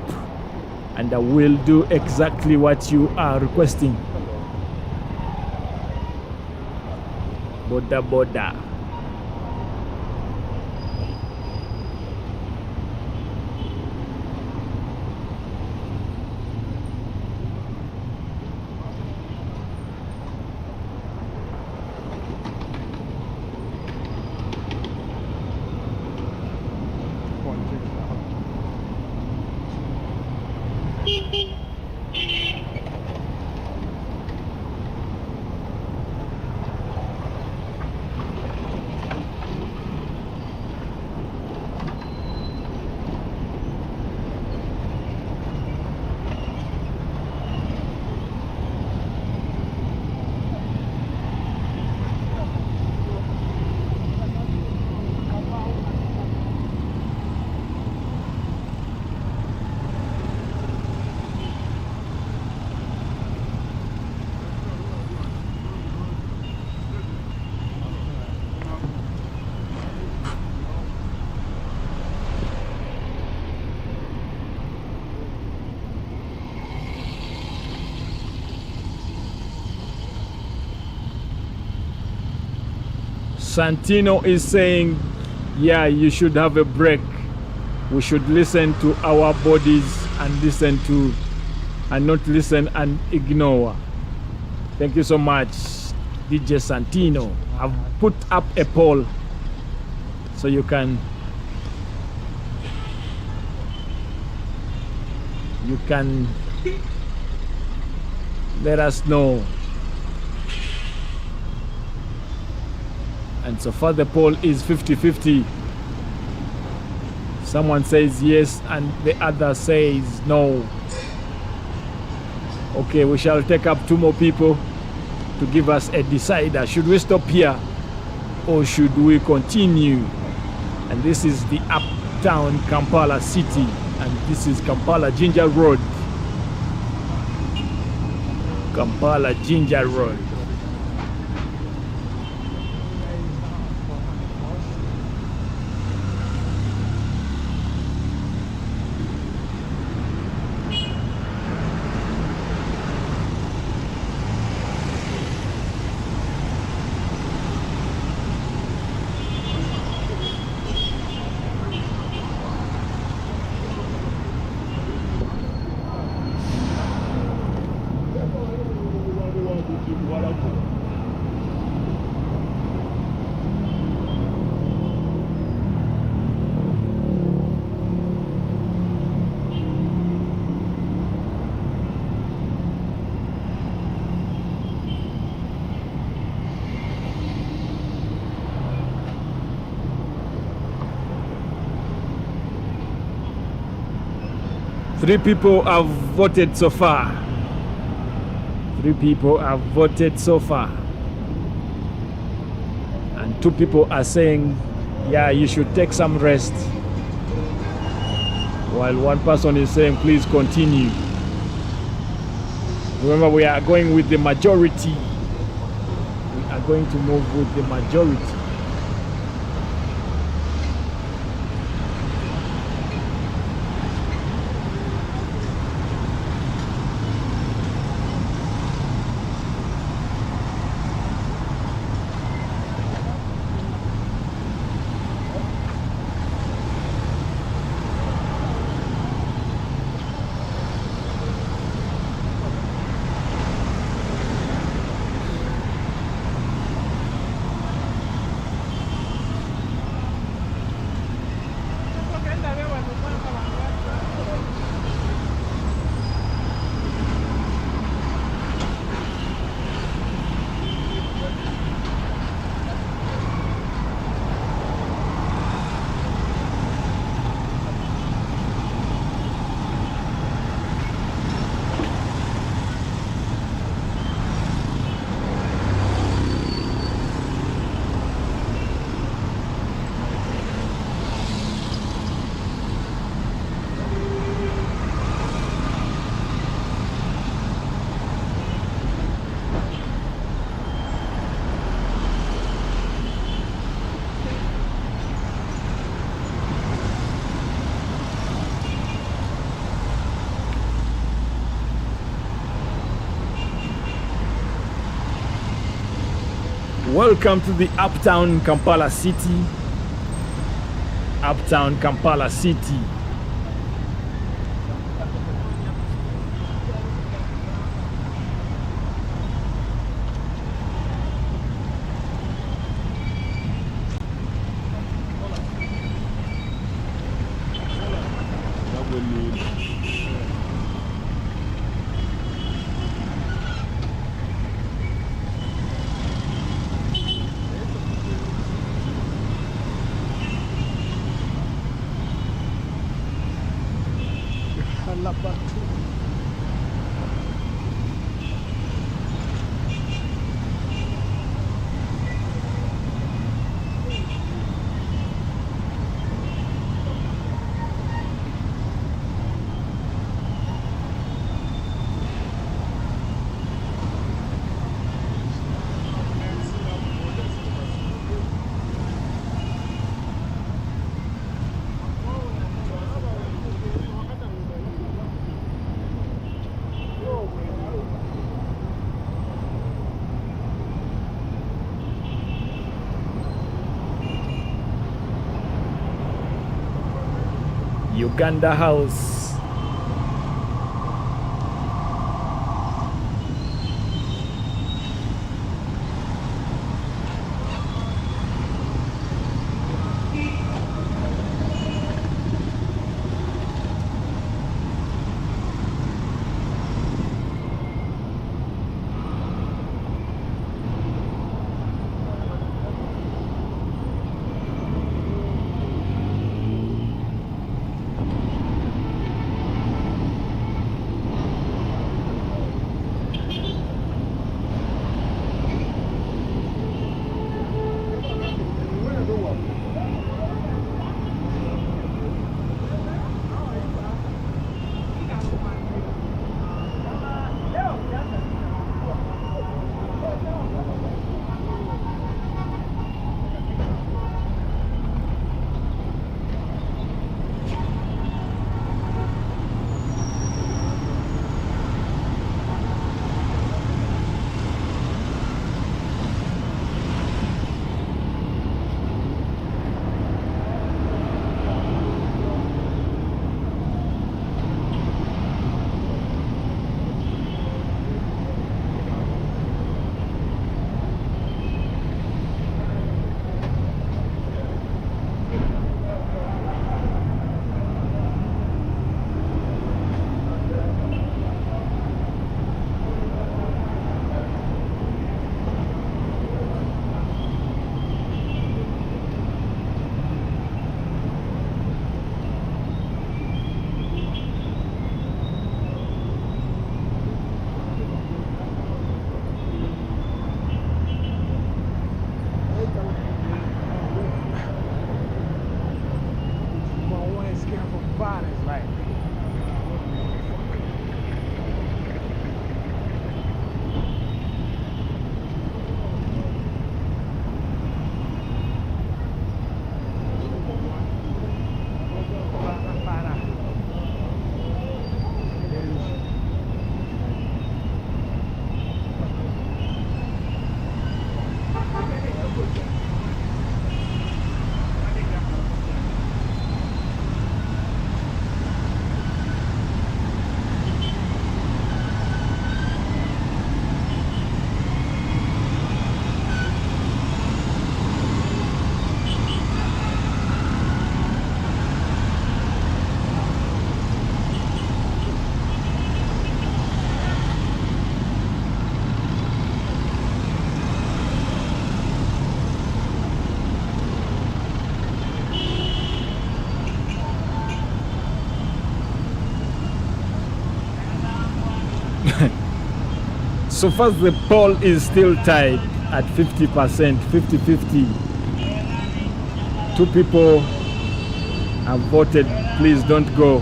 and I will do exactly what you are requesting. Boda boda. Santino is saying, yeah, you should have a break. We should listen to our bodies and listen to, and not listen and ignore. Thank you so much, DJ Santino. I've put up a poll so you can let us know. And so far the poll is 50-50. Someone says yes and the other says no. Okay, we shall take up 2 more people to give us a decider. Should we stop here or should we continue? And this is the uptown Kampala city, and this is Kampala Ginger Road. Kampala Ginger Road. Three people have voted so far. 3 people have voted so far. And 2 people are saying, yeah, you should take some rest. While 1 person is saying, please continue. Remember, we are going with the majority. We are going to move with the majority. Welcome to the Uptown Kampala City. Uptown Kampala City. Uganda House. So far the poll is still tied at 50%, 50-50. Two people have voted, please don't go,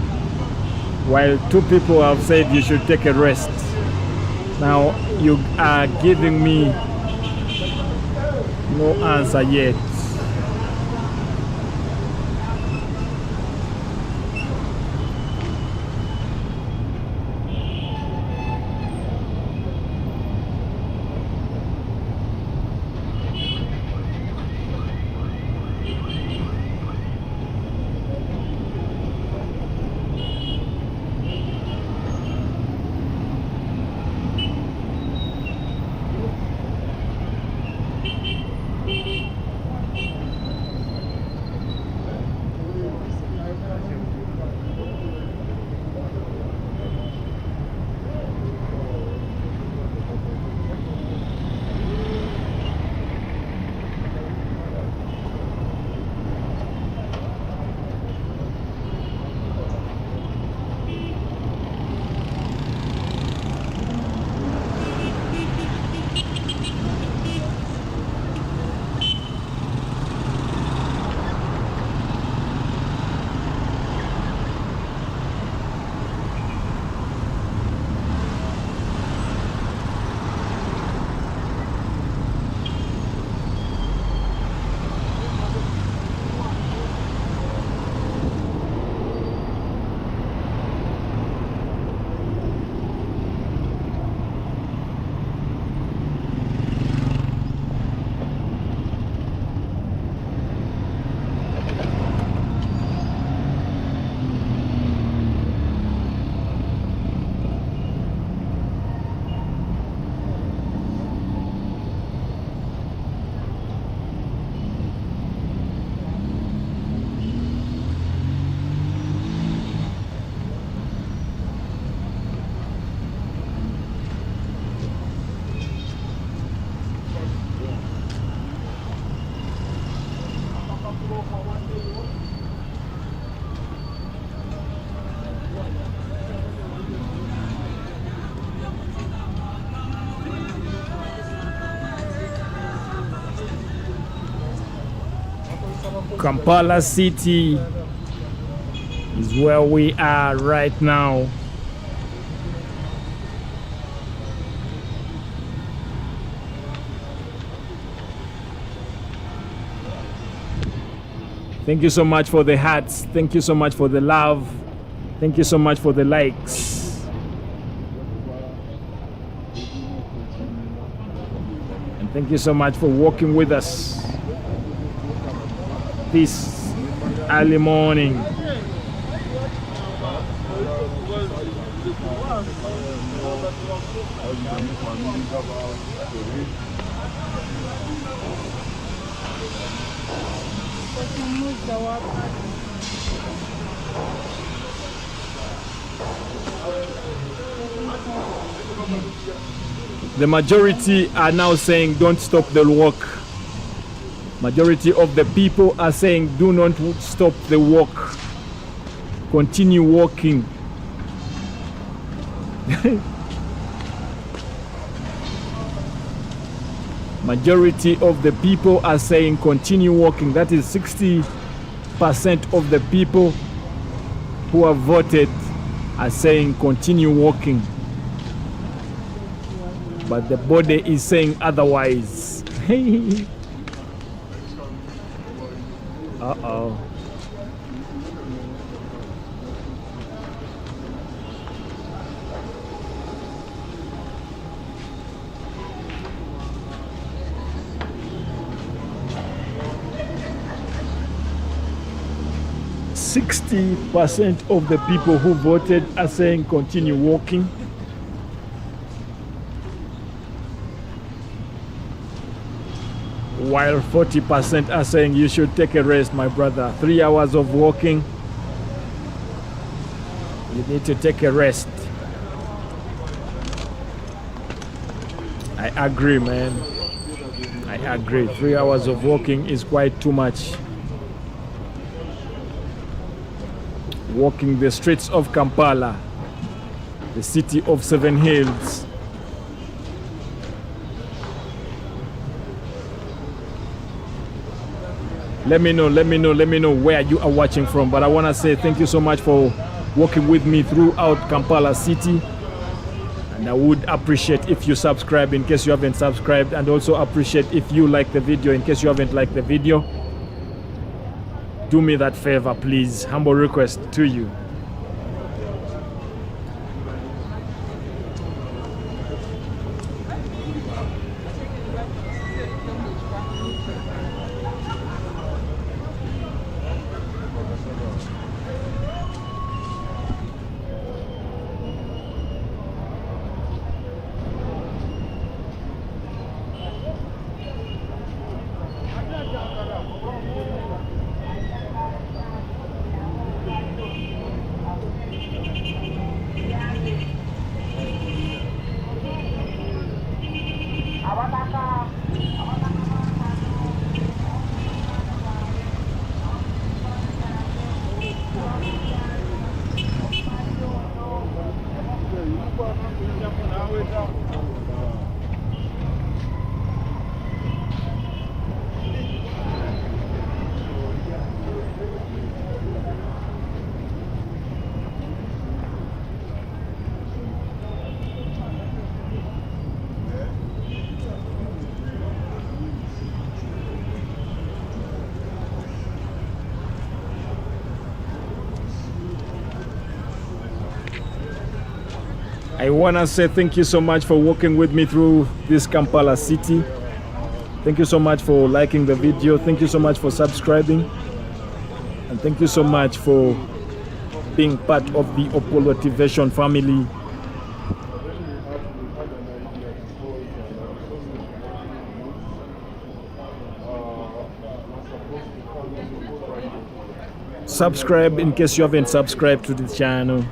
while two people have said you should take a rest. Now you are giving me no answer yet. Kampala City is where we are right now. Thank you so much for the hearts. Thank you so much for the love. Thank you so much for the likes. And thank you so much for walking with us this early morning. The majority are now saying don't stop the walk. Majority of the people are saying do not stop the walk. Continue walking. Majority of the people are saying continue walking. That is 60% of the people who have voted are saying continue walking. But the body is saying otherwise. Uh-oh. %60 of the people who voted are saying continue walking. While 40% are saying you should take a rest, my brother. 3 hours of walking. You need to take a rest. I agree, man. I agree. 3 hours of walking is quite too much. Walking the streets of Kampala, the city of 7 hills. Let me know where you are watching from. But I want to say thank you so much for walking with me throughout Kampala City. And I would appreciate if you subscribe in case you haven't subscribed, and also appreciate if you like the video in case you haven't liked the video. Do me that favor, please. Humble request to you. I want to say thank you so much for walking with me through this Kampala city. Thank you so much for liking the video. Thank you so much for subscribing. And thank you so much for being part of the Opolotivation family. Subscribe in case you haven't subscribed to the channel.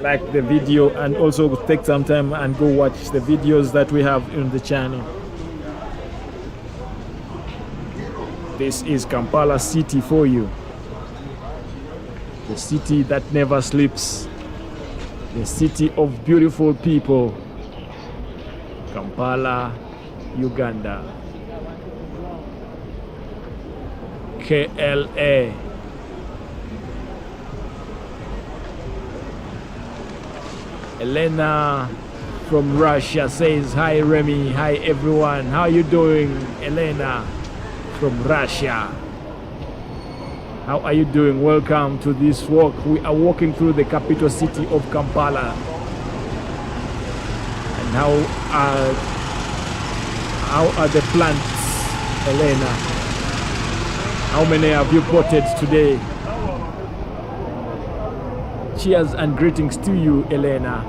Like the video, and also take some time and go watch the videos that we have in the channel. This is Kampala City for you. The city that never sleeps. The city of beautiful people. Kampala, Uganda. KLA. Elena from Russia says, hi Remy, hi everyone. How you doing, Elena from Russia? How are you doing? Welcome to this walk. We are walking through the capital city of Kampala. And how are the plants, Elena? How many have you potted today? Cheers and greetings to you, Elena.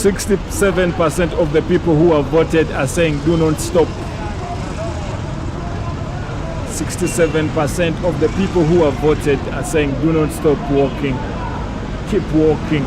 %67% of the people who have voted are saying do not stop. 67% of the people who have voted are saying do not stop walking. Keep walking.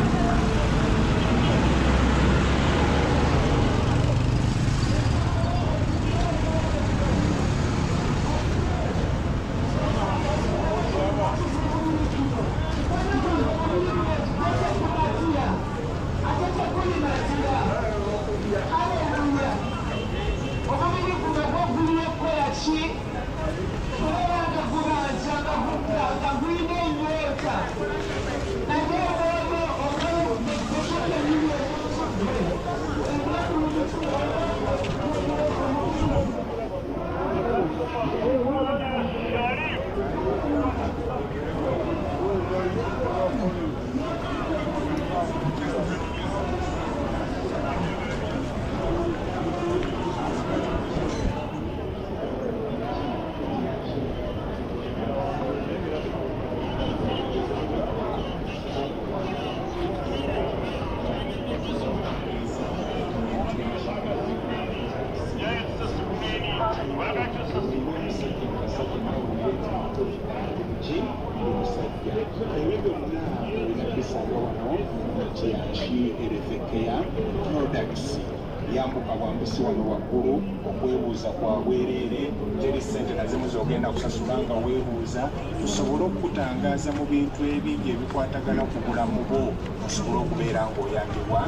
yambuka bwambusi wano waggulu okwebuuza kwa bwereere teri ssente nazimu z'ogenda kusasula nga weebuuza tusobole okutangaaza mu bintu ebingi ebikwatagana ku bulamu bwo osobole okubeera ng'oyambibwa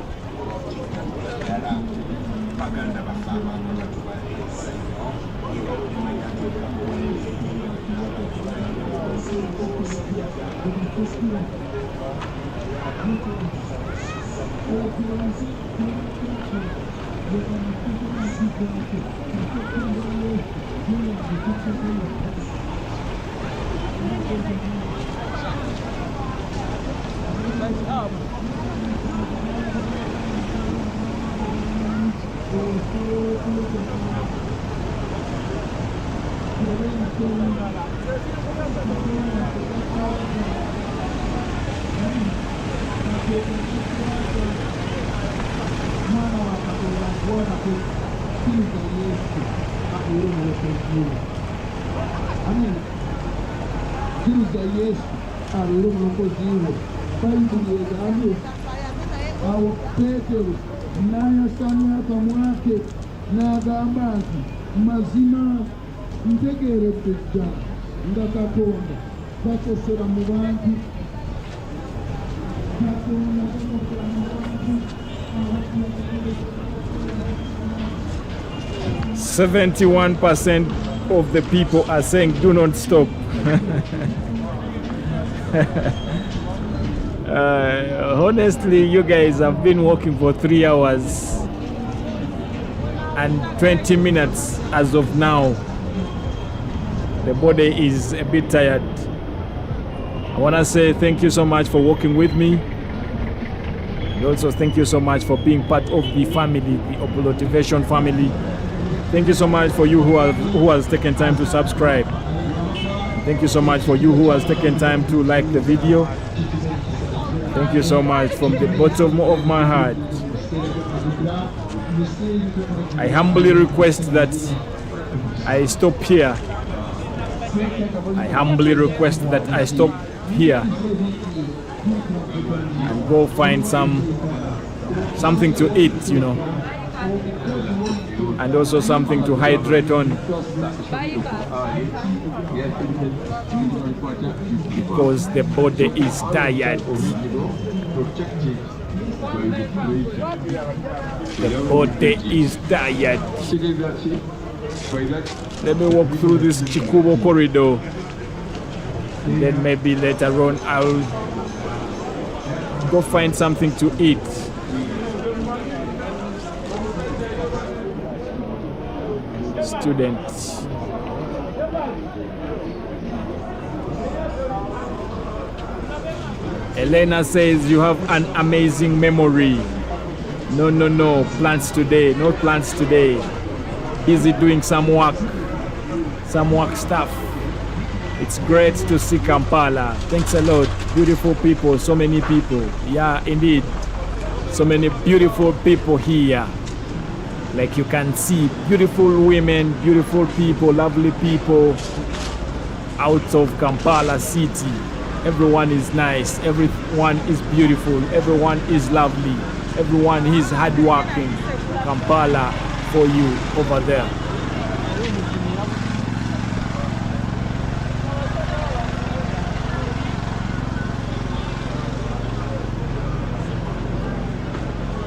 ddala baganda bafe abantu batubalereza nnyo Kiriza Yesu alole omulokozi we bayibuli egambye awo Peetero n'ayasamya akamwa ke n'agamba nti mazima ntegeeredde ddala nga Katonda takosera mu bantu 71% of the people are saying do not stop. Honestly, you guys have been walking for 3 hours and 20 minutes as of now. The body is a bit tired. I want to say thank you so much for walking with me. And also thank you so much for being part of the family, the Motivation family. Thank you so much for you who has taken time to subscribe. Thank you so much for you who has taken time to like the video. Thank you so much from the bottom of my heart. I humbly request that I stop here. I humbly request that I stop here and go find something to eat, you know, and also something to hydrate on, because the body is tired. The body is tired. Let me walk through this Chikubo corridor, and then maybe later on I'll go find something to eat. Students. Elena says you have an amazing memory. No, plans today, no plans today. Busy doing some work stuff. It's great to see Kampala. Thanks a lot. Beautiful people, so many people. Yeah, indeed. So many beautiful people here. Like you can see, beautiful women, beautiful people, lovely people out of Kampala city. Everyone is nice, everyone is beautiful, everyone is lovely, everyone is hardworking. Kampala for you over there.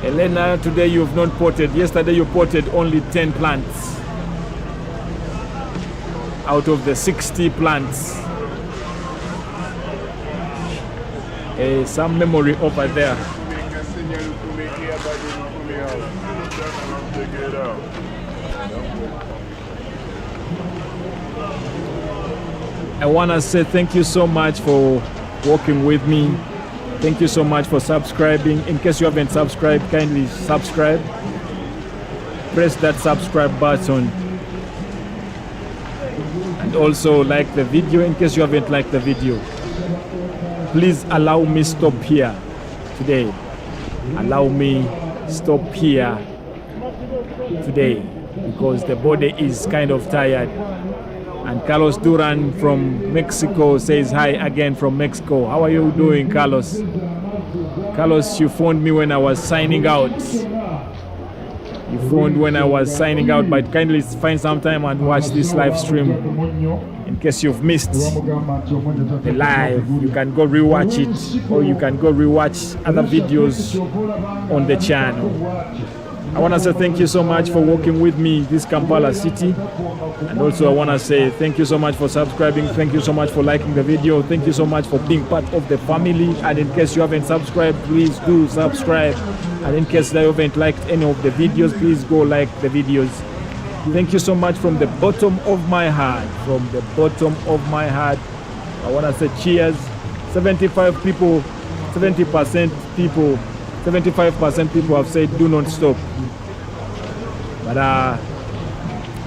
Elena, today you've not potted. Yesterday you potted only 10 plants out of the 60 plants. Some memory over there. I want to say thank you so much for working with me. Thank you so much for subscribing. In case you haven't subscribed, kindly subscribe. Press that subscribe button. And also like the video in case you haven't liked the video. Please allow me stop here today. Allow me stop here today because the body is kind of tired. And Carlos Duran from Mexico says hi again from Mexico. How are you doing, Carlos? Carlos, you phoned me when I was signing out. You phoned when I was signing out, but kindly find some time and watch this live stream. In case you've missed the live, you can go rewatch it, or you can go rewatch other videos on the channel. I want to say thank you so much for working with me this Kampala city, and also I want to say thank you so much for subscribing, thank you so much for liking the video, thank you so much for being part of the family. And in case you haven't subscribed, please do subscribe, and in case you haven't liked any of the videos, please go like the videos. Thank you so much from the bottom of my heart. From the bottom of my heart, I want to say cheers. 75 people, 70% people, 75% people have said do not stop. But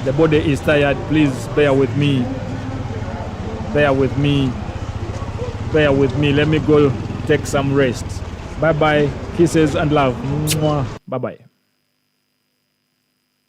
the body is tired. Please bear with me. Bear with me. Bear with me. Let me go take some rest. Bye bye. Kisses and love. Bye bye.